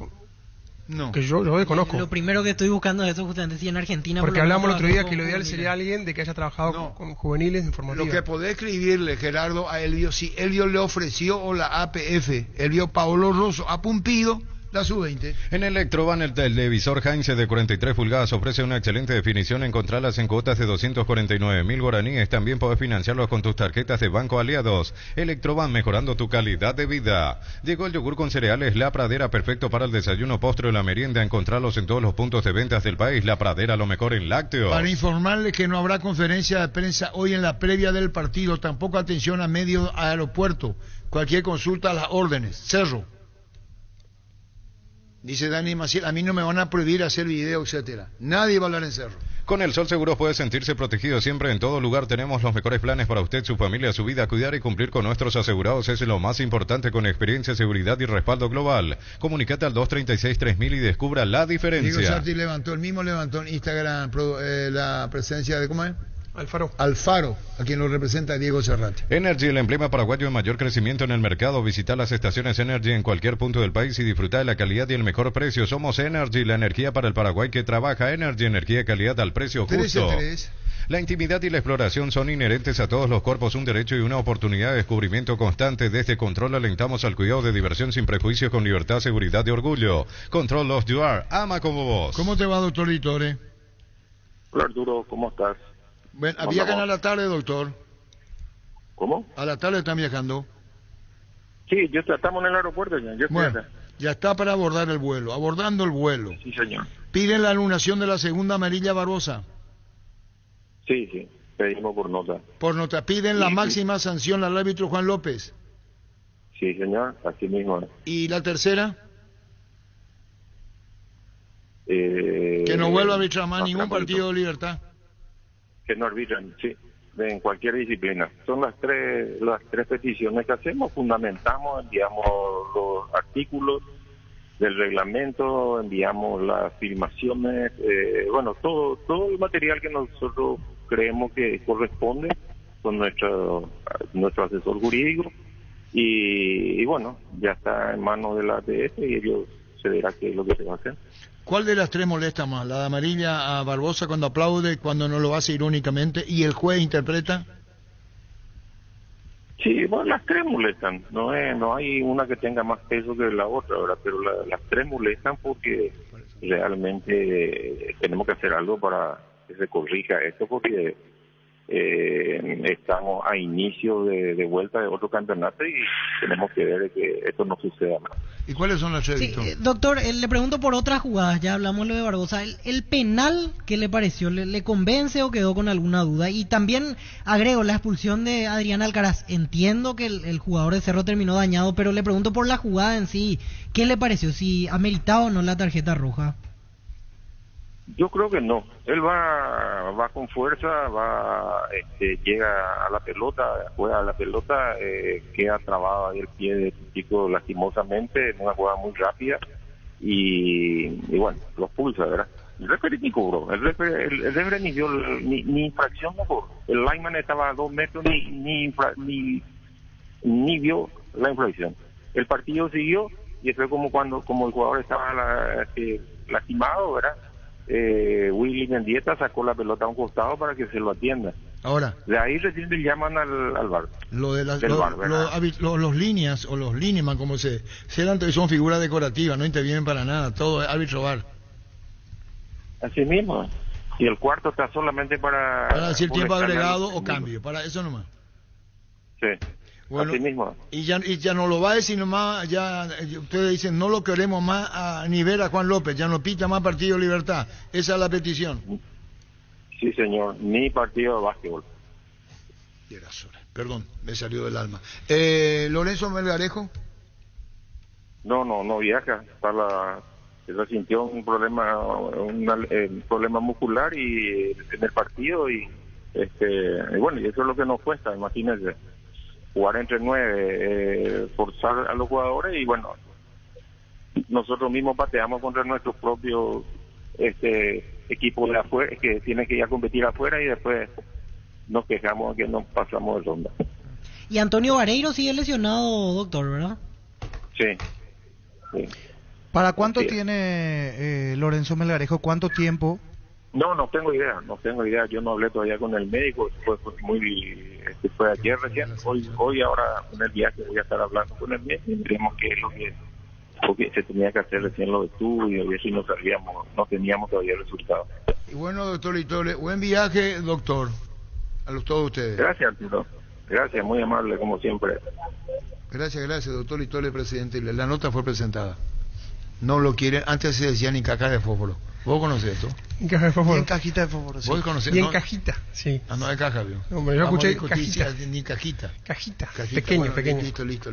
No. Que yo desconozco. Lo primero que estoy buscando es eso, justamente, si en Argentina... Porque hablamos el otro día que lo ideal sería alguien de que haya trabajado con juveniles en formativas. Lo que podés escribirle, Gerardo, a Elvio, si Elvio le ofreció o la APF, Elvio Paolo Rosso, ha pumpido la sub-20. En Electroban, el televisor Heinz de 43 pulgadas ofrece una excelente definición. Encontralas en cuotas de 249.000 guaraníes. También podés financiarlos con tus tarjetas de Banco Aliados. Electroban, mejorando tu calidad de vida. Llegó el yogur con cereales La Pradera, perfecto para el desayuno, postre o la merienda. Encontralos en todos los puntos de ventas del país. La Pradera, lo mejor en lácteos. Para informarles que no habrá conferencia de prensa hoy en la previa del partido. Tampoco atención a medios aeropuerto. Cualquier consulta a las órdenes. Cerro. Dice Dani Maciel, a mí no me van a prohibir hacer video, etcétera. Nadie va a hablar en Cerro. Con el Sol Seguros puede sentirse protegido siempre en todo lugar. Tenemos los mejores planes para usted, su familia, su vida. Cuidar y cumplir con nuestros asegurados es lo más importante, con experiencia, seguridad y respaldo global. Comunicate al 236-3000 y descubra la diferencia. Diego Sarti levantó en Instagram la presencia de, ¿cómo es? Alfaro, a quien lo representa Diego Cerrati. Energy, el emblema paraguayo en mayor crecimiento en el mercado. Visita las estaciones Energy en cualquier punto del país y disfruta de la calidad y el mejor precio. Somos Energy, la energía para el Paraguay que trabaja. Energy, energía y calidad al precio justo. La intimidad y la exploración son inherentes a todos los cuerpos, un derecho y una oportunidad de descubrimiento constante. Desde Control alentamos al cuidado de diversión sin prejuicios, con libertad, seguridad y orgullo. Control Los You Are, ama como vos. ¿Cómo te va, doctor Vitore? Hola Arturo, ¿cómo estás? Bueno, ¿viajan a la tarde, doctor? ¿Cómo? ¿A la tarde están viajando? Sí, estamos en el aeropuerto ya. Bueno, ya está para abordar el vuelo, abordando el vuelo. Sí, señor. ¿Piden la anulación de la segunda amarilla Barbosa? Sí, pedimos por nota. Por nota. ¿Piden la máxima sanción al árbitro Juan López? Sí, señor, así mismo. ¿Y la tercera? Que no vuelva a arbitrar más ningún partido de Libertad. Que no arbitran, sí, en cualquier disciplina. Son las tres peticiones que hacemos, fundamentamos, enviamos los artículos del reglamento, enviamos las filmaciones, todo el material que nosotros creemos que corresponde con nuestro asesor jurídico y bueno, ya está en manos de la ATF y ellos se verá qué es lo que se va a hacer. ¿Cuál de las tres molesta más? ¿La de amarilla a Barbosa cuando aplaude, cuando no lo hace irónicamente, y el juez interpreta? Sí, bueno, las tres molestan. No hay una que tenga más peso que la otra, ¿verdad? Pero las tres molestan porque realmente tenemos que hacer algo para que se corrija esto, porque estamos a inicio de vuelta de otro campeonato y tenemos que ver que esto no suceda más. ¿Y cuáles son las tres? Sí, doctor, le pregunto por otras jugadas, ya hablamos lo de Barbosa. ¿El penal qué le pareció? ¿Le convence o quedó con alguna duda? Y también agrego la expulsión de Adrián Alcaraz. Entiendo que el jugador de Cerro terminó dañado, pero le pregunto por la jugada en sí. ¿Qué le pareció? ¿Si ameritaba o no la tarjeta roja? Yo creo que no. Él va con fuerza, llega a la pelota, juega a la pelota, queda trabado ahí el pie de chico lastimosamente en una jugada muy rápida y bueno, lo expulsa, ¿verdad? El referee ni cobró, el referee ni dio ni infracción, no cobró. El lineman estaba a 2 metros ni vio la infracción. El partido siguió y fue como el jugador estaba lastimado, ¿verdad? Willy Mendieta sacó la pelota a un costado para que se lo atienda. Ahora, de ahí recién le llaman al VAR. Los líneas o los lineman, como son figuras decorativas, no intervienen para nada, todo es árbitro VAR. Así mismo. Y el cuarto está solamente para decir tiempo agregado o cambio, para eso nomás. Sí. Bueno, así mismo. Y ya no lo va a decir nomás, ya ustedes dicen no lo queremos más a nivel a Juan López, ya no pita más partido de Libertad. Esa es la petición. Sí, señor, ni partido de básquetbol. Perdón, me salió del alma. ¿Lorenzo Melgarejo? No viaja. Se sintió un problema muscular y en el partido y bueno, y eso es lo que nos cuesta, imagínense. Jugar entre 9, forzar a los jugadores y bueno, nosotros mismos pateamos contra nuestros propios equipos de afuera, que tienen que ir a competir afuera y después nos quejamos de que nos pasamos de ronda. Y Antonio Vareiro sigue lesionado, doctor, ¿verdad? Sí. ¿Para cuánto tiene Lorenzo Melgarejo? ¿Cuánto tiempo? No tengo idea. Yo no hablé todavía con el médico. Fue ayer recién. Hoy ahora en el viaje voy a estar hablando con el médico y veremos qué es lo que se tenía que hacer recién los estudios y eso, y no teníamos todavía el resultado. Y bueno, doctor Litole, buen viaje, doctor, a todos ustedes. Gracias, Arturo. Gracias, muy amable como siempre. Gracias, doctor Litole, presidente. La nota fue presentada. No lo quieren, antes se decía ni caca de fósforo. ¿Vos conocés esto? En caja de fósforo. Y en cajita de fósforo, sí. ¿Vos conocés? Y en ¿no? cajita, sí. Ah, no de caja, vio. Hombre, yo Vamos escuché a discutir cajita. ni cajita. Cajita. Pequeño. Pequeño. Listo.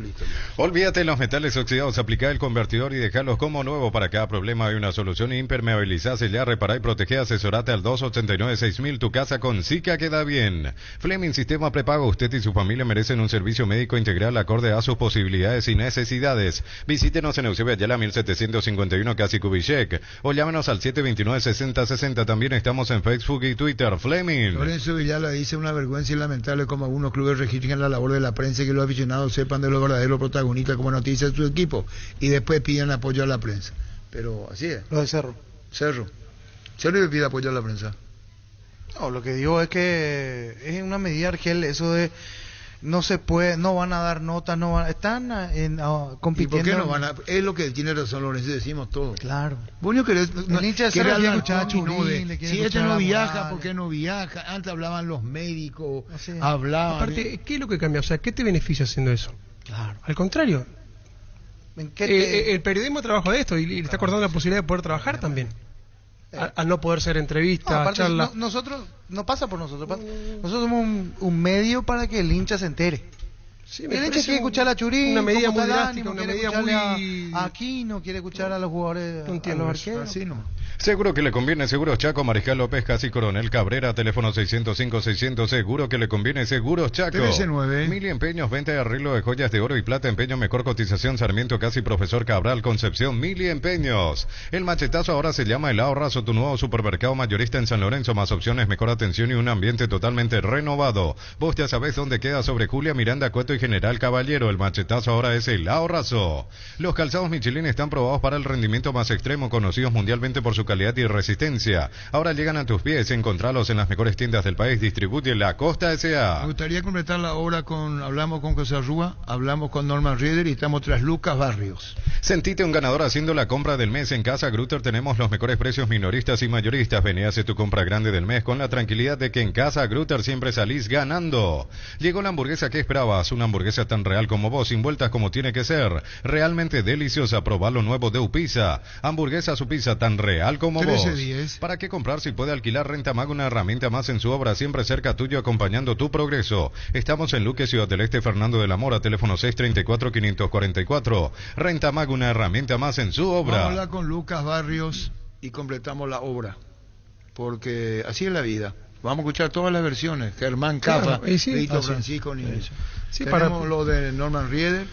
Olvídate de los metales oxidados, aplica el convertidor y dejarlos como nuevo. Para cada problema hay una solución. Impermeabilizá, sellar, repará y proteger. Asesorate al 289-6000. Tu casa con Zika queda bien. Fleming Sistema Prepago. Usted y su familia merecen un servicio médico integral acorde a sus posibilidades y necesidades. Visítenos en Eusebio Ayala 1751, casi Kubitschek, o llámenos al 729-6060. También estamos en Facebook y Twitter. Fleming. Lorenzo Villalba dice: una vergüenza y lamentable como algunos clubes registran la labor de la prensa y que los aficionados sepan de los verdaderos protagonistas como noticias de su equipo y después piden apoyo a la prensa. Pero así es. Lo de Cerro. Cerro le pide apoyo a la prensa. No, lo que digo es que es una medida, Argel, eso de no se puede, no van a dar notas, están compitiendo. ¿Y por qué no van a? Es lo que tiene razón Lorenzo, decimos todo. Claro. Vos no querés, el hincha de Cerro quiere escuchar a Churín, si este no viaja, ¿por qué no viaja? Antes hablaban los médicos, hablaban. Aparte, ¿qué es lo que cambia? O sea, ¿qué te beneficia haciendo eso? Claro. Al contrario. El periodismo trabaja de esto y le está cortando la posibilidad de poder trabajar también. Al no poder ser entrevista, charla. Nosotros, no pasa por nosotros. Nosotros somos un medio para que el hincha se entere. Sí, el hincha quiere escuchar a Churín, una medida muy drástica, una medida muy... a Aquino, quiere escuchar a los jugadores, a los arqueros. Así nomás. Seguro que le conviene Seguros Chaco, Mariscal López, Casi Coronel Cabrera, teléfono 605-600, seguro que le conviene Seguros Chaco. 13-9. Mili Empeños, venta y arreglo de joyas de oro y plata, empeño, mejor cotización, Sarmiento, Casi Profesor Cabral, Concepción, Mili Empeños. El machetazo ahora se llama El Ahorrazo, tu nuevo supermercado mayorista en San Lorenzo, más opciones, mejor atención y un ambiente totalmente renovado. Vos ya sabés dónde queda, sobre Julia, Miranda, Cueto y General Caballero. El machetazo ahora es El Ahorrazo. Los calzados Michelin están probados para el rendimiento más extremo, conocidos mundialmente por su calidad y resistencia. Ahora llegan a tus pies, encontralos en las mejores tiendas del país, distribuye La Costa S.A. Me gustaría completar la obra hablamos con José Arrúa, hablamos con Norman Rieder y estamos tras Lucas Barrios. Sentite un ganador haciendo la compra del mes en Casa Grutter. Tenemos los mejores precios minoristas y mayoristas. Vení a hacer tu compra grande del mes con la tranquilidad de que en Casa Grutter siempre salís ganando. Llegó la hamburguesa que esperabas, una hamburguesa tan real como vos, sin vueltas como tiene que ser, realmente deliciosa. Probá lo nuevo de Upisa, hamburguesa su pizza tan real como vos. ¿Para qué comprar si puede alquilar? Renta Mag, una herramienta más en su obra, siempre cerca tuyo, acompañando tu progreso. Estamos en Luque, Ciudad del Este, Fernando de la Mora, teléfono 634-544. Renta Mag, una herramienta más en su obra. Vamos a hablar con Lucas Barrios y completamos la obra, porque así es la vida. Vamos a escuchar todas las versiones. Germán Cafa, Rito Francisco Niñez. Tenemos lo de Norman Rieder,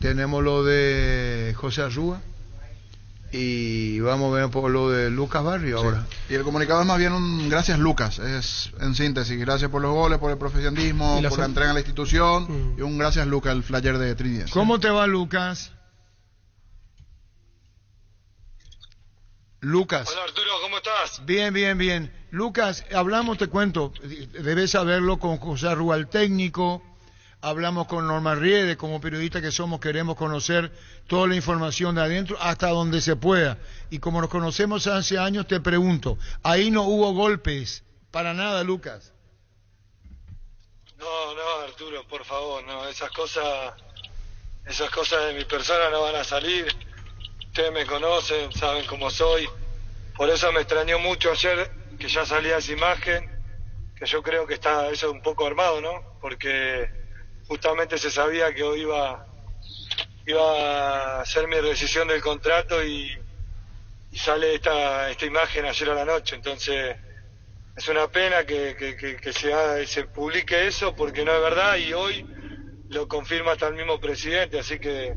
tenemos lo de José Arrúa, y vamos a ver por lo de Lucas Barrio ahora. Y el comunicado es más bien un gracias Lucas, es en síntesis, gracias por los goles, por el profesionalismo, por la entrega a la institución, y un gracias Lucas, el flyer de Trinidad. ¿Cómo te va, Lucas? Lucas. Hola Arturo, ¿cómo estás? Bien. Lucas, hablamos, te cuento, debes saberlo, con José Arrúa, el técnico. Hablamos con Norma Riede, como periodista que somos, queremos conocer toda la información de adentro hasta donde se pueda. Y como nos conocemos hace años, te pregunto, ahí no hubo golpes, para nada, Lucas. No, Arturo, por favor, no, esas cosas de mi persona no van a salir. Ustedes me conocen, saben cómo soy. Por eso me extrañó mucho ayer que ya salía esa imagen, que yo creo que está eso un poco armado, ¿no? Porque justamente se sabía que hoy iba a hacer mi rescisión del contrato y sale esta imagen ayer a la noche. Entonces es una pena que se publique eso, porque no es verdad, y hoy lo confirma hasta el mismo presidente. Así que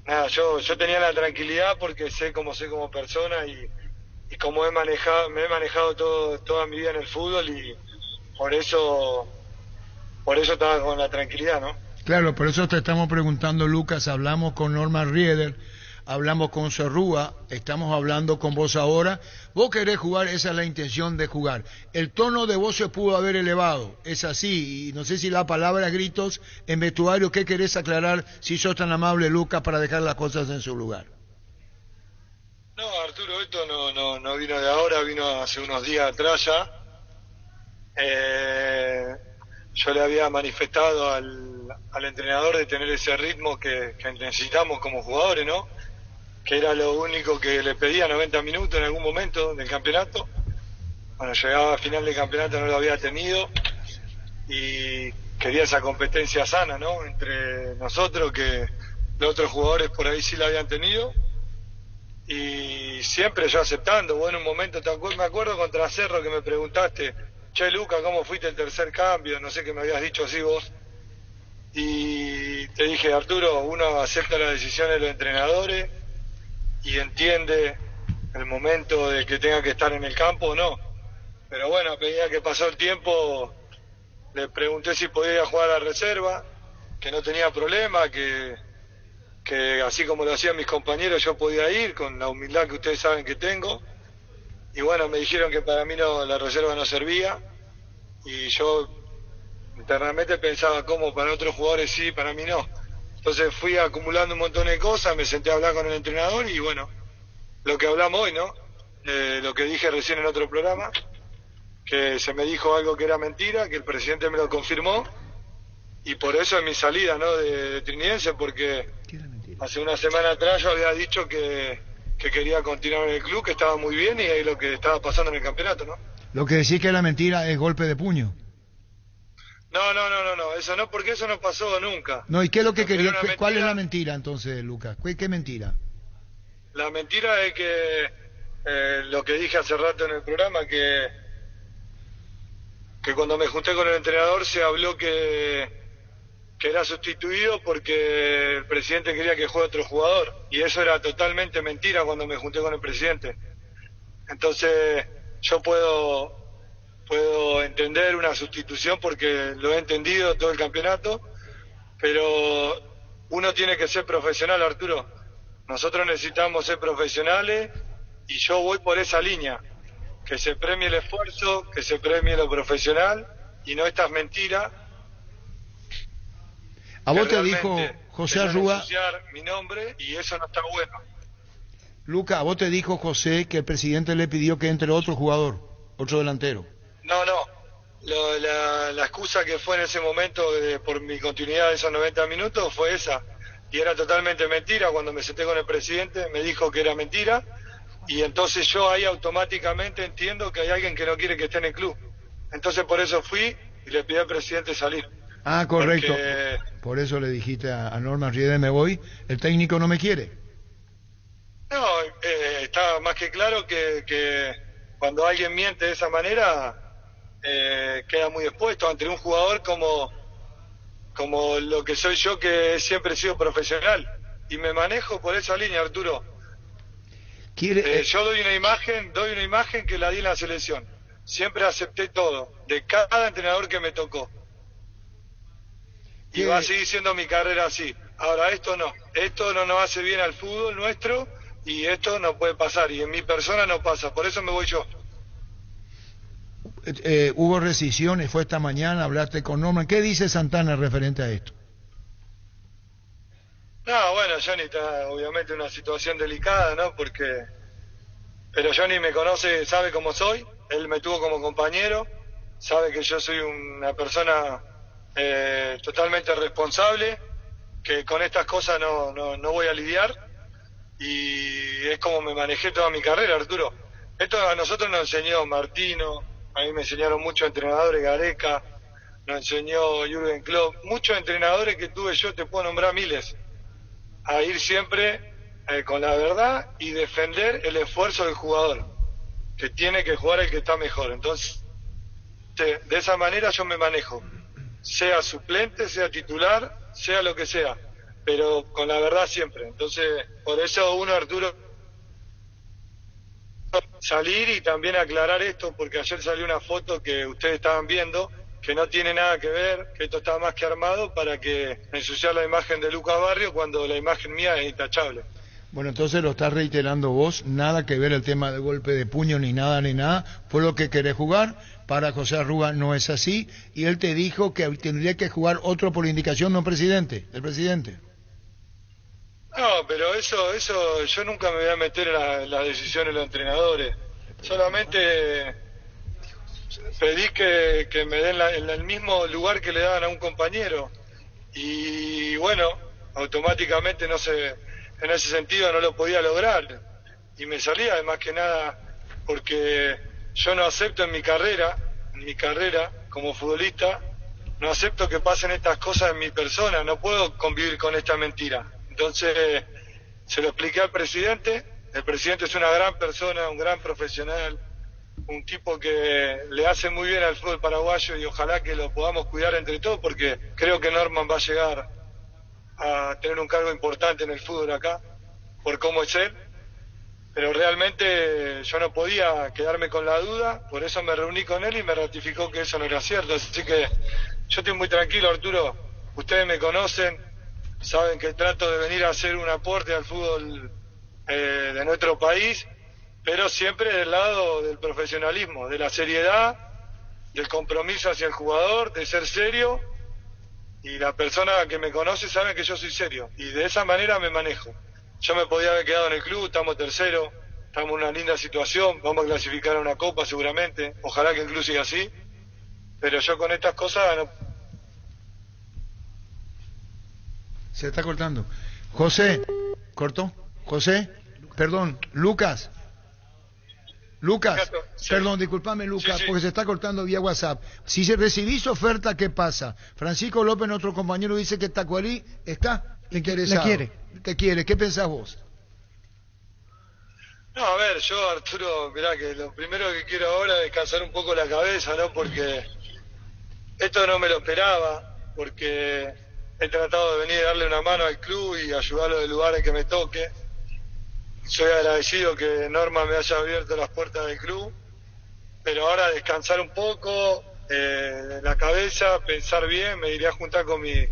nada, yo tenía la tranquilidad porque sé como persona y como me he manejado toda mi vida en el fútbol, y por eso estaba con la tranquilidad, ¿no? Claro, por eso te estamos preguntando, Lucas. Hablamos con Norma Rieder, hablamos con Cerrúa, estamos hablando con vos ahora. Vos querés jugar, esa es la intención de jugar. El tono de voz se pudo haber elevado, es así, y no sé si la palabra gritos en vestuario. ¿Qué querés aclarar, si sos tan amable, Lucas, para dejar las cosas en su lugar? No, Arturo, esto no vino de ahora, vino hace unos días atrás ya. Yo le había manifestado al entrenador de tener ese ritmo que necesitamos como jugadores, ¿no? Que era lo único que le pedía, 90 minutos en algún momento del campeonato. Bueno, llegaba a final de campeonato, no lo había tenido y quería esa competencia sana, ¿no? Entre nosotros, que los otros jugadores por ahí sí la habían tenido, y siempre yo aceptando. Bueno, un momento, me acuerdo contra Cerro que me preguntaste, che Luca, ¿cómo fuiste el tercer cambio? No sé qué me habías dicho así vos. Y te dije, Arturo, uno acepta las decisiones de los entrenadores y entiende el momento de que tenga que estar en el campo o no. Pero bueno, a medida que pasó el tiempo, le pregunté si podía jugar a la reserva, que no tenía problema, que así como lo hacían mis compañeros yo podía ir, con la humildad que ustedes saben que tengo. Y bueno, me dijeron que para mí no, la reserva no servía, y yo internamente pensaba cómo para otros jugadores sí, para mí no. Entonces fui acumulando un montón de cosas, me senté a hablar con el entrenador y bueno, lo que hablamos hoy, ¿no? Lo que dije recién en otro programa, que se me dijo algo que era mentira, que el presidente me lo confirmó, y por eso es mi salida, ¿no? de Trinidense, porque hace una semana atrás yo había dicho que quería continuar en el club, que estaba muy bien, y ahí lo que estaba pasando en el campeonato, ¿no? Lo que decís que la mentira es golpe de puño. No, eso no, porque eso no pasó nunca. No, ¿y qué es lo que quería? ¿Cuál es la mentira entonces, Lucas? ¿Qué mentira? La mentira es que lo que dije hace rato en el programa, que cuando me junté con el entrenador se habló que era sustituido porque el presidente quería que juegue otro jugador, y eso era totalmente mentira cuando me junté con el presidente. Entonces yo puedo entender una sustitución porque lo he entendido todo el campeonato, pero uno tiene que ser profesional, Arturo. Nosotros necesitamos ser profesionales y yo voy por esa línea, que se premie el esfuerzo, que se premie lo profesional y no estas mentiras. A vos te dijo José Arrúa, mi nombre, y eso no está bueno. Luca, a vos te dijo José que el presidente le pidió que entre otro jugador, otro delantero. No, la excusa que fue en ese momento por mi continuidad de esos 90 minutos fue esa, y era totalmente mentira. Cuando me senté con el presidente me dijo que era mentira, y entonces yo ahí automáticamente entiendo que hay alguien que no quiere que esté en el club. Entonces por eso fui y le pedí al presidente salir. Ah, correcto. Por eso le dijiste a Norman Rieder, me voy, el técnico no me quiere. No, está más que claro que cuando alguien miente de esa manera, queda muy expuesto ante un jugador como lo que soy yo, que siempre he sido profesional y me manejo por esa línea, Arturo. Yo doy una imagen que la di en la selección. Siempre acepté todo, de cada entrenador que me tocó. Y va a seguir siendo mi carrera así. Ahora esto no nos hace bien al fútbol nuestro, y esto no puede pasar, y en mi persona no pasa, por eso me voy yo. Hubo rescisiones, fue esta mañana, hablaste con Norman. ¿Qué dice Santana referente a esto? No, bueno, Johnny está obviamente en una situación delicada, ¿no? Pero Johnny me conoce, sabe cómo soy, él me tuvo como compañero, sabe que yo soy una persona totalmente responsable, que con estas cosas no voy a lidiar, y es como me manejé toda mi carrera, Arturo. Esto a nosotros nos enseñó Martino, a mí me enseñaron muchos entrenadores, Gareca, nos enseñó Jürgen Klopp, muchos entrenadores que tuve yo, te puedo nombrar miles, a ir siempre con la verdad y defender el esfuerzo del jugador, que tiene que jugar el que está mejor. Entonces, de esa manera yo me manejo, sea suplente, sea titular, sea lo que sea, pero con la verdad siempre. Entonces, por eso uno, Arturo, salir y también aclarar esto, porque ayer salió una foto que ustedes estaban viendo, que no tiene nada que ver, que esto está más que armado para que ensuciar la imagen de Lucas Barrio cuando la imagen mía es intachable. Bueno, entonces lo estás reiterando vos, nada que ver el tema de golpe de puño ni nada, fue lo que querés jugar. Para José Arrúa no es así, y él te dijo que tendría que jugar otro por indicación, no presidente, el presidente. No, pero eso yo nunca me voy a meter en las decisiones de los entrenadores. Solamente pedí que me den en el mismo lugar que le daban a un compañero. Y bueno, automáticamente en ese sentido no lo podía lograr. Y me salía, más que nada, porque yo no acepto en mi carrera como futbolista, no acepto que pasen estas cosas en mi persona, no puedo convivir con esta mentira. Entonces, se lo expliqué al presidente, el presidente es una gran persona, un gran profesional, un tipo que le hace muy bien al fútbol paraguayo y ojalá que lo podamos cuidar entre todos porque creo que Norman va a llegar a tener un cargo importante en el fútbol acá, por cómo es él, pero realmente yo no podía quedarme con la duda, por eso me reuní con él y me ratificó que eso no era cierto, así que yo estoy muy tranquilo, Arturo, ustedes me conocen, saben que trato de venir a hacer un aporte al fútbol de nuestro país, pero siempre del lado del profesionalismo, de la seriedad, del compromiso hacia el jugador, de ser serio, y la persona que me conoce sabe que yo soy serio, y de esa manera me manejo. Yo me podía haber quedado en el club, estamos terceros, estamos en una linda situación, vamos a clasificar a una copa seguramente, ojalá que el club siga así, pero yo con estas cosas no... Se está cortando. José, ¿cortó? José, perdón, Lucas, sí. Perdón, discúlpame Lucas, sí. Porque se está cortando vía WhatsApp. Si se recibís oferta, ¿qué pasa? Francisco López, nuestro compañero, dice que Tacuarí está interesado. Te quiere, ¿qué pensás vos? No, a ver, yo Arturo, mirá que lo primero que quiero ahora es descansar un poco la cabeza, ¿no? Porque esto no me lo esperaba, porque he tratado de venir a darle una mano al club y ayudarlo del lugar en que me toque. Soy agradecido que Norma me haya abierto las puertas del club, pero ahora descansar un poco la cabeza, pensar bien, me iré a juntar con mi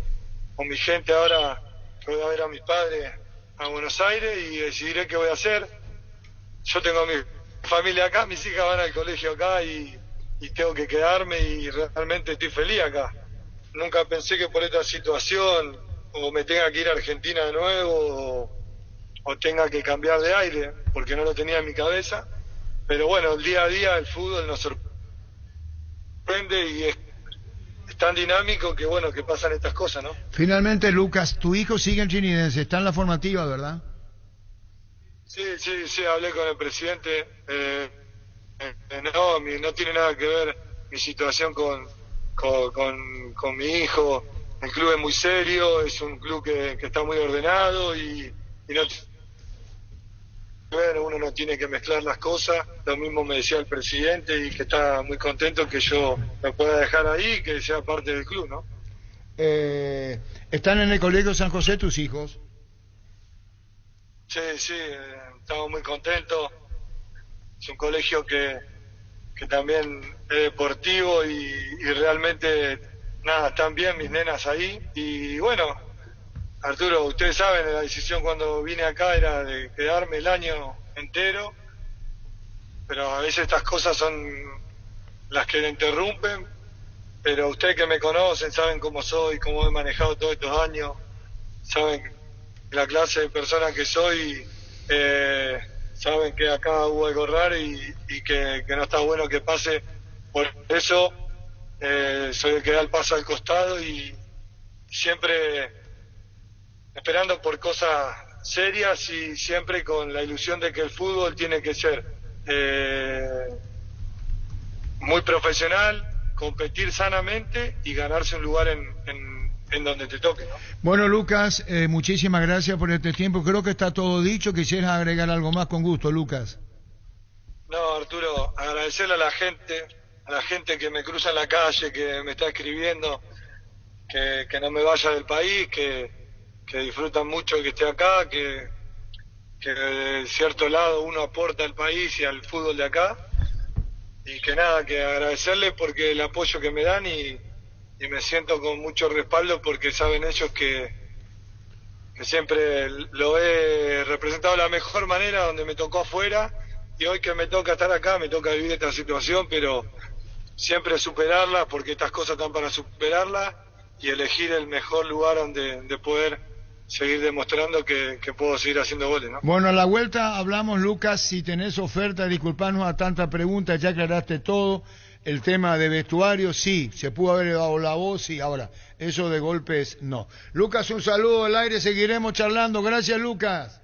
gente ahora que voy a ver a mis padres a Buenos Aires y decidiré qué voy a hacer. Yo tengo a mi familia acá, mis hijas van al colegio acá y tengo que quedarme y realmente estoy feliz acá. Nunca pensé que por esta situación o me tenga que ir a Argentina de nuevo o tenga que cambiar de aire, porque no lo tenía en mi cabeza, pero bueno, el día a día el fútbol nos sorprende y es tan dinámico que bueno, que pasan estas cosas, ¿no? Finalmente, Lucas, tu hijo sigue en Trinidense, está en la formativa, ¿verdad? Sí, hablé con el presidente, no tiene nada que ver mi situación con mi hijo, el club es muy serio, es un club que está muy ordenado y no... Bueno, uno no tiene que mezclar las cosas, lo mismo me decía el presidente y que está muy contento que yo me pueda dejar ahí y que sea parte del club, ¿no? ¿Están en el Colegio San José tus hijos? Sí, estamos muy contentos, es un colegio que también es deportivo y realmente, nada, están bien mis nenas ahí y bueno... Arturo, ustedes saben, la decisión cuando vine acá era de quedarme el año entero, pero a veces estas cosas son las que le interrumpen, pero ustedes que me conocen saben cómo soy, cómo he manejado todos estos años, saben la clase de persona que soy, saben que acá hubo algo raro y que no está bueno que pase, por eso soy el que da el paso al costado y siempre... esperando por cosas serias y siempre con la ilusión de que el fútbol tiene que ser muy profesional, competir sanamente y ganarse un lugar en donde te toque, ¿no? Bueno, Lucas, muchísimas gracias por este tiempo. Creo que está todo dicho. ¿Quisieras agregar algo más? Con gusto, Lucas. No, Arturo, agradecerle a la gente que me cruza en la calle, que me está escribiendo, que no me vaya del país, que disfrutan mucho que esté acá, que de cierto lado uno aporta al país y al fútbol de acá, y que nada, que agradecerles porque el apoyo que me dan y me siento con mucho respaldo porque saben ellos que siempre lo he representado de la mejor manera donde me tocó afuera, y hoy que me toca estar acá, me toca vivir esta situación, pero siempre superarla porque estas cosas están para superarla y elegir el mejor lugar donde poder seguir demostrando que puedo seguir haciendo goles, ¿no? Bueno, a la vuelta hablamos, Lucas, si tenés oferta, disculpanos a tanta pregunta, ya aclaraste todo, el tema de vestuario, sí, se pudo haber dado la voz, sí, ahora, eso de golpes, no. Lucas, un saludo al aire, seguiremos charlando, gracias Lucas.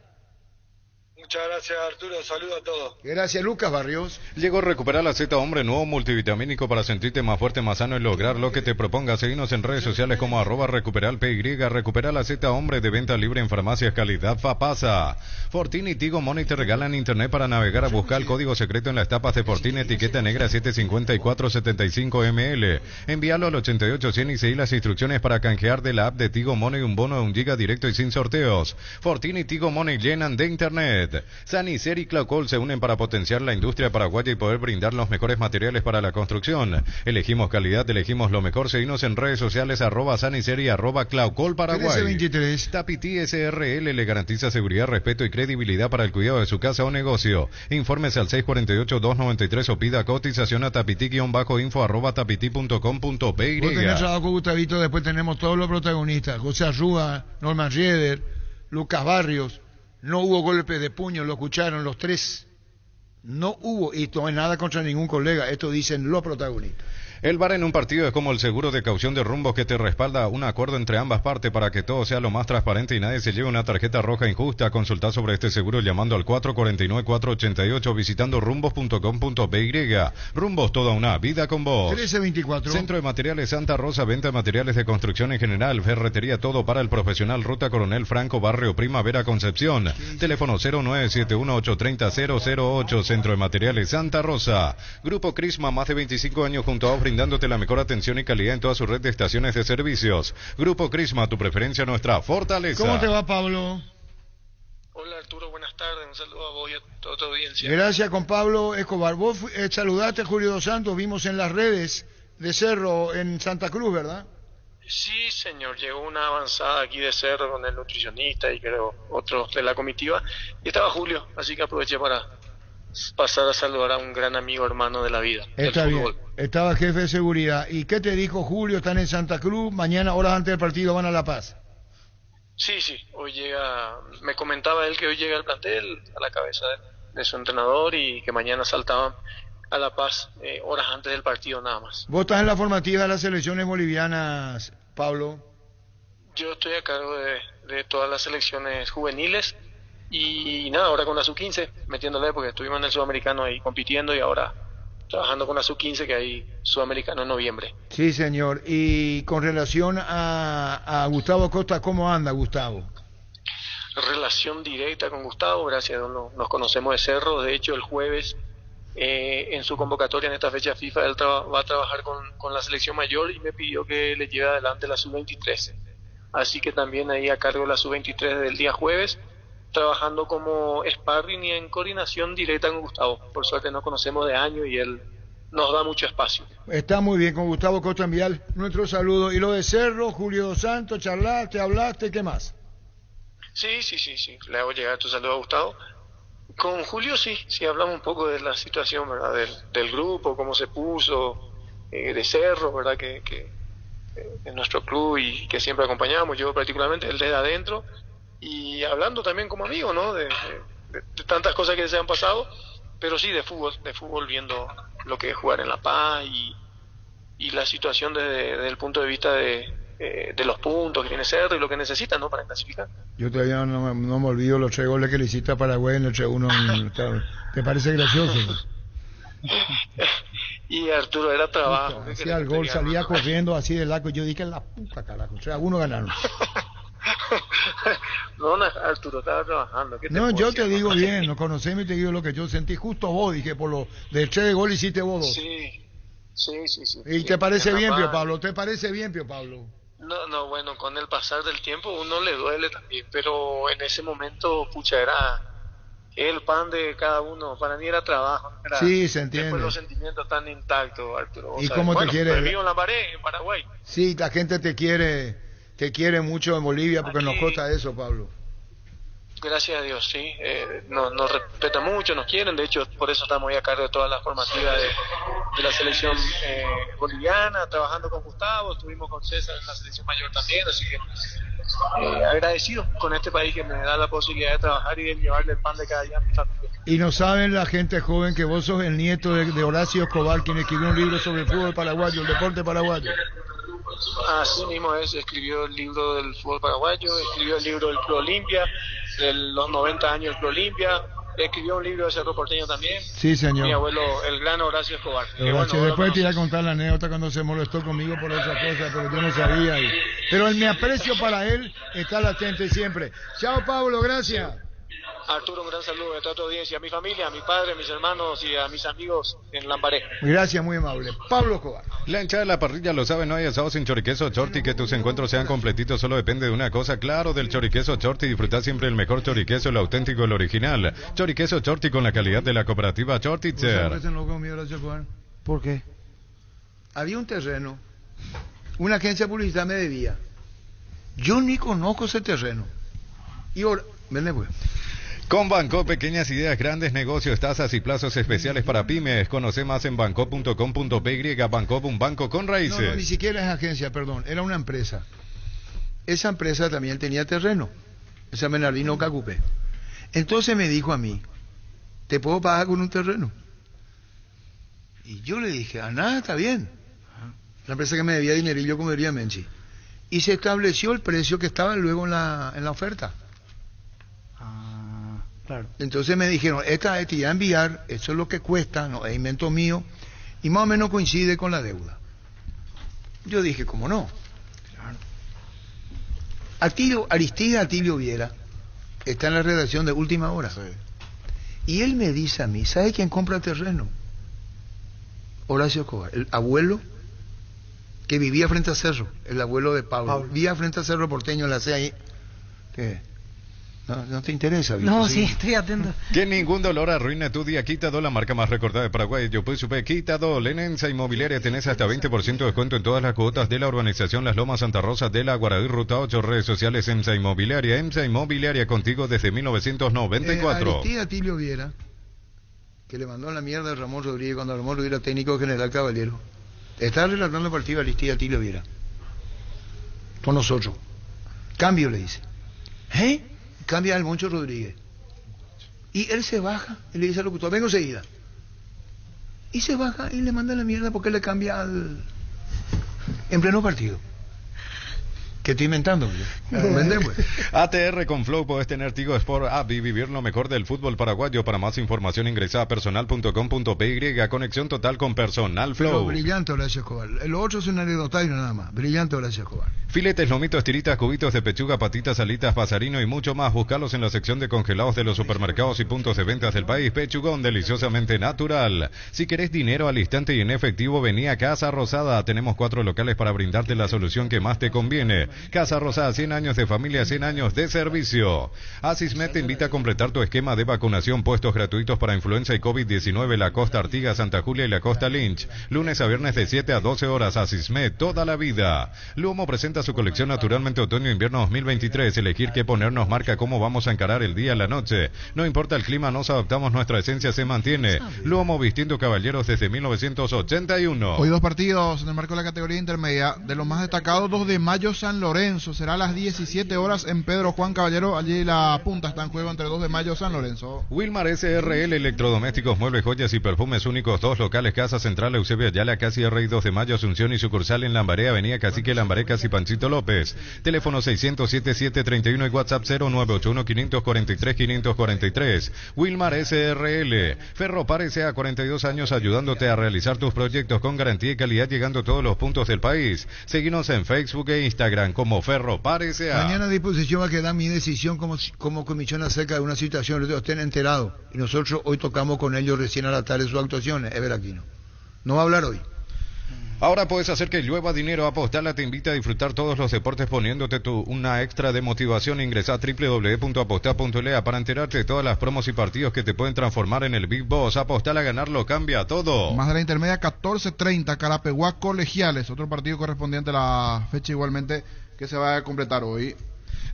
Muchas gracias, Arturo. Saludos a todos. Gracias, Lucas Barrios. Llegó a recuperar la Z Hombre, nuevo multivitamínico para sentirte más fuerte, más sano y lograr lo que te propongas. Seguinos en redes sociales como @recuperalpy. Recupera la Z Hombre de venta libre en farmacias calidad Fapasa. Fortín y Tigo Money te regalan internet para navegar. A buscar el código secreto en las tapas de Fortín, etiqueta negra 75475 ml. Envíalo al 88100 y seguí las instrucciones para canjear de la app de Tigo Money un bono de 1 GB directo y sin sorteos. Fortín y Tigo Money llenan de internet. Sanicer y Claucol se unen para potenciar la industria paraguaya y poder brindar los mejores materiales para la construcción. Elegimos calidad, elegimos lo mejor. Seguinos en redes sociales @Sanicer y @Claucol Paraguay. 1323. Tapiti SRL le garantiza seguridad, respeto y credibilidad para el cuidado de su casa o negocio. Informes al 648-293 o pida cotización a tapiti-info@tapiti.com.py. Vos tenés trabajo con Gustavito, después tenemos todos los protagonistas. José Arrúa, Norman Rieder, Lucas Barrios. No hubo golpe de puño, lo escucharon los tres. No hubo, y no es nada contra ningún colega, esto dicen los protagonistas. El VAR en un partido es como el seguro de caución de Rumbos, que te respalda un acuerdo entre ambas partes para que todo sea lo más transparente y nadie se lleve una tarjeta roja injusta. Consulta sobre este seguro llamando al 449-488, visitando rumbos.com.py. Rumbos, toda una vida con vos. 1324. Centro de Materiales Santa Rosa, venta de materiales de construcción en general, ferretería, todo para el profesional. Ruta Coronel Franco, Barrio Primavera, Concepción. Teléfono 0971-830-008. Centro de Materiales Santa Rosa. Grupo Crisma, más de 25 años junto a vos, brindándote la mejor atención y calidad en toda su red de estaciones de servicios. Grupo Crisma, tu preferencia, nuestra fortaleza. ¿Cómo te va, Pablo? Hola, Arturo, buenas tardes. Un saludo a vos y a toda tu audiencia. Gracias, con Pablo Escobar. Vos saludaste a Julio Dos Santos, vimos en las redes de Cerro en Santa Cruz, ¿verdad? Sí, señor. Llegó una avanzada aquí de Cerro con el nutricionista y creo otros de la comitiva. Y estaba Julio, así que aproveché para pasar a saludar a un gran amigo, hermano de la vida. Está bien. Estaba jefe de seguridad. ¿Y qué te dijo Julio? Están en Santa Cruz, mañana, horas antes del partido, van a La Paz. Sí, hoy llega, me comentaba él que hoy llega al plantel, a la cabeza de su entrenador, y que mañana saltaban a La Paz horas antes del partido nada más. ¿Vos estás en la formativa de las selecciones bolivianas, Pablo? Yo estoy a cargo de todas las selecciones juveniles. Y nada, ahora con la sub-15, metiéndole, porque estuvimos en el sudamericano ahí compitiendo y ahora trabajando con la sub-15, que hay sudamericano en noviembre. Sí, señor. Y con relación a Gustavo Costa, ¿cómo anda Gustavo? Relación directa con Gustavo, gracias a Dios nos conocemos de Cerro. De hecho, el jueves, en su convocatoria en esta fecha FIFA, él va a trabajar con la selección mayor y me pidió que le lleve adelante la sub-23. Así que también ahí a cargo de la sub-23 del día jueves, trabajando como sparring y en coordinación directa con Gustavo. Por suerte nos conocemos de años y él nos da mucho espacio. Está muy bien, con Gustavo Costa enviar nuestro saludo. Y lo de Cerro, Julio Dos Santos, charlaste, hablaste, ¿qué más? Sí, le hago llegar tu saludo a Gustavo. Con Julio sí hablamos un poco de la situación, ¿verdad? Del grupo, cómo se puso, de Cerro, ¿verdad? Que en nuestro club y que siempre acompañamos, yo particularmente, él desde adentro. Y hablando también como amigo, ¿no? De tantas cosas que se han pasado, pero sí de fútbol viendo lo que es jugar en La Paz y la situación desde el punto de vista de los puntos que tiene Cerro y lo que necesita, ¿no? Para clasificar. Yo todavía no me olvido los 3 goles que le hiciste a Paraguay en el 3-1. ¿Te parece gracioso? Y Arturo, era trabajo. Hacía el gol, salía corriendo así del arco y yo dije, la puta carajo, 3-1 ganaron. No, Arturo, estaba trabajando. No, yo te digo bien, nos conocemos y te digo lo que yo sentí. Justo vos, dije, por lo del 3 de gol hiciste vos 2. Sí. ¿Y te parece bien, Pío Pablo? ¿Te parece bien, Pío Pablo? No, bueno, con el pasar del tiempo uno le duele también, pero en ese momento, pucha, era el pan de cada uno. Para mí era trabajo. Sí, se entiende. Después los sentimientos están intactos, Arturo. ¿Y cómo te quiere? Vivo en La Pared, en Paraguay. Sí, la gente te quiere mucho en Bolivia porque aquí nos consta eso, Pablo. Gracias a Dios, sí. Nos respetan mucho, nos quieren. De hecho, por eso estamos ahí a cargo de todas las formativas de la selección boliviana, trabajando con Gustavo. Estuvimos con César en la selección mayor también. Así que agradecido con este país que me da la posibilidad de trabajar y de llevarle el pan de cada día a mi familia. Y no saben la gente joven que vos sos el nieto de Horacio Escobar, quien escribió un libro sobre el fútbol paraguayo, el deporte paraguayo. Así mismo es, escribió el libro del fútbol paraguayo, escribió el libro del Club Olimpia, de los 90 años del Club Olimpia, escribió un libro de Cerro Porteño también. Sí, señor. Mi abuelo, el gran Horacio Escobar. Horacio, después te iba a contar la anécdota cuando se molestó conmigo por otra cosa, pero yo no sabía. Pero en mi aprecio para él está latente siempre. Chao, Pablo, gracias. Arturo, un gran saludo a toda tu audiencia, a mi familia, a mi padre, a mis hermanos y a mis amigos en Lambaré. Gracias, muy amable. Pablo Escobar. La hinchada de la parrilla lo sabe, no hay asado sin choriqueso Chorti, que tus encuentros sean completitos solo depende de una cosa, claro, del choriqueso Chorti, disfrutar siempre el mejor choriqueso, el auténtico, el original. Choriqueso Chorti con la calidad de la cooperativa Chortitzer. ¿Por qué? Había un terreno, una agencia de publicidad me debía. Yo ni conozco ese terreno. Y ahora, vende pues. Con Banco, pequeñas ideas, grandes negocios, tasas y plazos especiales para pymes. Conoce más en banco.com.py. Banco, un banco con raíces. No, ni siquiera es agencia, perdón, era una empresa. Esa empresa también tenía terreno, esa Bernardino Cacupé. Entonces me dijo a mí, ¿te puedo pagar con un terreno? Y yo le dije, nada, está bien. La empresa que me debía dinerillo, como diría Menchi. Y se estableció el precio que estaba luego en la oferta. Claro. Entonces me dijeron, esta te iba a enviar, eso es lo que cuesta, no es invento mío, y más o menos coincide con la deuda. Yo dije, ¿cómo no? Claro. Aristide Atilio Viera está en la redacción de Última Hora. Sí. Y él me dice a mí, ¿sabe quién compra terreno? Horacio Escobar, el abuelo que vivía frente a Cerro, el abuelo de Pablo. Vivía frente a Cerro Porteño, la sé ahí. ¿Qué? No te interesa, ¿viste? No, sí, estoy atento. Que ningún dolor arruine tu día. Quitado, la marca más recordada de Paraguay. Yo pues supe, Quitado, en Ensa Inmobiliaria tenés hasta 20% de descuento en todas las cuotas de la urbanización Las Lomas Santa Rosa de la Guaraí, Ruta 8, redes sociales Ensa Inmobiliaria contigo desde 1994. Aristide Atilio Viera, que le mandó a la mierda a Ramón Rodríguez cuando Ramón Rodríguez era técnico general Caballero. Está relatando el partido a Aristide Atilio Viera. Con nosotros. Cambio, le dice. Cambia al Moncho Rodríguez. Y él se baja y le dice al locutor, vengo enseguida. Y se baja y le manda la mierda porque le cambia en pleno partido. ¿Qué estoy inventando? Pues. ATR con Flow, podés tener Tigo Sport App y vivir lo mejor del fútbol paraguayo. Para más información ingresa a personal.com.py. Conexión total con Personal Flow. Pero brillante Horacio Escobar. El otro es un anecdotario nada más. Brillante Horacio Escobar. Filetes, lomitos, tiritas, cubitos de pechuga, patitas, alitas, pasarino y mucho más. Búscalos en la sección de congelados de los supermercados y puntos de ventas del país. Pechugón, deliciosamente natural. Si querés dinero al instante y en efectivo, vení a Casa Rosada. Tenemos 4 locales para brindarte la solución que más te conviene. Casa Rosada, 100 años de familia, 100 años de servicio. Asismed te invita a completar tu esquema de vacunación. Puestos gratuitos para influenza y COVID-19, la Costa Artigas, Santa Julia y la Costa Lynch. Lunes a viernes de 7 a 12 horas. Asismed, toda la vida. Luomo presenta su colección Naturalmente Otoño-Invierno 2023. Elegir qué ponernos marca cómo vamos a encarar el día, la noche. No importa el clima, nos adaptamos, nuestra esencia se mantiene. Luomo, vistiendo caballeros desde 1981. Hoy 2 partidos en el marco de la categoría intermedia. De los más destacados, 2 de mayo San Lorenzo, será a las 17 horas en Pedro Juan Caballero, allí la punta está en juego entre 2 de mayo San Lorenzo. Wilmar SRL, electrodomésticos, muebles, joyas y perfumes únicos, 2 locales, Casa Central, Eusebio Ayala, casi R y 2 de mayo, Asunción y sucursal en Lambaré, Avenida Cacique Lambaré, casi Panchito López. Teléfono 600-7731 y WhatsApp 0981-543-543. Wilmar SRL, Ferropar S.A., 42 años ayudándote a realizar tus proyectos con garantía y calidad, llegando a todos los puntos del país. Seguinos en Facebook e Instagram como Ferropar S.A. Mañana a disposición va a quedar mi decisión como comisión acerca de una situación, estén enterados. Y nosotros hoy tocamos con ellos recién a la tarde sus actuaciones, Ever Aquino. No va a hablar hoy. Ahora puedes hacer que llueva dinero. Apostala te invita a disfrutar todos los deportes poniéndote una extra de motivación. Ingresa a www.apostar.lea para enterarte de todas las promos y partidos que te pueden transformar en el Big Boss. Apostala a ganarlo, cambia todo. Más de la intermedia, 14:30, Carapeguá Colegiales, otro partido correspondiente a la fecha igualmente que se va a completar hoy.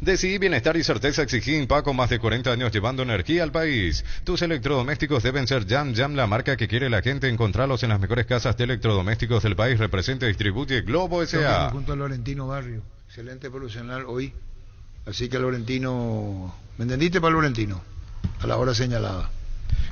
Decidí bienestar y certeza Exigín, Paco, más de 40 años llevando energía al país. Tus electrodomésticos deben ser Jam, la marca que quiere la gente. Encontralos en las mejores casas de electrodomésticos del país. Representa y distribuye Globo S.A. Junto a Laurentino Barrio, excelente profesional hoy. Así que Laurentino, ¿me entendiste para Laurentino? A la hora señalada.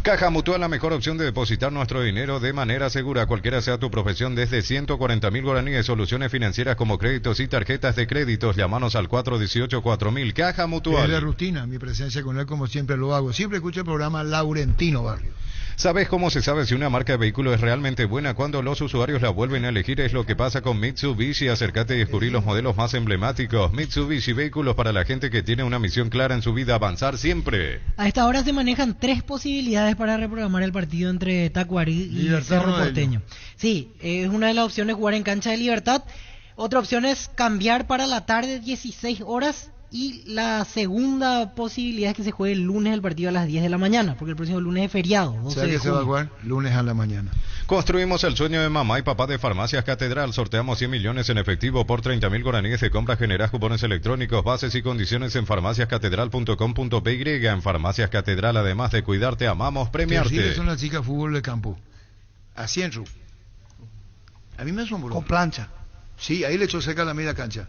Caja Mutual, la mejor opción de depositar nuestro dinero de manera segura, cualquiera sea tu profesión, desde 140.000 guaraníes, soluciones financieras como créditos y tarjetas de créditos. Llámanos al 418-4000. Caja Mutual. Es la rutina, mi presencia con él, como siempre lo hago. Siempre escucho el programa Laurentino Barrio. ¿Sabes cómo se sabe si una marca de vehículo es realmente buena? Cuando los usuarios la vuelven a elegir. Es lo que pasa con Mitsubishi. Acércate y descubrí los modelos más emblemáticos. Mitsubishi, vehículos para la gente que tiene una misión clara en su vida: avanzar siempre. A esta hora se manejan 3 posibilidades para reprogramar el partido entre Tacuarí y Cerro Porteño. Sí, es una de las opciones jugar en cancha de Libertad. Otra opción es cambiar para la tarde, 16 horas. Y la segunda posibilidad es que se juegue el lunes el partido a las 10 de la mañana, porque el próximo lunes es feriado. O sea que se va a jugar lunes a la mañana. Construimos el sueño de mamá y papá de Farmacias Catedral. Sorteamos 100 millones en efectivo por 30.000 guaraníes de compra. Generás cupones electrónicos. Bases y condiciones en farmaciascatedral.com.py. En Farmacias Catedral, además de cuidarte, amamos premiarte. Sí, son las chicas de fútbol de campo. Así en Ru. A mí me asombró. Con plancha. Sí, ahí le echó seca la media cancha.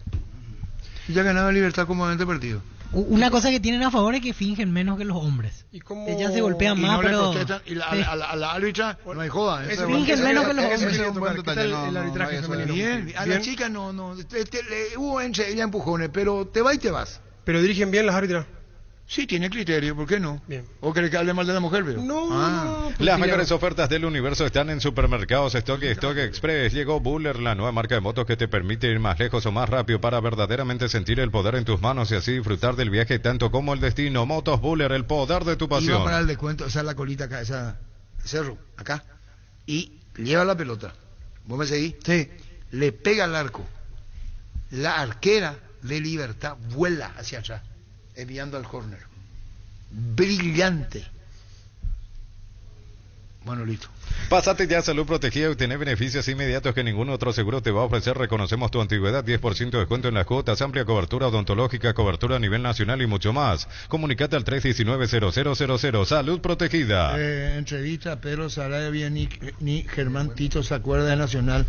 Y ya ganaba Libertad cómodamente el partido. Una cosa que tienen a favor es que fingen menos que los hombres. Ellas se golpean más, no pero... Y a la árbitra no hay joda. Fingen menos que los hombres. El arbitraje femenino. Bien, a la chica no. Hubo entre ella empujones, pero te va y te vas. ¿Pero dirigen bien las árbitras? Sí, tiene criterio, ¿por qué no? Bien. ¿O cree que hable mal de la mujer, pero? No. Las mejores ofertas del universo están en Supermercados Stock y Stock Express. Llegó Buller, la nueva marca de motos que te permite ir más lejos o más rápido para verdaderamente sentir el poder en tus manos y así disfrutar del viaje tanto como el destino. Motos Buller, el poder de tu pasión. Iba para el descuento, esa es la colita acá, esa cerro, acá. Y lleva la pelota. ¿Vos me seguís? Sí. Le pega al arco. La arquera de Libertad vuela hacia atrás, enviando al córner. Brillante. Bueno, listo. Pásate ya a Salud Protegida y obtener beneficios inmediatos que ningún otro seguro te va a ofrecer. Reconocemos tu antigüedad, 10% de descuento en las cuotas, amplia cobertura odontológica, cobertura a nivel nacional y mucho más. Comunicate al 319-0000. Salud Protegida. Entrevista a Pedro Sarabia ni Germán Tito se acuerda de Nacional.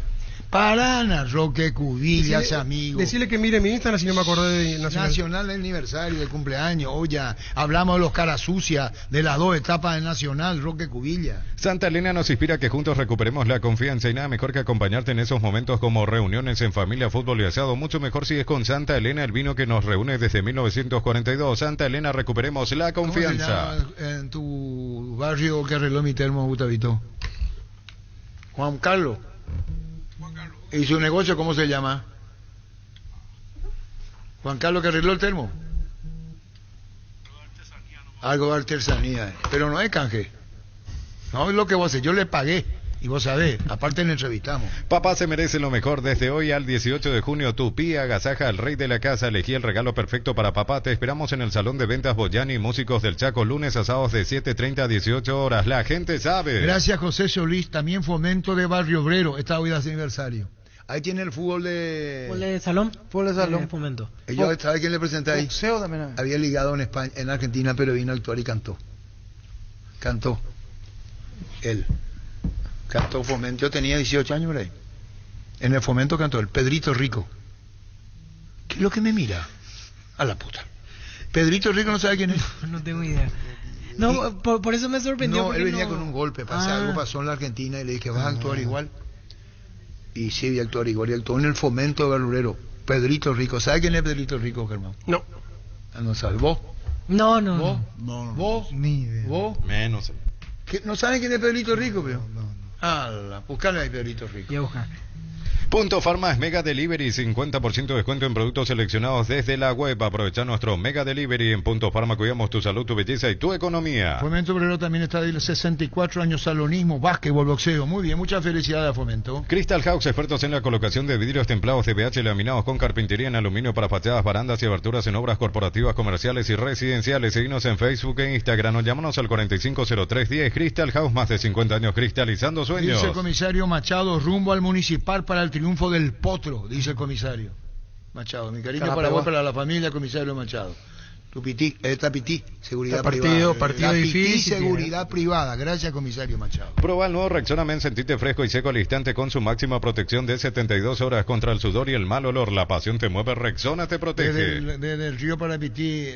Paraná, Roque Cubillas, amigo. Decirle que mire mi Instagram si no me acordé de Nacional. Nacional del aniversario de cumpleaños. Oye, hablamos de los caras sucias de las 2 etapas de Nacional, Roque Cubillas. Santa Elena nos inspira a que juntos recuperemos la confianza y nada mejor que acompañarte en esos momentos como reuniones en familia, fútbol y asado. Mucho mejor si es con Santa Elena, el vino que nos reúne desde 1942. Santa Elena, recuperemos la confianza. ¿Cómo se llama en tu barrio que arregló mi termo, Gustavito? Juan Carlos. ¿Y su negocio cómo se llama? Juan Carlos que arregló el termo. Algo de artesanía, pero no es canje. No es lo que vos haces, yo le pagué. Y vos sabés, aparte le entrevistamos. Papá se merece lo mejor. Desde hoy al 18 de junio, Tupí agasaja al rey de la casa. Elegí el regalo perfecto para papá. Te esperamos en el Salón de Ventas Boyani, Músicos del Chaco, lunes a sábados de 7:30 a 18 horas. La gente sabe. Gracias, José Solís. También Fomento de Barrio Obrero. Esta hoy es aniversario. Ahí tiene el fútbol de... ¿Fútbol de salón? Fútbol de salón. Fomento. Yo, ¿sabe quién le presenté ahí? Boxeo también. Había ligado en España, en Argentina, pero vino a actuar y cantó. Cantó. Él. Cantó Fomento. Yo tenía 18 años por ahí. En el Fomento cantó el Pedrito Rico. ¿Qué es lo que me mira? A la puta. Pedrito Rico no sabe quién es. No tengo idea. No, por eso me sorprendió. No, él venía con un golpe. Algo pasó en la Argentina y le dije, ¿vas a actuar igual? Y sí, voy a actuar igual. Y actuó en el Fomento de Barrio Obrero. Pedrito Rico. ¿Sabe quién es Pedrito Rico, Germán? No. No sabe. ¿Vos? No. ¿Vos? Ni idea. ¿Vos? Menos. ¿No saben quién es Pedrito Rico, pero? No. Buscale ahí Pedrito Rico. Voy a buscar. Punto Farma es Mega Delivery, 50% de descuento en productos seleccionados desde la web. Aprovecha nuestro Mega Delivery. En Punto Farma cuidamos tu salud, tu belleza y tu economía. Fomento Obrero también está de 64 años, salonismo, básquetbol, boxeo. Muy bien, muchas felicidades a Fomento. Crystal House, expertos en la colocación de vidrios templados de BH laminados con carpintería en aluminio para fachadas, barandas y aberturas en obras corporativas, comerciales y residenciales. Seguinos en Facebook e Instagram o llámanos al 450310. Crystal House, más de 50 años cristalizando sueños. Dice el comisario Machado, rumbo al municipal para el triunfo del Potro, dice el comisario Machado. Mi cariño para vos, para la familia, comisario Machado. Tupití, Tapití, seguridad privada. Partido difícil. Seguridad privada. Gracias, comisario Machado. Prueba el nuevo Rexona Men, sentite fresco y seco al instante con su máxima protección de 72 horas contra el sudor y el mal olor. La pasión te mueve, Rexona te protege. Desde el río Parapití,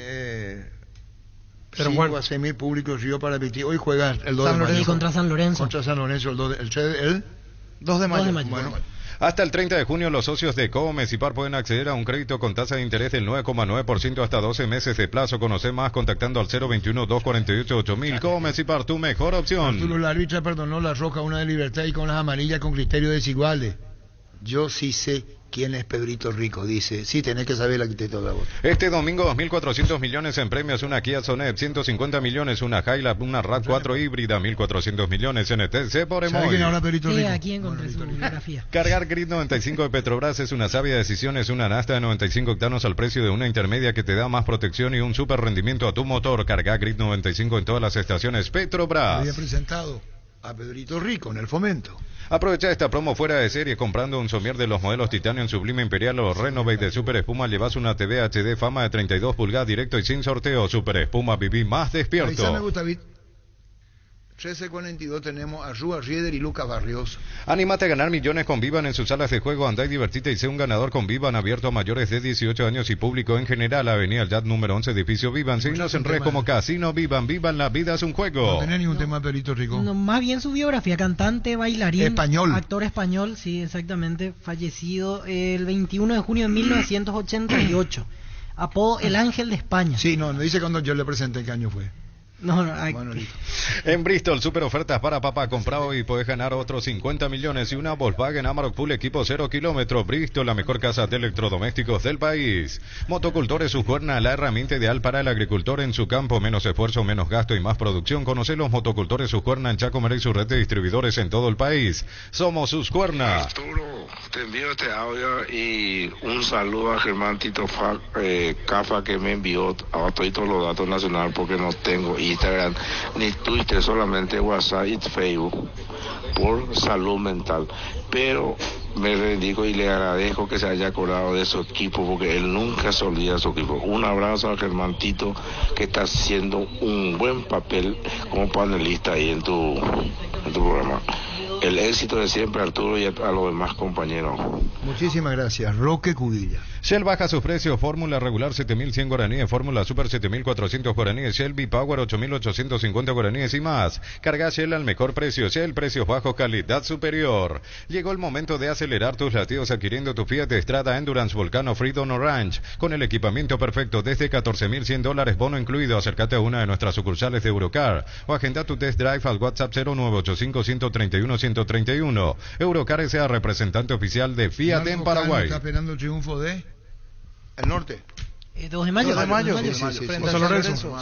Pero 5 a 6.000 públicos Río para Piti. Hoy juega el 2 de mayo. Y contra San Lorenzo. Contra San Lorenzo el 2 de mayo. Bueno. Hasta el 30 de junio los socios de Comes y Par pueden acceder a un crédito con tasa de interés del 9,9% hasta 12 meses de plazo. Conoce más contactando al 021-248-8000. Comes y Par, tu mejor opción. Arturo, la arbitra perdonó la roja, una de Libertad y con las amarillas con criterios desiguales. Yo sí sé quién es Pedrito Rico, dice. Sí, tenés que saber la que te toca vos. Este domingo 2.400 millones en premios, una Kia Sonet, 150 millones, una Hilux, una RAV4 híbrida, 1.400 millones en ETC por Emoy. ¿Sabe quién habla Pedrito Rico? Sí, aquí encontré su biografía. Cargar Grid 95 de Petrobras es una sabia decisión, es una nafta de 95 octanos al precio de una intermedia que te da más protección y un super rendimiento a tu motor. Cargar Grid 95 en todas las estaciones Petrobras. Había presentado a Pedrito Rico en el Fomento. Aprovecha esta promo fuera de serie comprando un somier de los modelos Titanium Sublime Imperial o Renovate de Super Espuma. Llevas una TV HD Fama de 32 pulgadas directo y sin sorteo. Super Espuma, viví más despierto. Ahí me gusta, 13:42 tenemos a Rúa Rieder y Lucas Barrios. Anímate a ganar millones con Vivan en sus salas de juego. Andá y divertite y sé un ganador con Vivan, abierto a mayores de 18 años y público en general. Avenida Yat número 11, edificio Vivan. Síguenos en redes como Casino Vivan. Vivan, la vida es un juego. No tenía ningún tema de Pedrito Rico. No, más bien su biografía, cantante, bailarín. Español. Actor español, sí, exactamente. Fallecido el 21 de junio de 1988. Apodo El Ángel de España. Sí, no dice cuando yo le presenté qué año fue. No, bueno, en Bristol, super ofertas para papá. Compra hoy y puedes ganar otros 50 millones y una Volkswagen Amarok Full equipo 0 kilómetros. Bristol, la mejor casa de electrodomésticos del país. Motocultores Suscuerna, la herramienta ideal para el agricultor en su campo. Menos esfuerzo, menos gasto y más producción. Conoce los motocultores Suscuerna en Chacomer y su red de distribuidores en todo el país. Somos Suscuerna. Arturo, te envío este audio y un saludo a Germán Tito Cafa que me envió a todos los datos nacionales porque no tengo Instagram ni Twitter, solamente WhatsApp y Facebook por salud mental, pero me bendigo y le agradezco que se haya acordado de su equipo porque él nunca se olvida de su equipo. Un abrazo a Germán Tito que está haciendo un buen papel como panelista ahí en tu programa. El éxito de siempre, Arturo, y a los demás compañeros. Muchísimas gracias. Roque Cudilla. Shell baja sus precios. Fórmula regular 7.100 guaraníes. Fórmula super 7.400 guaraníes. Shell V-Power 8.850 guaraníes y más. Carga Shell al mejor precio. Shell, precios bajos, calidad superior. Llegó el momento de acelerar tus latidos adquiriendo tu Fiat Strada Endurance Volcano Freedom Orange. Con el equipamiento perfecto desde $14.100, bono incluido. Acércate a una de nuestras sucursales de Eurocar. O agenda tu test drive al WhatsApp 0985-131-131. Eurocar sea representante oficial de Fiat en Paraguay. ¿Está esperando el triunfo de el norte? 2 de mayo. 2 de mayo. Frente a San Lorenzo.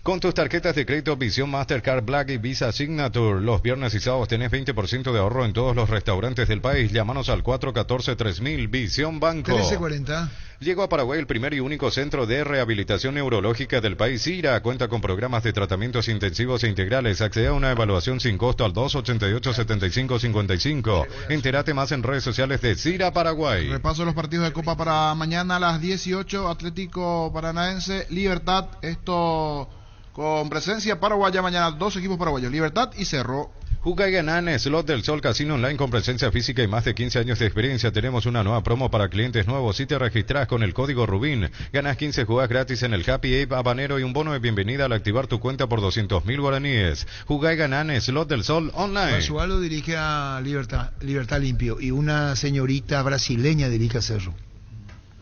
Con tus tarjetas de crédito Visión, Mastercard, Black y Visa Signature, los viernes y sábados tenés 20% de ahorro en todos los restaurantes del país. Llámanos al 414-3000 Visión Banco. 1340. Llegó a Paraguay el primer y único centro de rehabilitación neurológica del país. CIRA cuenta con programas de tratamientos intensivos e integrales. Accede a una evaluación sin costo al 288-7555. Entérate más en redes sociales de CIRA Paraguay. Repaso de los partidos de Copa para mañana a las 18. Atlético Paranaense, Libertad. Esto con presencia paraguaya mañana. 2 equipos paraguayos, Libertad y Cerro. Juega y gana en Slot del Sol Casino Online con presencia física y más de 15 años de experiencia. Tenemos una nueva promo para clientes nuevos. Si te registras con el código Rubín, ganas 15 jugadas gratis en el Happy Ape Habanero y un bono de bienvenida al activar tu cuenta por 200.000 guaraníes. Juega y gana en Slot del Sol Online. Basualdo dirige a Libertad Limpio y una señorita brasileña dirige a Cerro.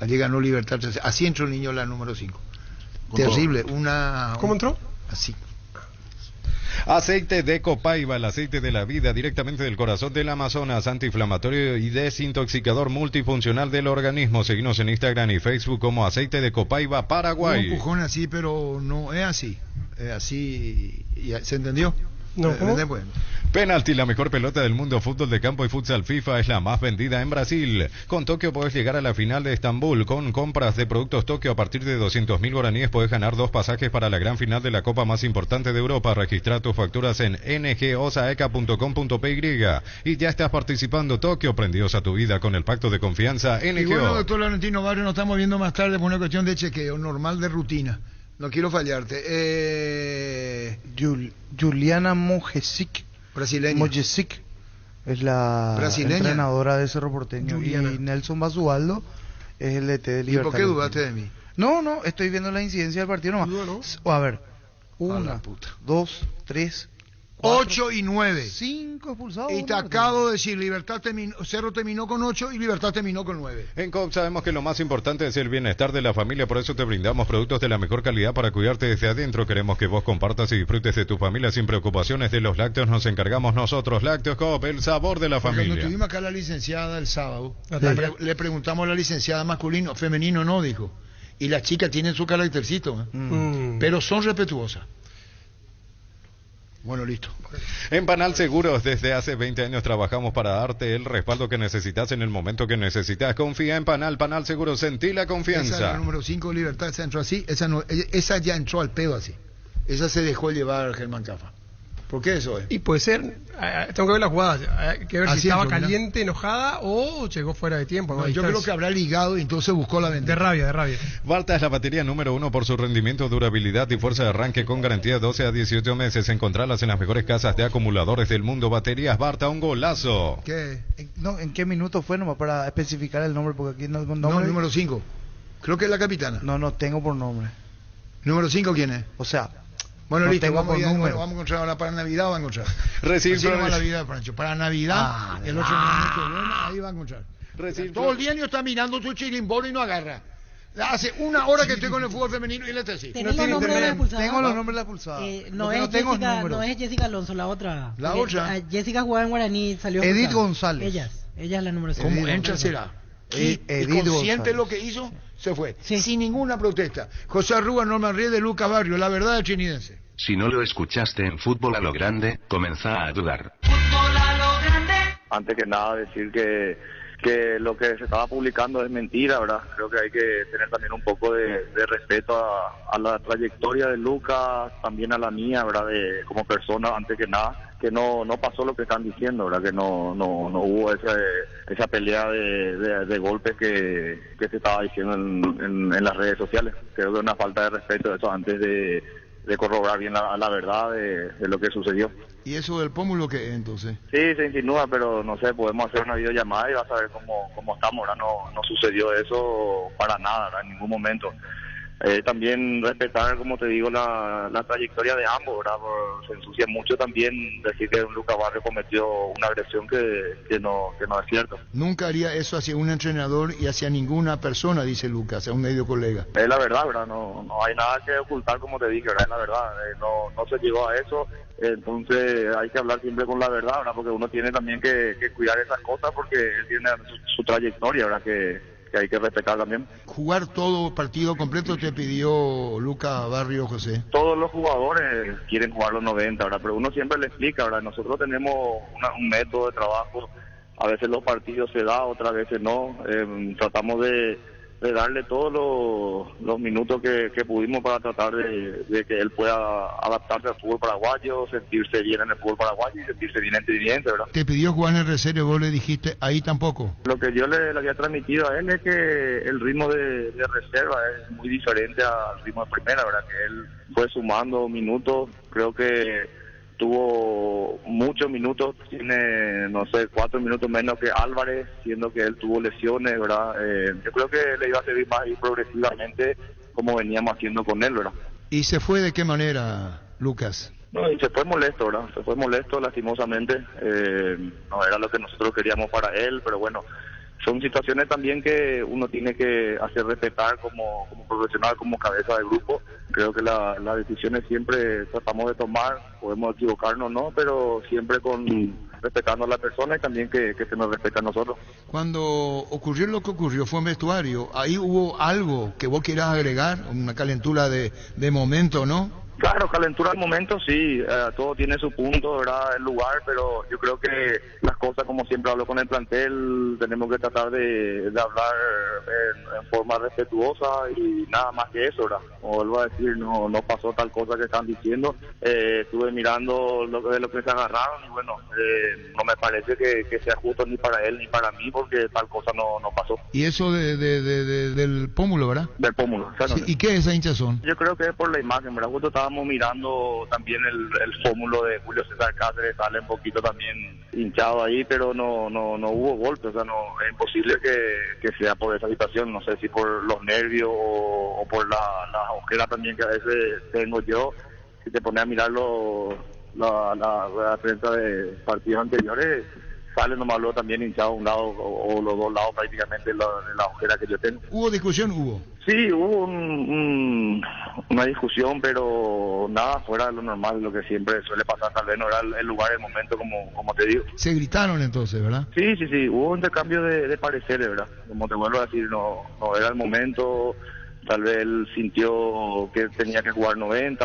Allí ganó Libertad. Así entró el niño la número 5. Terrible. ¿Cómo entró? Así. Aceite de Copaiba, el aceite de la vida, directamente del corazón del Amazonas, antiinflamatorio y desintoxicador multifuncional del organismo. Seguinos en Instagram y Facebook como Aceite de Copaiba Paraguay. Un empujón así, pero no es así. Es así. ¿Se entendió? No, ¿cómo? Penalti, la mejor pelota del mundo, fútbol de campo y futsal FIFA, es la más vendida en Brasil. Con Tokio puedes llegar a la final de Estambul. Con compras de productos Tokio a partir de 200.000 guaraníes puedes ganar 2 pasajes para la gran final de la Copa más importante de Europa. Registra tus facturas en ngosaeca.com.py y ya estás participando. Tokio, prendidos a tu vida con el pacto de confianza NGO. Y bueno, doctor Laurentino Barrio, nos estamos viendo más tarde por una cuestión de chequeo normal de rutina. No quiero fallarte. Juliana Mojesic. Brasileña. Mojesic es la brasileña, entrenadora de Cerro Porteño. Juliana. Y Nelson Basualdo es el DT de Libertad. ¿Y por qué dudaste de mí? No, estoy viendo la incidencia del partido nomás. A ver, 1, 2, 3, 8 y 9. 5 expulsados. Y te acabo de decir, Cerro terminó con 8 y Libertad terminó con 9. En COP sabemos que lo más importante es el bienestar de la familia, por eso te brindamos productos de la mejor calidad para cuidarte desde adentro. Queremos que vos compartas y disfrutes de tu familia sin preocupaciones. De los lácteos nos encargamos nosotros. Lácteos COP, el sabor de la familia. Cuando tuvimos acá a la licenciada el sábado, le preguntamos a la licenciada masculino, femenino no, dijo. Y las chicas tienen su caractercito, pero son respetuosas. Bueno, listo. En Panal Seguros, desde hace 20 años trabajamos para darte el respaldo que necesitas en el momento que necesitas. Confía en Panal Seguros, sentí la confianza. Esa es la número 5, Libertad, esa entró así, esa ya entró al pedo así. Esa se dejó llevar Germán Cafa. ¿Por qué eso es? Y puede ser, tengo que ver la jugada, hay que ver si estaba caliente, enojada o llegó fuera de tiempo. No, yo creo que habrá ligado y entonces buscó la venta. De rabia. Balta es la batería número 1 por su rendimiento, durabilidad y fuerza de arranque con garantía 12 a 18 meses. Encontrarlas en las mejores casas de acumuladores del mundo. Baterías Barta, un golazo. ¿Qué? ¿En qué minuto fue nomás para especificar el nombre? Porque aquí no hay nombre. No, número 5. Creo que es la capitana. No tengo por nombre. ¿Número 5 quién es? O sea... Bueno, listo, vamos a encontrar ahora para Navidad, va a encontrar. Para Navidad, el 8 ahí va a encontrar. Todo el día yo está mirando su chirimbolo y no agarra. Hace una hora que estoy con el fútbol femenino y le estoy Tengo los nombres de la expulsada. Tengo los nombres de la expulsada. No es Jessica Alonso, la otra. La otra. Jessica jugaba en Guaraní, salió. Edith González. Ella es la número 6. ¿Cómo entra será? Y consciente de lo que hizo, se fue. Sí. Sin ninguna protesta. José Arrúa, Norman Ried de Lucas Barrio, la verdad del trinidense. Si no lo escuchaste en Fútbol a lo Grande, comenzá a dudar. Fútbol a lo grande. Antes que nada decir que lo que se estaba publicando es mentira, ¿verdad? Creo que hay que tener también un poco de respeto a la trayectoria de Lucas, también a la mía, ¿verdad? Como persona, antes que nada, que no pasó lo que están diciendo, ¿verdad? Que no hubo esa pelea de golpes que se estaba diciendo en las redes sociales. Creo que es una falta de respeto eso antes de corroborar bien la verdad de lo que sucedió. ¿Y eso del pómulo qué entonces? Sí, se insinúa, pero no sé, podemos hacer una videollamada y vas a ver cómo estamos, ¿verdad? No sucedió eso para nada, ¿verdad? En ningún momento. También respetar, como te digo, la trayectoria de ambos, ¿verdad? Se ensucia mucho también decir que Lucas Barrio cometió una agresión que no es cierto. Nunca haría eso hacia un entrenador y hacia ninguna persona, dice Lucas, a un medio colega. Es la verdad, ¿verdad? No hay nada que ocultar, como te dije, ¿verdad? Es la verdad, no se llegó a eso, entonces hay que hablar siempre con la verdad, ¿verdad? Porque uno tiene también que cuidar esas cosas porque él tiene su trayectoria, ¿verdad? Que hay que respetar también. ¿Jugar todo partido completo te pidió Lucas Barrio, José? Todos los jugadores quieren jugar los 90, ¿verdad? Pero uno siempre le explica, ¿verdad? Nosotros tenemos un método de trabajo, a veces los partidos se da, otras veces no. Tratamos de darle todos los minutos que pudimos para tratar de que él pueda adaptarse al fútbol paraguayo, sentirse bien en el fútbol paraguayo y sentirse bien en Trinidad, ¿verdad? ¿Te pidió jugar en el reserva? Vos le dijiste ahí tampoco. Lo que yo le había transmitido a él es que el ritmo de reserva es muy diferente al ritmo de primera, ¿verdad? Que él fue sumando minutos, creo que tuvo muchos minutos, tiene, 4 minutos menos que Álvarez, siendo que él tuvo lesiones, ¿verdad? Yo creo que le iba a servir más ir progresivamente como veníamos haciendo con él, ¿verdad? ¿Y se fue de qué manera, Lucas? No, y se fue molesto, ¿verdad? Se fue molesto, lastimosamente. No era lo que nosotros queríamos para él, pero bueno, son situaciones también que uno tiene que hacer respetar como profesional, como cabeza de grupo. Creo que las decisiones siempre tratamos de tomar, podemos equivocarnos, ¿no? Pero siempre respetando a la persona y también que se nos respete a nosotros. Cuando ocurrió lo que ocurrió, fue en vestuario, ¿ahí hubo algo que vos quieras agregar? Una calentura de momento, ¿no? Claro, calentura al momento sí, todo tiene su punto, ¿verdad? El lugar, pero yo creo que las cosas, como siempre hablo con el plantel, tenemos que tratar de hablar en forma respetuosa y nada más que eso, ¿verdad? Como vuelvo a decir, no pasó tal cosa que están diciendo. Estuve mirando de lo que se agarraron y bueno, no me parece que sea justo ni para él ni para mí porque tal cosa no pasó. Y eso del pómulo, ¿verdad? Del pómulo, sí, ¿y qué es esa hinchazón? Yo creo que es por la imagen, ¿verdad? Justo estábamos mirando también el pómulo de Julio César Cáceres, sale un poquito también hinchado ahí, pero no hubo golpe, o sea, es imposible que sea por esa situación, no sé si por los nervios o por la ojera también que a veces tengo yo. si te pones a mirar la prensa de partidos anteriores, sale nomás luego también hinchado a un lado o los dos lados prácticamente de la ojera que yo tengo. ¿Hubo discusión? Hubo. Sí, hubo una discusión, pero nada fuera de lo normal, lo que siempre suele pasar. Tal vez no era el lugar, el momento, como te digo. Se gritaron entonces, ¿verdad? Sí, hubo un intercambio de pareceres, ¿verdad? Como te vuelvo a decir, no era el momento. Tal vez él sintió que tenía que jugar 90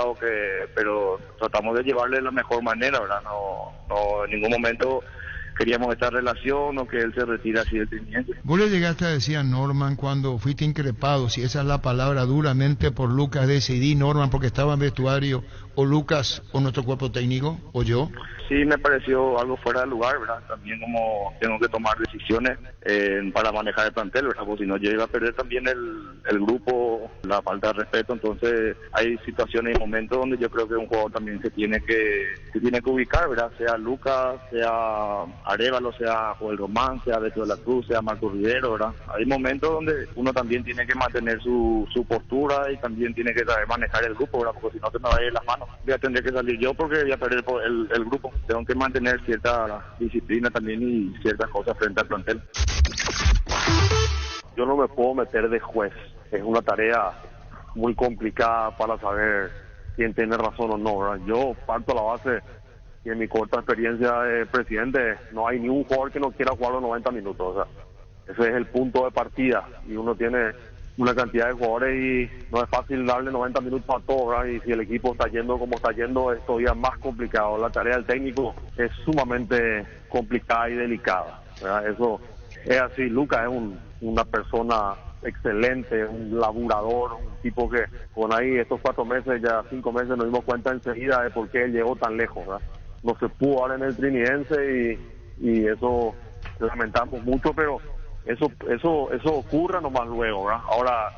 pero tratamos de llevarle de la mejor manera, ¿verdad? No en ningún momento queríamos esta relación o que él se retire así del teniente. Vos le llegaste a decir a Norman cuando fuiste increpado, si esa es la palabra, duramente por Lucas, decidí, Norman, porque estaba en vestuario, o Lucas o nuestro cuerpo técnico, o yo. Sí, me pareció algo fuera de lugar, ¿verdad? También como tengo que tomar decisiones para manejar el plantel, ¿verdad? Porque si no, yo iba a perder también el grupo, la falta de respeto. Entonces hay situaciones y momentos donde yo creo que un jugador también se tiene que ubicar, ¿verdad? Sea Lucas, sea Arévalo, sea Joel Román, sea Beto de la Cruz, sea Marco Rivero, ¿verdad? Hay momentos donde uno también tiene que mantener su postura y también tiene que saber manejar el grupo, ¿verdad? Porque si no, se me va a ir las manos. Voy a tener que salir yo porque voy a perder el grupo. Tengo que mantener cierta disciplina también y ciertas cosas frente al plantel. Yo no me puedo meter de juez. Es una tarea muy complicada para saber quién tiene razón o no, ¿verdad? Yo parto a la base y en mi corta experiencia de presidente no hay ni un jugador que no quiera jugar los 90 minutos. O sea, ese es el punto de partida y uno tiene una cantidad de jugadores y no es fácil darle 90 minutos a todos, ¿verdad? Y si el equipo está yendo como está yendo, es todavía más complicado. La tarea del técnico es sumamente complicada y delicada, ¿verdad? Eso es así. Lucas es una persona excelente, un laburador, un tipo que con ahí estos 4 meses, ya 5 meses, nos dimos cuenta enseguida de por qué él llegó tan lejos, ¿verdad? No se pudo dar en el Trinidense y eso lamentamos mucho, pero eso ocurre nomás luego, ¿verdad? Ahora,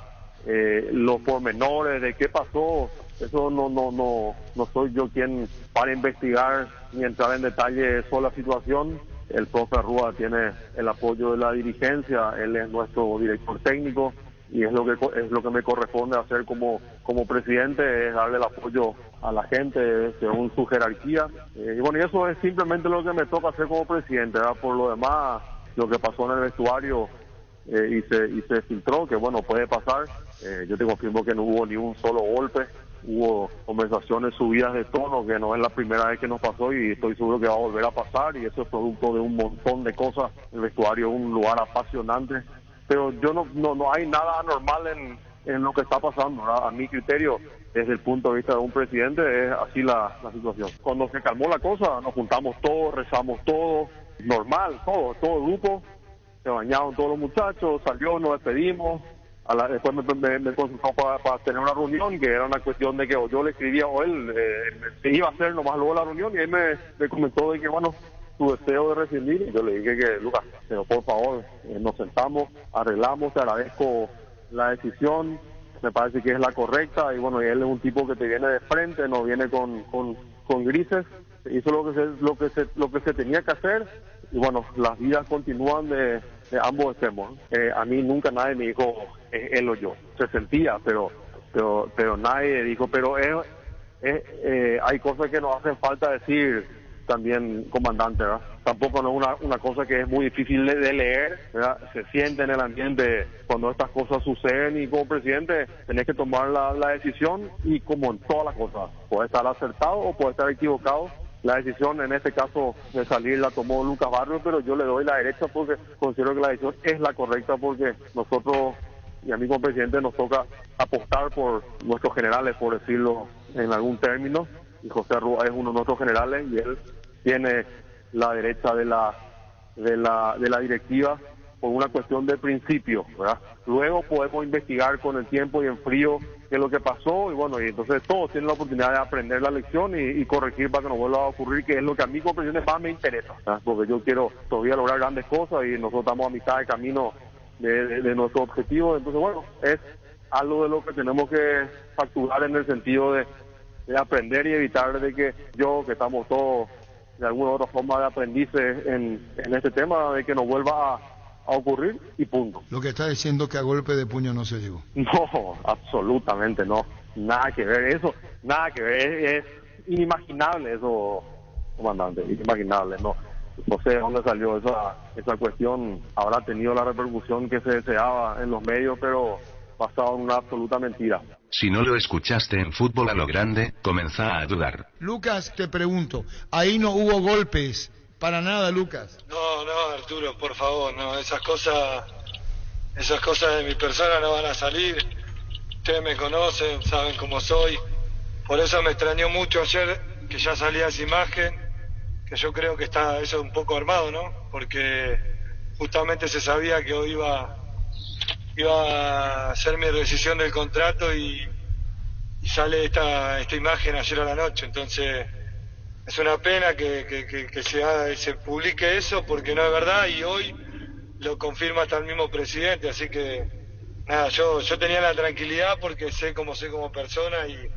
los pormenores de qué pasó, eso no soy yo quien para investigar ni entrar en detalle sobre la situación. El profe Rúa tiene el apoyo de la dirigencia, él es nuestro director técnico y es lo que me corresponde hacer como presidente, es darle el apoyo a la gente según su jerarquía. Y bueno, y eso es simplemente lo que me toca hacer como presidente, ¿verdad? Por lo demás, lo que pasó en el vestuario y se filtró, que bueno, puede pasar. Yo te confirmo que no hubo ni un solo golpe, hubo conversaciones subidas de tono, que no es la primera vez que nos pasó y estoy seguro que va a volver a pasar, y eso es producto de un montón de cosas. El vestuario es un lugar apasionante, pero yo no hay nada anormal en lo que está pasando, ¿verdad? A mi criterio, desde el punto de vista de un presidente, es así la situación. Cuando se calmó la cosa, nos juntamos todos, rezamos todos, normal, todo el grupo, se bañaron todos los muchachos, salió, nos despedimos. Después me consultó para tener una reunión, que era una cuestión de que o yo le escribía o él se iba a hacer nomás luego la reunión, y él me comentó de que bueno, su deseo de rescindir, y yo le dije que Lucas, pero por favor, nos sentamos, arreglamos, te agradezco la decisión, me parece que es la correcta, y bueno, y él es un tipo que te viene de frente, no viene con grises, hizo lo que se tenía que hacer, y bueno, las vidas continúan de ambos extremos. A mí nunca nadie me dijo él o yo, se sentía, pero nadie dijo, pero hay cosas que nos hacen falta decir también, comandante, ¿verdad? Tampoco no es una cosa que es muy difícil de leer, ¿verdad? Se siente en el ambiente cuando estas cosas suceden, y como presidente tenés que tomar la decisión, y como en todas las cosas, puede estar acertado o puede estar equivocado. La decisión en este caso de salir la tomó Lucas Barrios, pero yo le doy la derecha porque considero que la decisión es la correcta, porque nosotros y a mí como presidente nos toca apostar por nuestros generales, por decirlo en algún término, y José Rúa es uno de nuestros generales y él tiene la derecha de la directiva por una cuestión de principio, ¿verdad? Luego podemos investigar con el tiempo y en frío qué es lo que pasó, y bueno, y entonces todos tienen la oportunidad de aprender la lección y corregir para que no vuelva a ocurrir, que es lo que a mí como presidente más me interesa, ¿verdad? Porque yo quiero todavía lograr grandes cosas y nosotros estamos a mitad de camino de nuestro objetivo. Entonces bueno, es algo de lo que tenemos que facturar en el sentido de aprender y evitar de que que estamos todos de alguna u otra forma de aprendices en este tema, de que no vuelva a ocurrir, y punto. Lo que está diciendo que a golpe de puño no se llegó. No, absolutamente no, nada que ver. Nada que ver, es inimaginable eso, comandante, inimaginable, no sé de dónde salió esa cuestión. Habrá tenido la repercusión que se deseaba en los medios, pero basado en una absoluta mentira. Si no lo escuchaste en Fútbol a lo Grande, comenzá a dudar. Lucas, te pregunto, ahí no hubo golpes, para nada, Lucas. No, Arturo, por favor, no, esas cosas de mi persona no van a salir. Ustedes me conocen, saben cómo soy. Por eso me extrañó mucho ayer que ya salía esa imagen, que yo creo que está eso un poco armado, ¿no? Porque justamente se sabía que hoy iba a hacer mi rescisión del contrato y sale esta imagen ayer a la noche. Entonces es una pena que se publique eso, porque no es verdad, y hoy lo confirma hasta el mismo presidente. Así que nada, yo tenía la tranquilidad porque sé cómo soy como persona y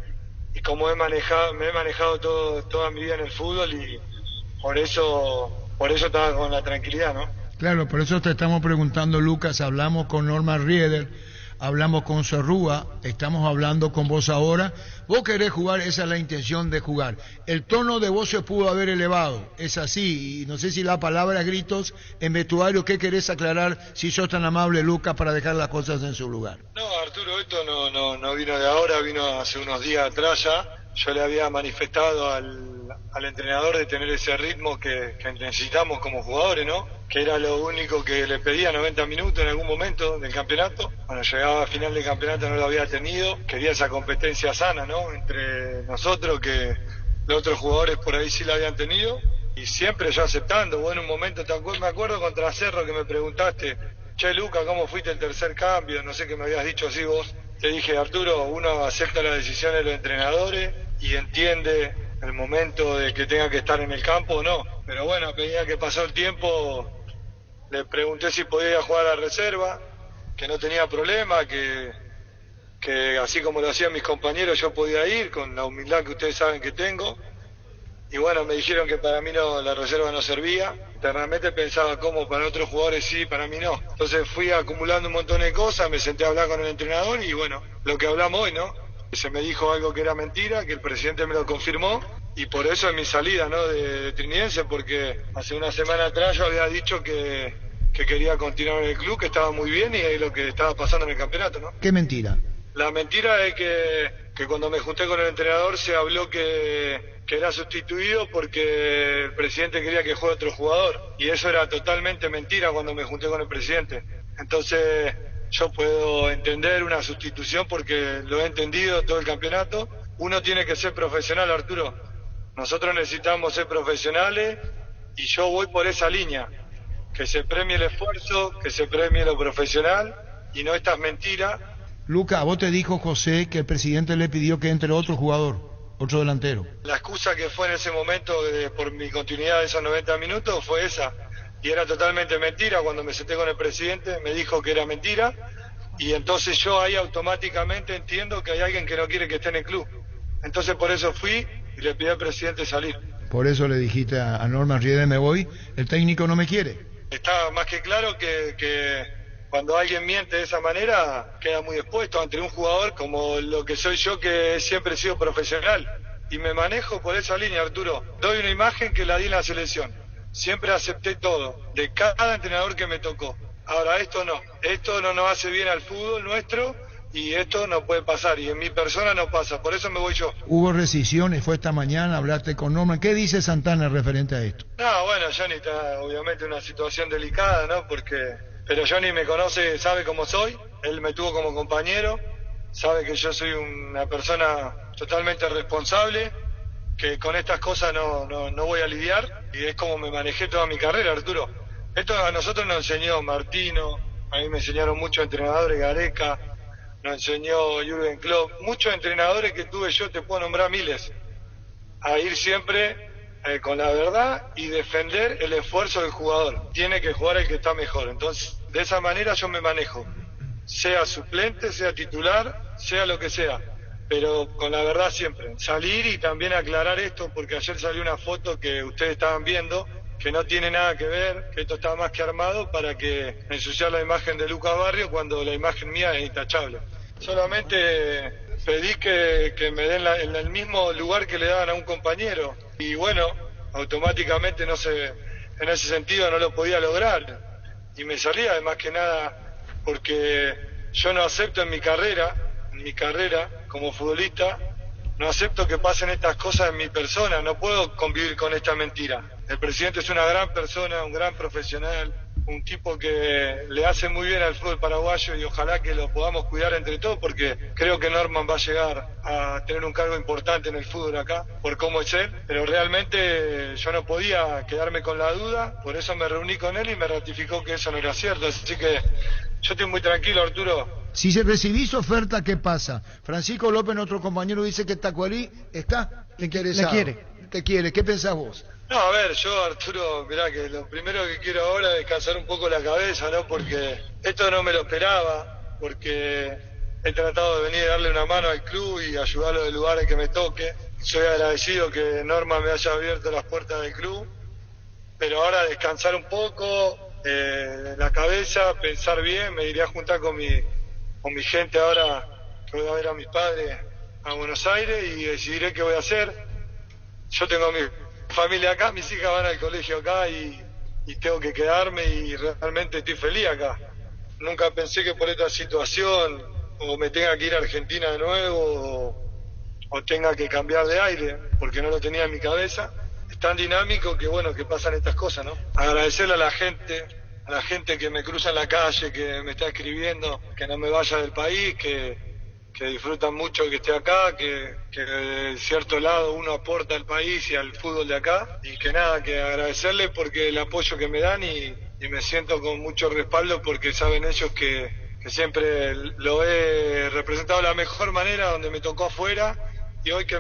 cómo me he manejado toda mi vida en el fútbol, y por eso estaba con la tranquilidad, ¿no? Claro, por eso te estamos preguntando, Lucas. Hablamos con Norman Rieder, hablamos con Zorrúa, estamos hablando con vos ahora. Vos querés jugar, esa es la intención de jugar. El tono de voz se pudo haber elevado, es así, y no sé si la palabra gritos en vestuario. ¿Qué querés aclarar, si sos tan amable, Lucas, para dejar las cosas en su lugar? No, Arturo, esto no vino de ahora, vino hace unos días atrás ya. Yo le había manifestado al entrenador de tener ese ritmo que necesitamos como jugadores, ¿no? Que era lo único que le pedía, 90 minutos en algún momento del campeonato. Bueno, llegaba a final del campeonato, no lo había tenido. Quería esa competencia sana, ¿no? Entre nosotros, que los otros jugadores por ahí sí la habían tenido. Y siempre yo aceptando. Vos en un momento, me acuerdo contra Cerro que me preguntaste, che, Luca, ¿cómo fuiste el tercer cambio? No sé qué me habías dicho así vos. Te dije, Arturo, uno acepta las decisiones de los entrenadores y entiende el momento de que tenga que estar en el campo o no. Pero bueno, a medida que pasó el tiempo, le pregunté si podía jugar a la reserva, que no tenía problema, que así como lo hacían mis compañeros yo podía ir, con la humildad que ustedes saben que tengo. Y bueno, me dijeron que para mí la reserva no servía. Internamente pensaba cómo para otros jugadores sí, para mí no. Entonces fui acumulando un montón de cosas, me senté a hablar con el entrenador y bueno, lo que hablamos hoy, ¿no? Se me dijo algo que era mentira, que el presidente me lo confirmó, y por eso es mi salida, ¿no? de Trinidense, porque hace una semana atrás yo había dicho que quería continuar en el club, que estaba muy bien y es lo que estaba pasando en el campeonato, ¿no? ¿Qué mentira? La mentira es que cuando me junté con el entrenador se habló que era sustituido porque el presidente quería que juegue otro jugador, y eso era totalmente mentira cuando me junté con el presidente. Entonces yo puedo entender una sustitución porque lo he entendido todo el campeonato. Uno tiene que ser profesional, Arturo. Nosotros necesitamos ser profesionales y yo voy por esa línea. Que se premie el esfuerzo, que se premie lo profesional y no estas mentiras. Luca, vos te dijo José que el presidente le pidió que entre otro jugador, otro delantero. La excusa que fue en ese momento por mi continuidad de esos 90 minutos fue esa. Y era totalmente mentira. Cuando me senté con el presidente me dijo que era mentira, y entonces yo ahí automáticamente entiendo que hay alguien que no quiere que esté en el club. Entonces por eso fui y le pedí al presidente salir. Por eso le dijiste a Norman Rieder, me voy, el técnico no me quiere. Está más que claro que cuando alguien miente de esa manera queda muy expuesto ante un jugador como lo que soy yo, que siempre he sido profesional y me manejo por esa línea, Arturo. Doy una imagen que la di en la selección. Siempre acepté todo, de cada entrenador que me tocó. Ahora esto no nos hace bien al fútbol nuestro, y esto no puede pasar, y en mi persona no pasa, por eso me voy yo. Hubo rescisiones, fue esta mañana, hablaste con Norman. ¿Qué dice Santana referente a esto? No, bueno, Johnny está obviamente en una situación delicada, ¿no? Pero Johnny me conoce, sabe cómo soy, él me tuvo como compañero, sabe que yo soy una persona totalmente responsable, que con estas cosas no voy a lidiar, y es como me manejé toda mi carrera, Arturo. Esto a nosotros nos enseñó Martino, a mí me enseñaron muchos entrenadores, Gareca, nos enseñó Jürgen Klopp, muchos entrenadores que tuve yo, te puedo nombrar miles, a ir siempre con la verdad y defender el esfuerzo del jugador. Tiene que jugar el que está mejor. Entonces, de esa manera yo me manejo, sea suplente, sea titular, sea lo que sea, pero con la verdad siempre. Salir y también aclarar esto, porque ayer salió una foto que ustedes estaban viendo, que no tiene nada que ver, que esto está más que armado para que ensuciar la imagen de Lucas Barrio cuando la imagen mía es intachable. Solamente pedí que me den en el mismo lugar que le daban a un compañero. Y bueno, automáticamente en ese sentido no lo podía lograr. Y me salía más que nada porque yo no acepto en mi carrera como futbolista, no acepto que pasen estas cosas en mi persona, no puedo convivir con esta mentira. El presidente es una gran persona, un gran profesional, un tipo que le hace muy bien al fútbol paraguayo y ojalá que lo podamos cuidar entre todos porque creo que Norman va a llegar a tener un cargo importante en el fútbol acá por cómo es él, pero realmente yo no podía quedarme con la duda, por eso me reuní con él y me ratificó que eso no era cierto, así que yo estoy muy tranquilo, Arturo. Si se recibís oferta, ¿qué pasa? Francisco López, nuestro compañero, dice que Tacuarí está interesado. Te quiere. ¿Qué pensás vos? No, a ver, yo, Arturo, mirá que lo primero que quiero ahora es descansar un poco la cabeza, ¿no? Porque esto no me lo esperaba, porque he tratado de venir a darle una mano al club y ayudarlo en lugares que me toque. Soy agradecido que Norma me haya abierto las puertas del club, pero ahora descansar un poco la cabeza, pensar bien, me iré a juntar con mi gente ahora que voy a ver a mis padres a Buenos Aires y decidiré qué voy a hacer. Yo tengo mi familia acá, mis hijas van al colegio acá y tengo que quedarme y realmente estoy feliz acá. Nunca pensé que por esta situación o me tenga que ir a Argentina de nuevo o tenga que cambiar de aire porque no lo tenía en mi cabeza. Es tan dinámico que bueno, que pasan estas cosas, ¿no? Agradecerle a la gente que me cruza en la calle, que me está escribiendo, que no me vaya del país, que disfrutan mucho que esté acá, que de cierto lado uno aporta al país y al fútbol de acá, y que nada, que agradecerles porque el apoyo que me dan y me siento con mucho respaldo porque saben ellos que siempre lo he representado de la mejor manera donde me tocó afuera y hoy que